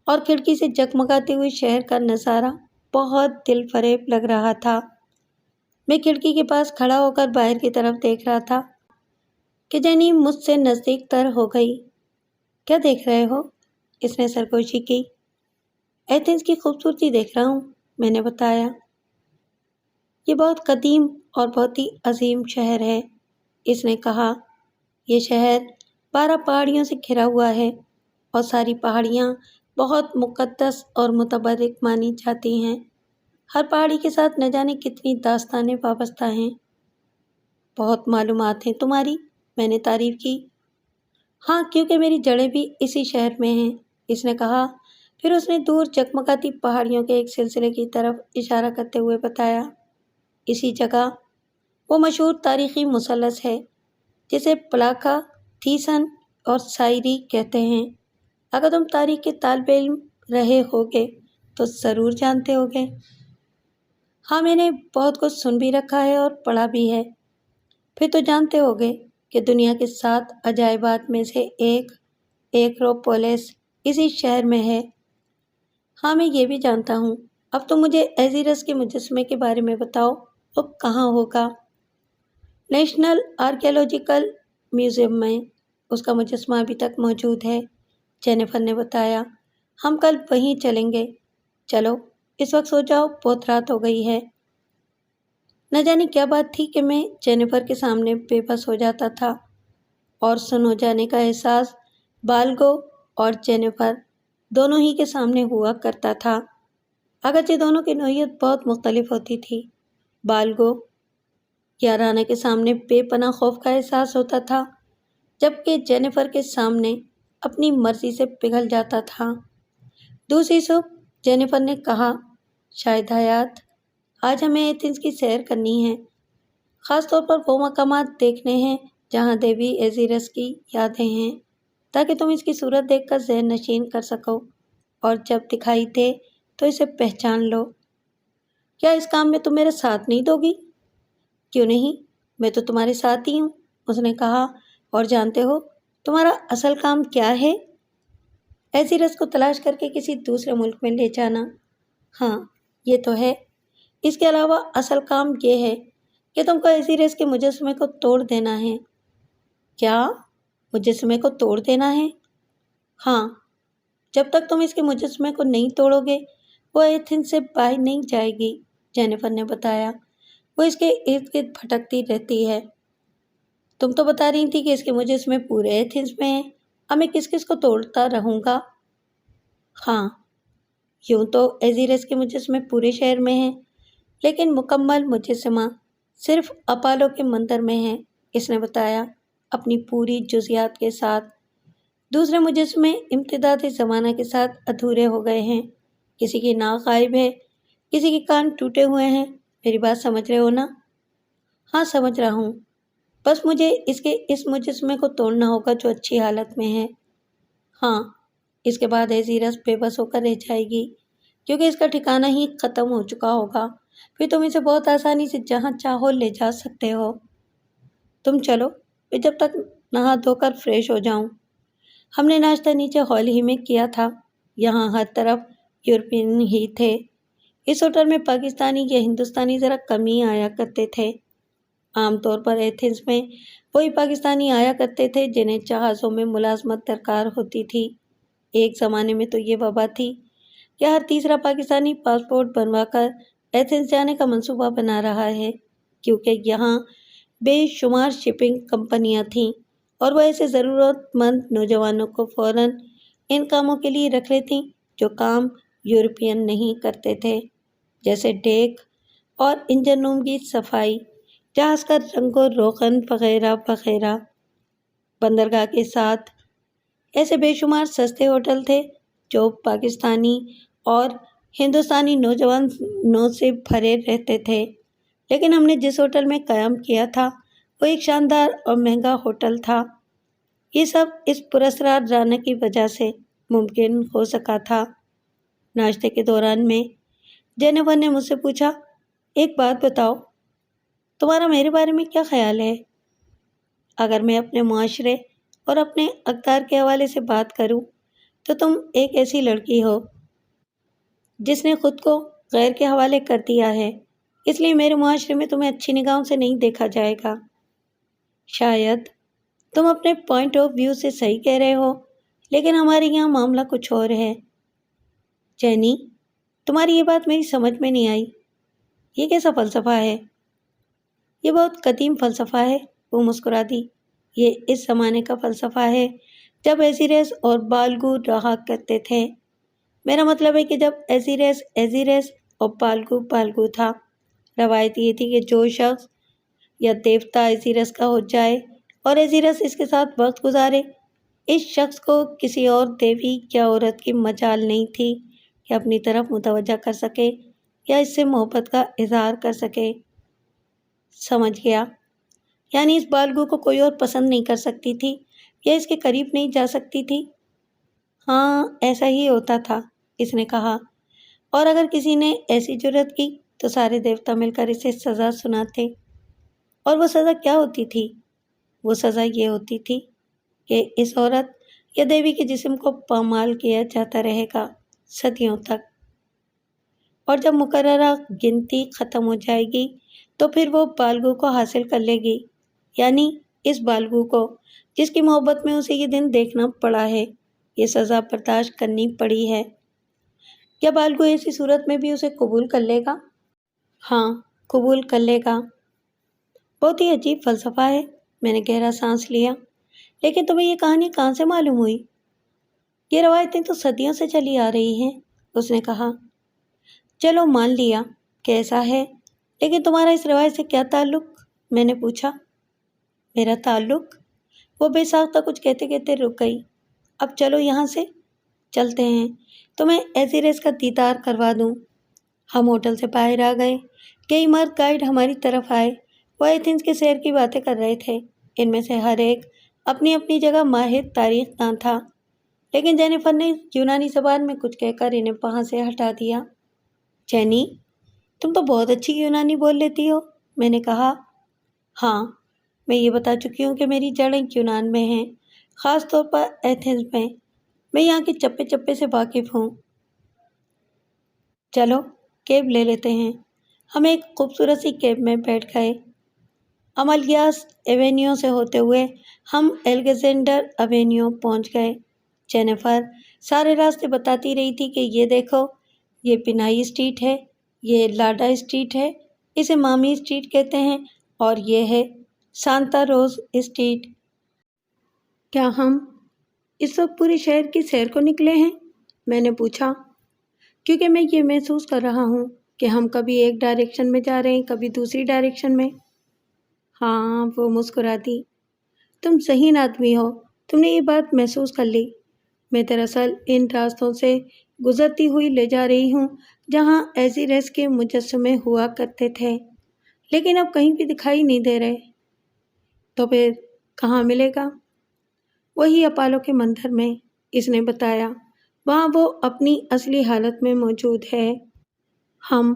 اور کھڑکی سے جگمگاتے ہوئے شہر کا نظارہ بہت دل فریب لگ رہا تھا۔ میں کھڑکی کے پاس کھڑا ہو کر باہر کی طرف دیکھ رہا تھا کہ جینی مجھ سے نزدیک تر ہو گئی۔ کیا دیکھ رہے ہو؟ اس نے سرگوشی کی۔ ایتھنز کی خوبصورتی دیکھ رہا ہوں، میں نے بتایا۔ یہ بہت قدیم اور بہت ہی عظیم شہر ہے، اس نے کہا۔ یہ شہر 12 پہاڑیوں سے گھرا ہوا ہے اور ساری پہاڑیاں بہت مقدس اور متبرک مانی جاتی ہیں۔ ہر پہاڑی کے ساتھ نہ جانے کتنی داستانیں وابستہ ہیں۔ بہت معلومات ہیں تمہاری، میں نے تعریف کی۔ ہاں، کیونکہ میری جڑیں بھی اسی شہر میں ہیں، اس نے کہا۔ پھر اس نے دور جگمگاتی پہاڑیوں کے ایک سلسلے کی طرف اشارہ کرتے ہوئے بتایا۔ اسی جگہ وہ مشہور تاریخی مثلث ہے جسے پلاکا، تھیسن اور سائری کہتے ہیں۔ اگر تم تاریخ کے طالب علم رہے ہوگے تو ضرور جانتے ہوگے۔ ہاں، میں نے بہت کچھ سن بھی رکھا ہے اور پڑھا بھی ہے۔ پھر تو جانتے ہوگے کہ دنیا کے 7 عجائبات میں سے ایک ایکروپولس اسی شہر میں ہے۔ ہاں، میں یہ بھی جانتا ہوں۔ اب تم مجھے ایزیرس کے مجسمے کے بارے میں بتاؤ، وہ کہاں ہوگا؟ نیشنل آرکیالوجیکل میوزیم میں اس کا مجسمہ ابھی تک موجود ہے، جینیفر نے بتایا۔ ہم کل وہیں چلیں گے۔ چلو اس وقت سو جاؤ، بہت رات ہو گئی ہے۔ نہ جانے کیا بات تھی کہ میں جینیفر کے سامنے بے بس ہو جاتا تھا اور سن ہو جانے کا احساس بالگو اور جینیفر دونوں ہی کے سامنے ہوا کرتا تھا، اگرچہ دونوں کی نوعیت بہت مختلف ہوتی تھی۔ بالگو یا رانا کے سامنے بے پناہ خوف کا احساس ہوتا تھا، جبکہ جینیفر کے سامنے اپنی مرضی سے پگھل جاتا تھا۔ دوسری صبح جینیفر نے کہا، شاید حیات، آج ہمیں ایتھنز کی سیر کرنی ہے، خاص طور پر وہ مقامات دیکھنے ہیں جہاں دیوی ایزیرس کی یادیں ہیں، تاکہ تم اس کی صورت دیکھ کر ذہن نشین کر سکو اور جب دکھائی دے تو اسے پہچان لو۔ کیا اس کام میں تم میرا ساتھ نہیں دو گی؟ کیوں نہیں، میں تو تمہارے ساتھ ہی ہوں، اس نے کہا۔ اور جانتے ہو تمہارا اصل کام کیا ہے؟ ایزیرس کو تلاش کر کے کسی دوسرے ملک میں لے جانا۔ ہاں یہ تو ہے، اس کے علاوہ اصل کام یہ ہے کہ تم کو ایزیرس کے مجسمے کو توڑ دینا ہے۔ کیا مجسمے کو توڑ دینا ہے؟ ہاں، جب تک تم اس کے مجسمے کو نہیں توڑو گے وہ ایتھنز سے باہر نہیں جائے گی، جینیفر نے بتایا۔ وہ اس کے ارد گرد بھٹکتی رہتی ہے۔ تم تو بتا رہی تھی کہ اس کے مجسمے پورے ایتھنز میں ہیں، اب میں کس کس کو توڑتا رہوں گا؟ ہاں، یوں تو ایزیرس کے مجسمے پورے شہر میں ہیں، لیکن مکمل مجسمہ صرف اپالو کے مندر میں ہے، اس نے بتایا اپنی پوری جزیات کے ساتھ۔ دوسرے مجسمے امتداد زمانہ کے ساتھ ادھورے ہو گئے ہیں، کسی کی ناک غائب ہے، کسی کے کان ٹوٹے ہوئے ہیں۔ میری بات سمجھ رہے ہو نا؟ ہاں سمجھ رہا ہوں، بس مجھے اس مجسمے کو توڑنا ہوگا جو اچھی حالت میں ہے۔ ہاں، اس کے بعد ایزیرس بے بس ہو کر رہ جائے گی، کیونکہ اس کا ٹھکانہ ہی ختم ہو چکا ہوگا، پھر تم اسے بہت آسانی سے جہاں چاہو لے جا سکتے ہو۔ تم چلو، میں جب تک نہا دھو کر فریش ہو جاؤں۔ ہم نے ناشتہ نیچے ہال ہی میں کیا تھا، یہاں ہر طرف یورپین ہی تھے۔ اس ہوٹل میں پاکستانی یا ہندوستانی ذرا کم ہی آیا کرتے تھے۔ عام طور پر ایتھنز میں وہی پاکستانی آیا کرتے تھے جنہیں جہازوں میں ملازمت درکار ہوتی تھی۔ ایک زمانے میں تو یہ وبا تھی کہ ہر تیسرا پاکستانی پاسپورٹ بنوا کر ایتھنز جانے کا منصوبہ بنا رہا ہے، کیونکہ یہاں بے شمار شپنگ کمپنیاں تھیں اور وہ ایسے ضرورت مند نوجوانوں کو فوراً ان کاموں کے لیے رکھ لیتی جو کام یورپین نہیں کرتے تھے، جیسے ڈیک اور انجن روم کی صفائی، جہاز کا رنگ و روغن وغیرہ وغیرہ۔ بندرگاہ کے ساتھ ایسے بے شمار سستے ہوٹل تھے جو پاکستانی اور ہندوستانی نوجوانوں سے بھرے رہتے تھے، لیکن ہم نے جس ہوٹل میں قیام کیا تھا وہ ایک شاندار اور مہنگا ہوٹل تھا۔ یہ سب اس پراسرار رانا کی وجہ سے ممکن ہو سکا تھا۔ ناشتے کے دوران میں جینیفر نے مجھ سے پوچھا، ایک بات بتاؤ، تمہارا میرے بارے میں کیا خیال ہے؟ اگر میں اپنے معاشرے اور اپنے اقدار کے حوالے سے بات کروں تو تم ایک ایسی لڑکی ہو جس نے خود کو غیر کے حوالے کر دیا ہے، اس لیے میرے معاشرے میں تمہیں اچھی نگاہوں سے نہیں دیکھا جائے گا۔ شاید تم اپنے پوائنٹ آف ویو سے صحیح کہہ رہے ہو، لیکن ہمارے یہاں معاملہ کچھ اور ہے۔ جینی، تمہاری یہ بات میری سمجھ میں نہیں آئی، یہ کیسا فلسفہ ہے؟ یہ بہت قدیم فلسفہ ہے، وہ مسکرا دی۔ یہ اس زمانے کا فلسفہ ہے جب ایزیریس اور بالگو رہا کرتے تھے۔ میرا مطلب ہے کہ جب ایزیریس اور بالگو تھا۔ روایت یہ تھی کہ جو شخص یا دیوتا ایزیریس کا ہو جائے اور ایزیریس اس کے ساتھ وقت گزارے، اس شخص کو کسی اور دیوی یا عورت کی مجال نہیں تھی کہ اپنی طرف متوجہ کر سکے یا اس سے محبت کا اظہار کر سکے۔ سمجھ گیا، یعنی اس بالگو کو کوئی اور پسند نہیں کر سکتی تھی یا اس کے قریب نہیں جا سکتی تھی؟ ہاں، ایسا ہی ہوتا تھا، اس نے کہا، اور اگر کسی نے ایسی جرات کی تو سارے دیوتا مل کر اسے سزا سناتے۔ اور وہ سزا کیا ہوتی تھی؟ وہ سزا یہ ہوتی تھی کہ اس عورت یا دیوی کے جسم کو پامال کیا جاتا رہے گا صدیوں تک، اور جب مقررہ گنتی ختم ہو جائے گی تو پھر وہ بالگو کو حاصل کر لے گی، یعنی اس بالگو کو جس کی محبت میں اسے یہ دن دیکھنا پڑا ہے، یہ سزا برداشت کرنی پڑی ہے۔ کیا بالگو ایسی صورت میں بھی اسے قبول کر لے گا؟ ہاں، قبول کر لے گا۔ بہت ہی عجیب فلسفہ ہے، میں نے گہرا سانس لیا۔ لیکن تمہیں یہ کہانی کہاں سے معلوم ہوئی؟ یہ روایتیں تو صدیوں سے چلی آ رہی ہیں، اس نے کہا۔ چلو مان لیا کہ ایسا ہے، لیکن تمہارا اس روایت سے کیا تعلق؟ میں نے پوچھا۔ میرا تعلق؟ وہ بے ساختہ کچھ کہتے کہتے رک گئی۔ اب چلو یہاں سے چلتے ہیں، تمہیں ایزیریس کا دیدار کروا دوں۔ ہم ہوٹل سے باہر آ گئے۔ کئی مرد گائیڈ ہماری طرف آئے، وہ ایتھنز کے شہر کی باتیں کر رہے تھے۔ ان میں سے ہر ایک اپنی اپنی جگہ ماہر تاریخ داں تھا، لیکن جینیفر نے یونانی زبان میں کچھ کہہ کر انہیں وہاں سے ہٹا دیا۔ جینی، تم تو بہت اچھی یونانی بول لیتی ہو، میں نے کہا۔ ہاں، میں یہ بتا چکی ہوں کہ میری جڑیں یونان میں ہیں، خاص طور پر ایتھنز میں۔ میں یہاں کے چپے چپے سے واقف ہوں۔ چلو کیب لے لیتے ہیں۔ ہم ایک خوبصورت سی کیب میں بیٹھ گئے۔ امالیاس ایونیو سے ہوتے ہوئے ہم الیگزینڈر ایونیو پہنچ گئے۔ جینیفر سارے راستے بتاتی رہی تھی کہ یہ دیکھو، یہ پنائی اسٹریٹ ہے، یہ لاڈا اسٹریٹ ہے، اسے مامی اسٹریٹ کہتے ہیں، اور یہ ہے سانتا روز اسٹریٹ۔ کیا ہم اس وقت پورے شہر کی سیر کو نکلے ہیں؟ میں نے پوچھا، کیونکہ میں یہ محسوس کر رہا ہوں کہ ہم کبھی ایک ڈائریکشن میں جا رہے ہیں، کبھی دوسری ڈائریکشن میں۔ ہاں، وہ مسکرا دی۔ تم ذہین آدمی ہو، تم نے یہ بات محسوس کر لی۔ میں دراصل ان راستوں سے گزرتی ہوئی لے جا رہی ہوں جہاں ایزیریس کے مجسمے ہوا کرتے تھے، لیکن اب کہیں بھی دکھائی نہیں دے رہے۔ تو پھر کہاں ملے گا؟ وہی اپالو کے مندر میں، اس نے بتایا، وہاں وہ اپنی اصلی حالت میں موجود ہے۔ ہم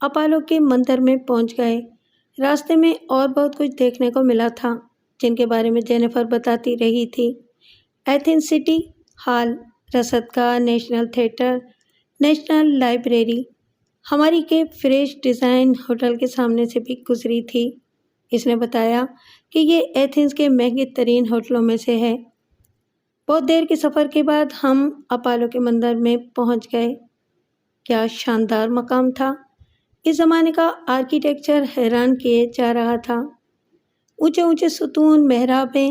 اپالو کے مندر میں پہنچ گئے۔ راستے میں اور بہت کچھ دیکھنے کو ملا تھا جن کے بارے میں جینیفر بتاتی رہی تھی۔ ایتھنز سٹی ہال، رصد گاہ، نیشنل تھیٹر، نیشنل لائبریری۔ ہماری کیب فریش ڈیزائن ہوٹل کے سامنے سے بھی گزری تھی۔ اس نے بتایا کہ یہ ایتھنز کے مہنگے ترین ہوٹلوں میں سے ہے۔ بہت دیر کے سفر کے بعد ہم اپالو کے مندر میں پہنچ گئے۔ کیا شاندار مقام تھا! اس زمانے کا آرکیٹیکچر حیران کیے جا رہا تھا۔ اونچے اونچے ستون، محرابیں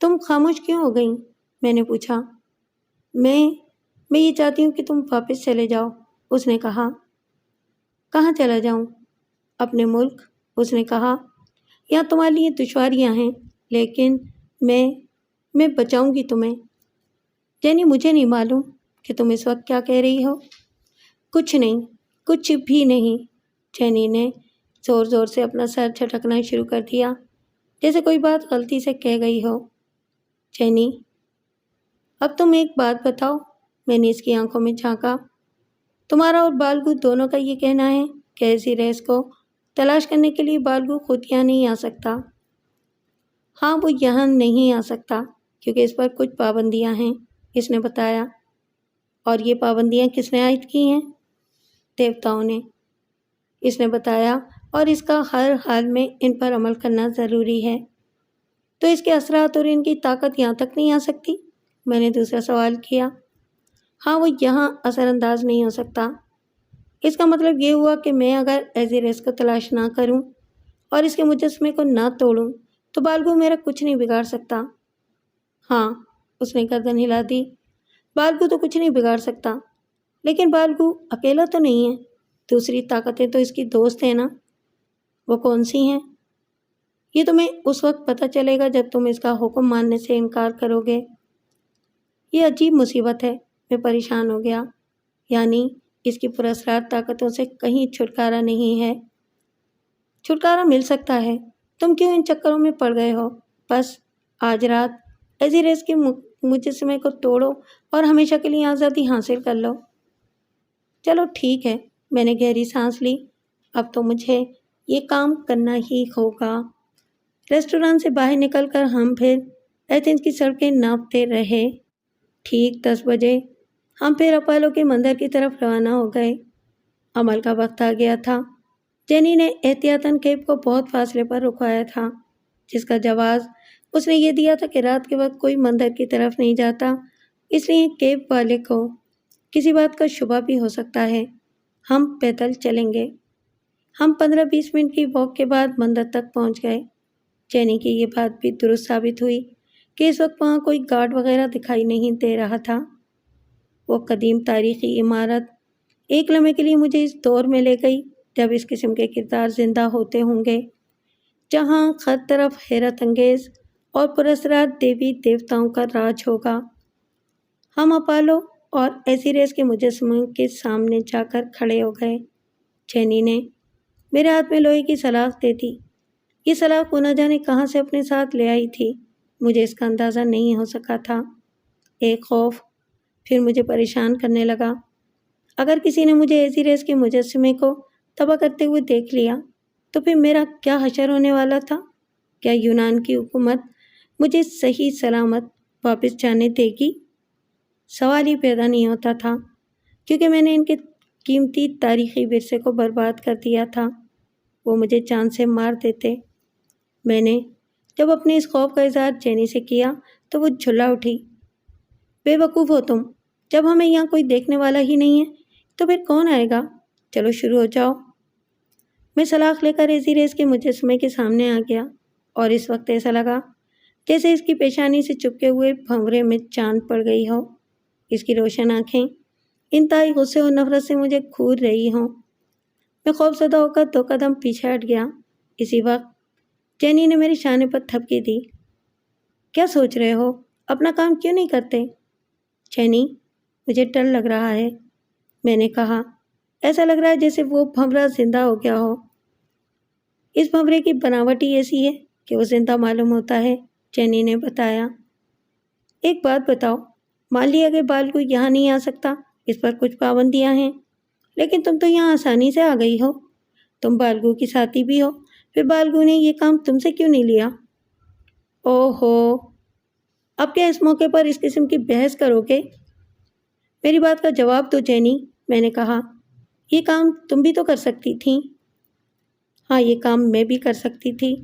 تم خاموش کیوں ہو گئیں؟ میں نے پوچھا۔ میں یہ چاہتی ہوں کہ تم واپس چلے جاؤ، اس نے کہا۔ کہاں چلا جاؤں؟ اپنے ملک، اس نے کہا۔ یہاں تمہارے لیے دشواریاں ہیں، لیکن میں بچاؤں گی تمہیں۔ جینی، مجھے نہیں معلوم کہ تم اس وقت کیا کہہ رہی ہو۔ کچھ نہیں، کچھ بھی نہیں۔ جینی نے زور زور سے اپنا سر جھٹکنا شروع کر دیا، جیسے کوئی بات غلطی سے کہہ گئی ہو۔ جینی، اب تم ایک بات بتاؤ، میں نے اس کی آنکھوں میں جھانکا۔ تمہارا اور بالگو دونوں کا یہ کہنا ہے کہ ایسی ریس کو تلاش کرنے کے لیے بالگو خود یہاں نہیں آ سکتا۔ ہاں، وہ یہاں نہیں آ سکتا کیونکہ اس پر کچھ پابندیاں ہیں، اس نے بتایا۔ اور یہ پابندیاں کس نے عائد کی ہیں؟ دیوتاؤں نے، اس نے بتایا، اور اس کا ہر حال میں ان پر عمل کرنا ضروری ہے۔ تو اس کے اثرات اور ان کی طاقت یہاں تک نہیں آ سکتی؟ میں نے دوسرا سوال کیا۔ ہاں، وہ یہاں اثر انداز نہیں ہو سکتا۔ اس کا مطلب یہ ہوا کہ میں اگر ایزیریس کو تلاش نہ کروں اور اس کے مجسمے کو نہ توڑوں تو بالگو میرا کچھ نہیں بگاڑ سکتا۔ ہاں، اس نے گردن ہلا دی۔ بالگو تو کچھ نہیں بگاڑ سکتا، لیکن بالگو اکیلا تو نہیں ہے، دوسری طاقتیں تو اس کی دوست ہیں نا۔ وہ کون سی ہیں؟ یہ تمہیں اس وقت پتہ چلے گا جب تم اس کا حکم ماننے سے انکار کرو گے۔ یہ عجیب مصیبت ہے، میں پریشان ہو گیا۔ یعنی اس کی پراسرار طاقتوں سے کہیں چھٹکارا نہیں ہے؟ چھٹکارا مل سکتا ہے، تم کیوں ان چکروں میں پڑ گئے ہو؟ بس آج رات ایزیریس کے مجسمے کو توڑو اور ہمیشہ کے لیے آزادی حاصل کر لو۔ چلو ٹھیک ہے، میں نے گہری سانس لی۔ اب تو مجھے یہ کام کرنا ہی ہوگا۔ ریسٹوران سے باہر نکل کر ہم پھر ایتھنز کی سڑکیں ناپتے رہے۔ ٹھیک 10 بجے ہم پھر اپالو کے مندر کی طرف روانہ ہو گئے۔ عمل کا وقت آ گیا تھا۔ جینی نے احتیاطاً کیب کو بہت فاصلے پر رکوایا تھا، جس کا جواز اس نے یہ دیا تھا کہ رات کے وقت کوئی مندر کی طرف نہیں جاتا، اس لیے کیب والے کو کسی بات کا شبہ بھی ہو سکتا ہے۔ ہم پیدل چلیں گے۔ ہم 15-20 منٹ کی واک کے بعد مندر تک پہنچ گئے۔ جینی کی یہ بات بھی درست ثابت ہوئی کہ اس وقت وہاں کوئی گارڈ وغیرہ دکھائی نہیں دے رہا تھا۔ وہ قدیم تاریخی عمارت ایک لمحے کے لیے مجھے اس دور میں لے گئی جب اس قسم کے کردار زندہ ہوتے ہوں گے، جہاں ہر طرف حیرت انگیز اور پراسرار دیوی دیوتاؤں کا راج ہوگا۔ ہم اپالو اور ایزیریس کے مجسموں کے سامنے جا کر کھڑے ہو گئے۔ جینی نے میرے ہاتھ میں لوہے کی سلاخ دے دی۔ یہ سلاخ وہ نہ جانے کہاں سے اپنے ساتھ لے آئی تھی، مجھے اس کا اندازہ نہیں ہو سکا تھا۔ ایک خوف پھر مجھے پریشان کرنے لگا۔ اگر کسی نے مجھے ایزیریس کے مجسمے کو تباہ کرتے ہوئے دیکھ لیا تو پھر میرا کیا حشر ہونے والا تھا؟ کیا یونان کی حکومت مجھے صحیح سلامت واپس جانے دے گی؟ سوال ہی پیدا نہیں ہوتا تھا، کیونکہ میں نے ان کے قیمتی تاریخی ورثے کو برباد کر دیا تھا۔ وہ مجھے جان سے مار دیتے۔ میں نے جب اپنے اس خوف کا اظہار جینی سے کیا تو وہ جھلا اٹھی۔ بے وقوف ہو تم، جب ہمیں یہاں کوئی دیکھنے والا ہی نہیں ہے تو پھر کون آئے گا؟ چلو شروع ہو جاؤ۔ میں سلاخ لے کر ایزیریس کے مجسمے کے سامنے آ گیا، اور اس وقت ایسا لگا جیسے اس کی پیشانی سے چپکے ہوئے بھنورے میں چاند پڑ گئی ہو۔ اس کی روشن آنکھیں انتہائی غصے اور نفرت سے مجھے گھور رہی ہوں۔ میں خوف زدہ ہو کر 2 قدم پیچھے ہٹ گیا۔ اسی وقت جینی نے میری شانے پر تھپکی دی۔ کیا سوچ رہے ہو؟ اپنا کام کیوں نہیں کرتے؟ جینی، مجھے ڈر لگ رہا ہے، میں نے کہا۔ ایسا لگ رہا ہے جیسے وہ بھنورا زندہ ہو گیا ہو۔ اس بھنورے کی بناوٹ ہی ایسی ہے کہ وہ زندہ معلوم ہوتا ہے، جینی نے بتایا۔ ایک بات بتاؤ، مان لیا کہ بالگو یہاں نہیں آ سکتا، اس پر کچھ پابندیاں ہیں، لیکن تم تو یہاں آسانی سے آ گئی ہو۔ تم بالگو کی ساتھی بھی ہو، پھر بالگو نے یہ کام تم سے کیوں نہیں لیا؟ اوہ ہو، اب کیا اس موقع پر اس قسم کی بحث کرو گے؟ میری بات کا جواب دو جینی، میں نے کہا۔ یہ کام تم بھی تو کر سکتی تھیں۔ ہاں، یہ کام میں بھی کر سکتی تھی،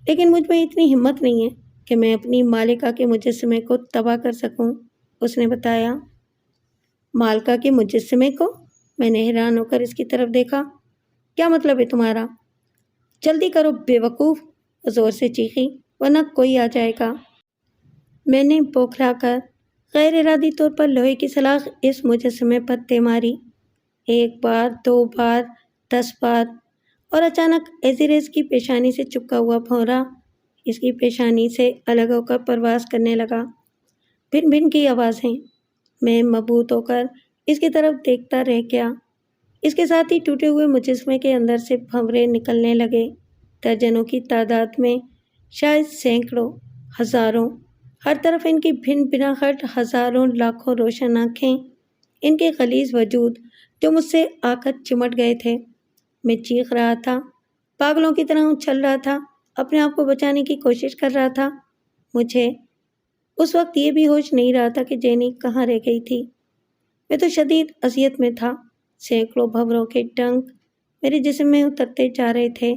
لیکن مجھ میں اتنی ہمت نہیں ہے کہ میں اپنی مالکہ کے مجسمے کو تباہ کر سکوں، اس نے بتایا۔ مالکہ کے مجسمے کو؟ میں نے حیران ہو کر اس کی طرف دیکھا۔ کیا مطلب ہے تمہارا؟ جلدی کرو بے وقوف، وہ زور سے چیخی، ورنہ کوئی آ جائے گا۔ میں نے بوکھلا کر غیر ارادی طور پر لوہے کی سلاخ اس مجسمے پر دے ماری، 1 بار، 2 بار، 10 بار، اور اچانک ایزیریز کی پیشانی سے چپکا ہوا بھونرا اس کی پیشانی سے الگ ہو کر پرواز کرنے لگا۔ بھن بھن کی آوازیں۔ میں مبہوت ہو کر اس کی طرف دیکھتا رہ گیا۔ اس کے ساتھ ہی ٹوٹے ہوئے مجسمے کے اندر سے بھنورے نکلنے لگے، درجنوں کی تعداد میں، شاید سینکڑوں، ہزاروں۔ ہر طرف ان کی بھن بھناہٹ، ہزاروں لاکھوں روشن آنکھیں، ان کے غلیظ وجود جو مجھ سے آ کر چمٹ گئے تھے۔ میں چیخ رہا تھا، پاگلوں کی طرح اچھل رہا تھا، اپنے آپ کو بچانے کی کوشش کر رہا تھا۔ مجھے اس وقت یہ بھی ہوش نہیں رہا تھا کہ جینی کہاں رہ گئی تھی۔ میں تو شدید اذیت میں تھا۔ سینکڑوں بھنوروں کے ڈنک میرے جسم میں اترتے جا رہے تھے۔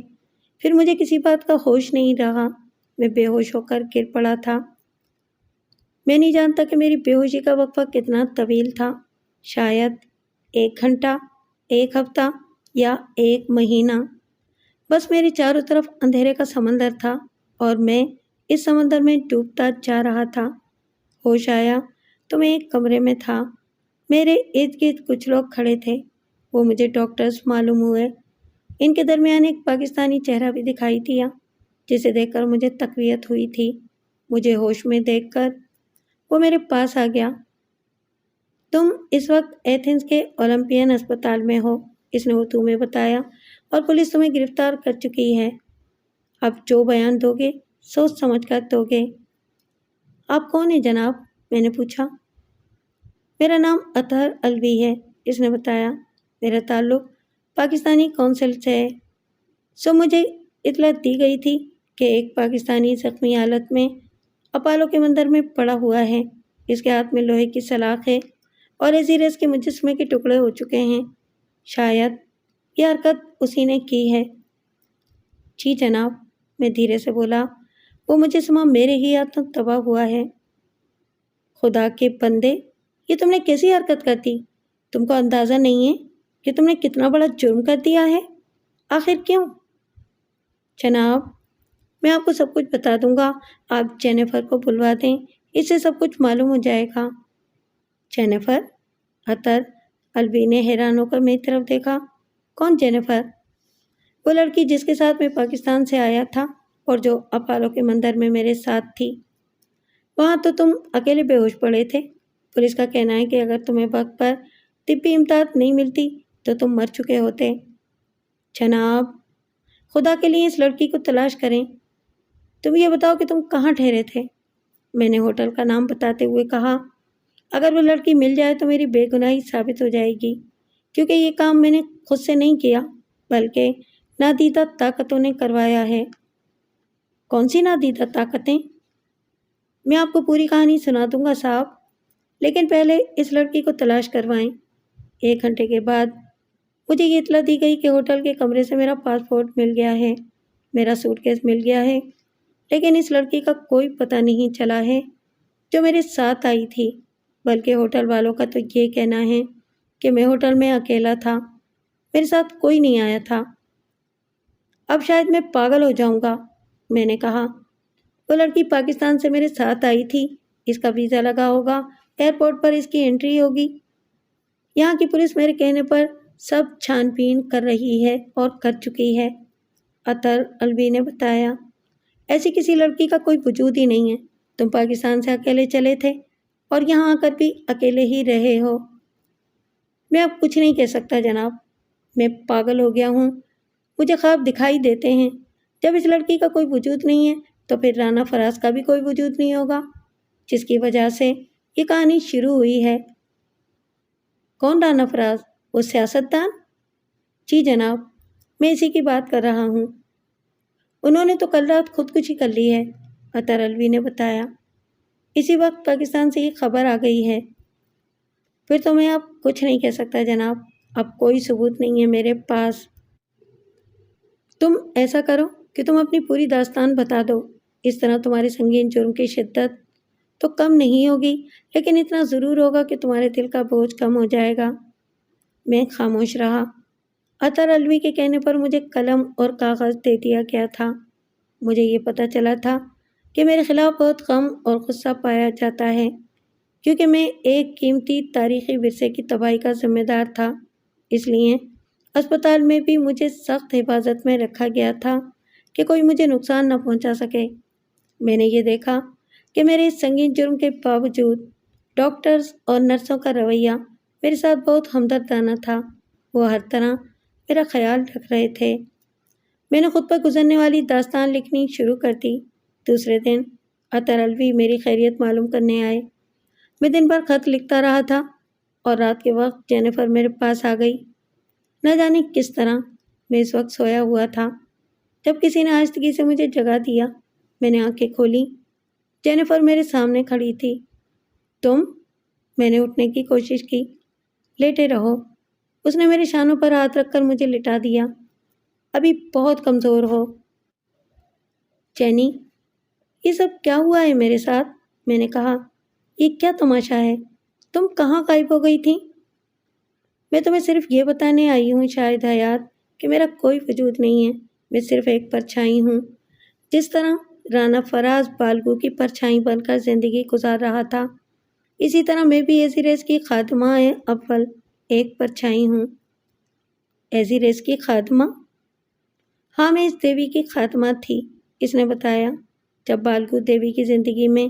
پھر مجھے کسی بات کا ہوش نہیں رہا۔ میں بے ہوش ہو کر گر پڑا تھا۔ میں نہیں جانتا کہ میری بے ہوشی کا وقفہ کتنا طویل تھا، شاید 1 گھنٹہ، 1 ہفتہ یا 1 مہینہ۔ بس میرے چاروں طرف اندھیرے کا سمندر تھا اور میں اس سمندر میں ڈوبتا جا رہا تھا۔ ہوش آیا تو میں ایک کمرے میں تھا۔ میرے ارد گرد کچھ لوگ کھڑے تھے، وہ مجھے ڈاکٹرز معلوم ہوئے۔ ان کے درمیان ایک پاکستانی چہرہ بھی دکھائی دیا، جسے دیکھ کر مجھے تقویت ہوئی تھی۔ مجھے ہوش میں دیکھ کر وہ میرے پاس آ گیا۔ تم اس وقت ایتھنز کے اولمپین اسپتال میں ہو، اس نے اردو میں بتایا، اور پولیس تمہیں گرفتار کر چکی ہے۔ اب جو بیان دو گے سوچ سمجھ کر دو گے۔ آپ کون ہیں جناب؟ میں نے پوچھا۔ میرا نام اطہر الوی ہے، اس نے بتایا۔ میرا تعلق پاکستانی قونصل سے ہے۔ مجھے اطلاع دی گئی تھی کہ ایک پاکستانی زخمی حالت میں اپالو کے مندر میں پڑا ہوا ہے۔ اس کے ہاتھ میں لوہے کی سلاخ ہے اور ایزیریز کے مجسمے کے ٹکڑے ہو چکے ہیں۔ شاید یہ حرکت اسی نے کی ہے۔ جی جناب، میں دھیرے سے بولا، وہ مجسمہ میرے ہی ہاتھوں تباہ ہوا ہے۔ خدا کے بندے، یہ تم نے کیسی حرکت کر دی؟ تم کو اندازہ نہیں ہے کہ تم نے کتنا بڑا جرم کر دیا ہے؟ آخر کیوں؟ جناب، میں آپ کو سب کچھ بتا دوں گا، آپ جینیفر کو بلوا دیں، اس سے سب کچھ معلوم ہو جائے گا۔ جینیفر؟ اطہر الوی نے حیران ہو کر میری طرف دیکھا۔ کون جینیفر؟ وہ لڑکی جس کے ساتھ میں پاکستان سے آیا تھا اور جو اپالو کے مندر میں میرے ساتھ تھی۔ وہاں تو تم اکیلے بے ہوش پڑے تھے۔ پولیس کا کہنا ہے کہ اگر تمہیں وقت پر طبی امداد نہیں ملتی تو تم مر چکے ہوتے۔ جناب، خدا کے لیے اس لڑکی کو تلاش کریں۔ تم یہ بتاؤ کہ تم کہاں ٹھہرے تھے؟ میں نے ہوٹل کا نام بتاتے ہوئے کہا۔ اگر وہ لڑکی مل جائے تو میری بے گناہی ثابت ہو جائے گی، کیونکہ یہ کام میں نے خود سے نہیں کیا بلکہ نادیدہ طاقتوں نے کروایا ہے۔ کون سی نادیدہ طاقتیں؟ میں آپ کو پوری کہانی سنا دوں گا صاحب، لیکن پہلے اس لڑکی کو تلاش کروائیں۔ 1 گھنٹے کے بعد مجھے یہ اطلاع دی گئی کہ ہوٹل کے کمرے سے میرا پاسپورٹ مل گیا ہے، میرا سوٹ کیس مل گیا ہے، لیکن اس لڑکی کا کوئی پتہ نہیں چلا ہے جو میرے ساتھ آئی تھی، بلکہ ہوٹل والوں کا تو یہ کہنا ہے کہ میں ہوٹل میں اکیلا تھا، میرے ساتھ کوئی نہیں آیا تھا۔ اب شاید میں پاگل ہو جاؤں گا، میں نے کہا۔ وہ لڑکی پاکستان سے میرے ساتھ آئی تھی، اس کا ویزا لگا ہوگا، ایئرپورٹ پر اس کی انٹری ہوگی۔ یہاں کی پولیس میرے کہنے پر سب چھان بین کر رہی ہے اور کر چکی ہے، اطہر الوی نے بتایا۔ ایسی کسی لڑکی کا کوئی وجود ہی نہیں ہے۔ تم پاکستان سے اکیلے چلے تھے اور یہاں آ کر بھی اکیلے ہی رہے ہو۔ میں اب کچھ نہیں کہہ سکتا جناب، میں پاگل ہو گیا ہوں، مجھے خواب دکھائی دیتے ہیں۔ جب اس لڑکی کا کوئی وجود نہیں ہے تو پھر رانا فراز کا بھی کوئی وجود نہیں ہوگا، جس کی وجہ سے یہ کہانی شروع ہوئی ہے۔ کون رانا فراز؟ وہ سیاستدان؟ جی جناب، میں اسی کی بات کر رہا ہوں۔ انہوں نے تو کل رات خودکشی کر لی ہے، اطہر الوی نے بتایا۔ اسی وقت پاکستان سے یہ خبر آ گئی ہے۔ پھر تو میں اب کچھ نہیں کہہ سکتا جناب، اب کوئی ثبوت نہیں ہے میرے پاس۔ تم ایسا کرو کہ تم اپنی پوری داستان بتا دو، اس طرح تمہارے سنگین جرم کی شدت تو کم نہیں ہوگی، لیکن اتنا ضرور ہوگا کہ تمہارے دل کا بوجھ کم ہو جائے گا۔ میں خاموش رہا۔ اطہر الوی کے کہنے پر مجھے قلم اور کاغذ دے دیا گیا تھا۔ مجھے یہ پتہ چلا تھا کہ میرے خلاف بہت غم اور غصہ پایا جاتا ہے، کیونکہ میں ایک قیمتی تاریخی ورثے کی تباہی کا ذمہ دار تھا۔ اس لیے اسپتال میں بھی مجھے سخت حفاظت میں رکھا گیا تھا کہ کوئی مجھے نقصان نہ پہنچا سکے۔ میں نے یہ دیکھا کہ میرے اس سنگین جرم کے باوجود ڈاکٹرز اور نرسوں کا رویہ میرے ساتھ بہت ہمدردانہ تھا۔ وہ ہر طرح میرا خیال رکھ رہے تھے۔ میں نے خود پر گزرنے والی داستان لکھنی شروع کر دی۔ دوسرے دن عطر الوی میری خیریت معلوم کرنے آئے۔ میں دن بھر خط لکھتا رہا تھا اور رات کے وقت جینیفر میرے پاس آ گئی۔ نہ جانے کس طرح میں اس وقت سویا ہوا تھا جب کسی نے آہستگی سے مجھے جگا دیا۔ میں نے آنکھیں کھولی۔ جینیفر میرے سامنے کھڑی تھی۔ تم؟ میں نے اٹھنے کی کوشش کی۔ لیٹے رہو۔ اس نے میرے شانوں پر ہاتھ رکھ کر مجھے لٹا دیا۔ ابھی بہت کمزور ہو۔ جینی، یہ سب کیا ہوا ہے میرے ساتھ؟ میں نے کہا۔ یہ کیا تماشا ہے؟ تم کہاں غائب ہو گئی تھی؟ میں تمہیں صرف یہ بتانے آئی ہوں شاہد حیات کہ میرا کوئی وجود نہیں ہے۔ میں صرف ایک پرچھائی ہوں۔ جس طرح رانا فراز بالگو کی پرچھائی بن کر زندگی گزار رہا تھا، اسی طرح میں بھی ایزیریس کی خادمہ اول ایک پرچھائی ہوں۔ ایزیریس کی خادمہ؟ ہاں، میں اس دیوی کی خادمہ تھی، اس نے بتایا۔ جب بالگو دیوی کی زندگی میں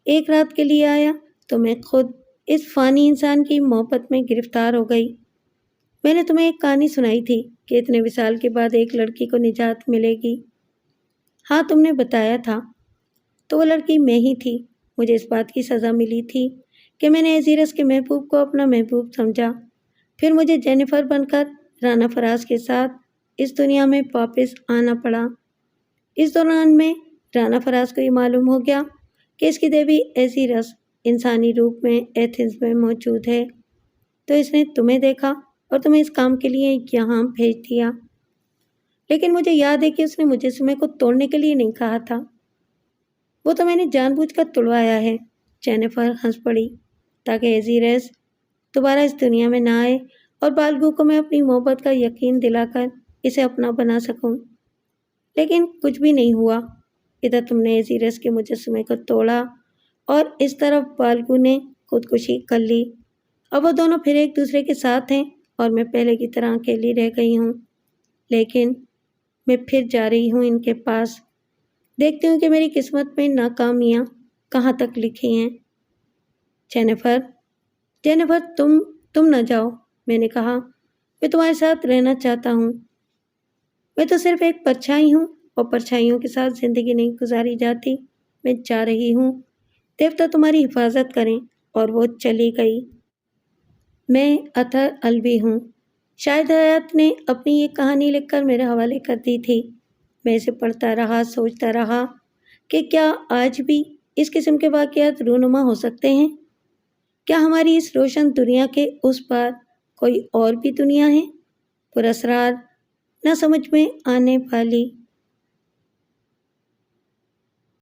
ایک رات کے لیے آیا تو میں خود اس فانی انسان کی محبت میں گرفتار ہو گئی۔ میں نے تمہیں ایک کہانی سنائی تھی کہ اتنے وصال کے بعد ایک لڑکی کو نجات ملے گی۔ ہاں، تم نے بتایا تھا۔ تو وہ لڑکی میں ہی تھی۔ مجھے اس بات کی سزا ملی تھی کہ میں نے ایزیرس کے محبوب کو اپنا محبوب سمجھا۔ پھر مجھے جینیفر بن کر رانا فراز کے ساتھ اس دنیا میں واپس آنا پڑا۔ اس دوران میں رانا فراز کو یہ معلوم ہو گیا کہ اس کی دیوی ایزیرس انسانی روپ میں ایتھنز میں موجود ہے، تو اس نے تمہیں دیکھا اور تمہیں اس کام کے لیے یہاں بھیج دیا۔ لیکن مجھے یاد ہے کہ اس نے مجسمے کو توڑنے کے لیے نہیں کہا تھا۔ وہ تو میں نے جان بوجھ کر توڑوایا ہے۔ جینیفر ہنس پڑی، تاکہ ایزیرس دوبارہ اس دنیا میں نہ آئے اور بالگو کو میں اپنی محبت کا یقین دلا کر اسے اپنا بنا سکوں۔ لیکن کچھ بھی نہیں ہوا۔ ادھر تم نے ایزیرس کے مجسمے کو توڑا اور اس طرف بالگو نے خودکشی کر لی۔ اب وہ دونوں پھر ایک دوسرے کے ساتھ ہیں اور میں پہلے کی طرح اکیلی رہ گئی ہوں۔ لیکن میں پھر جا رہی ہوں ان کے پاس، دیکھتی ہوں کہ میری قسمت میں ناکامیاں کہاں تک لکھی ہیں۔ جینیفر، تم نہ جاؤ، میں نے کہا۔ میں تمہارے ساتھ رہنا چاہتا ہوں۔ میں تو صرف ایک پرچھائی ہوں اور پرچھائیوں کے ساتھ زندگی نہیں گزاری جاتی۔ میں جا رہی ہوں، دیوتا تمہاری حفاظت کریں۔ اور وہ چلی گئی۔ میں عطر الوی ہوں۔ شاہد حیات نے اپنی یہ کہانی لکھ کر میرے حوالے کر دی تھی۔ میں اسے پڑھتا رہا، سوچتا رہا کہ کیا آج بھی اس قسم کے واقعات رونما ہو سکتے ہیں؟ کیا ہماری اس روشن دنیا کے اس پار کوئی اور بھی دنیا ہے، پراسرار، نہ سمجھ میں آنے والی؟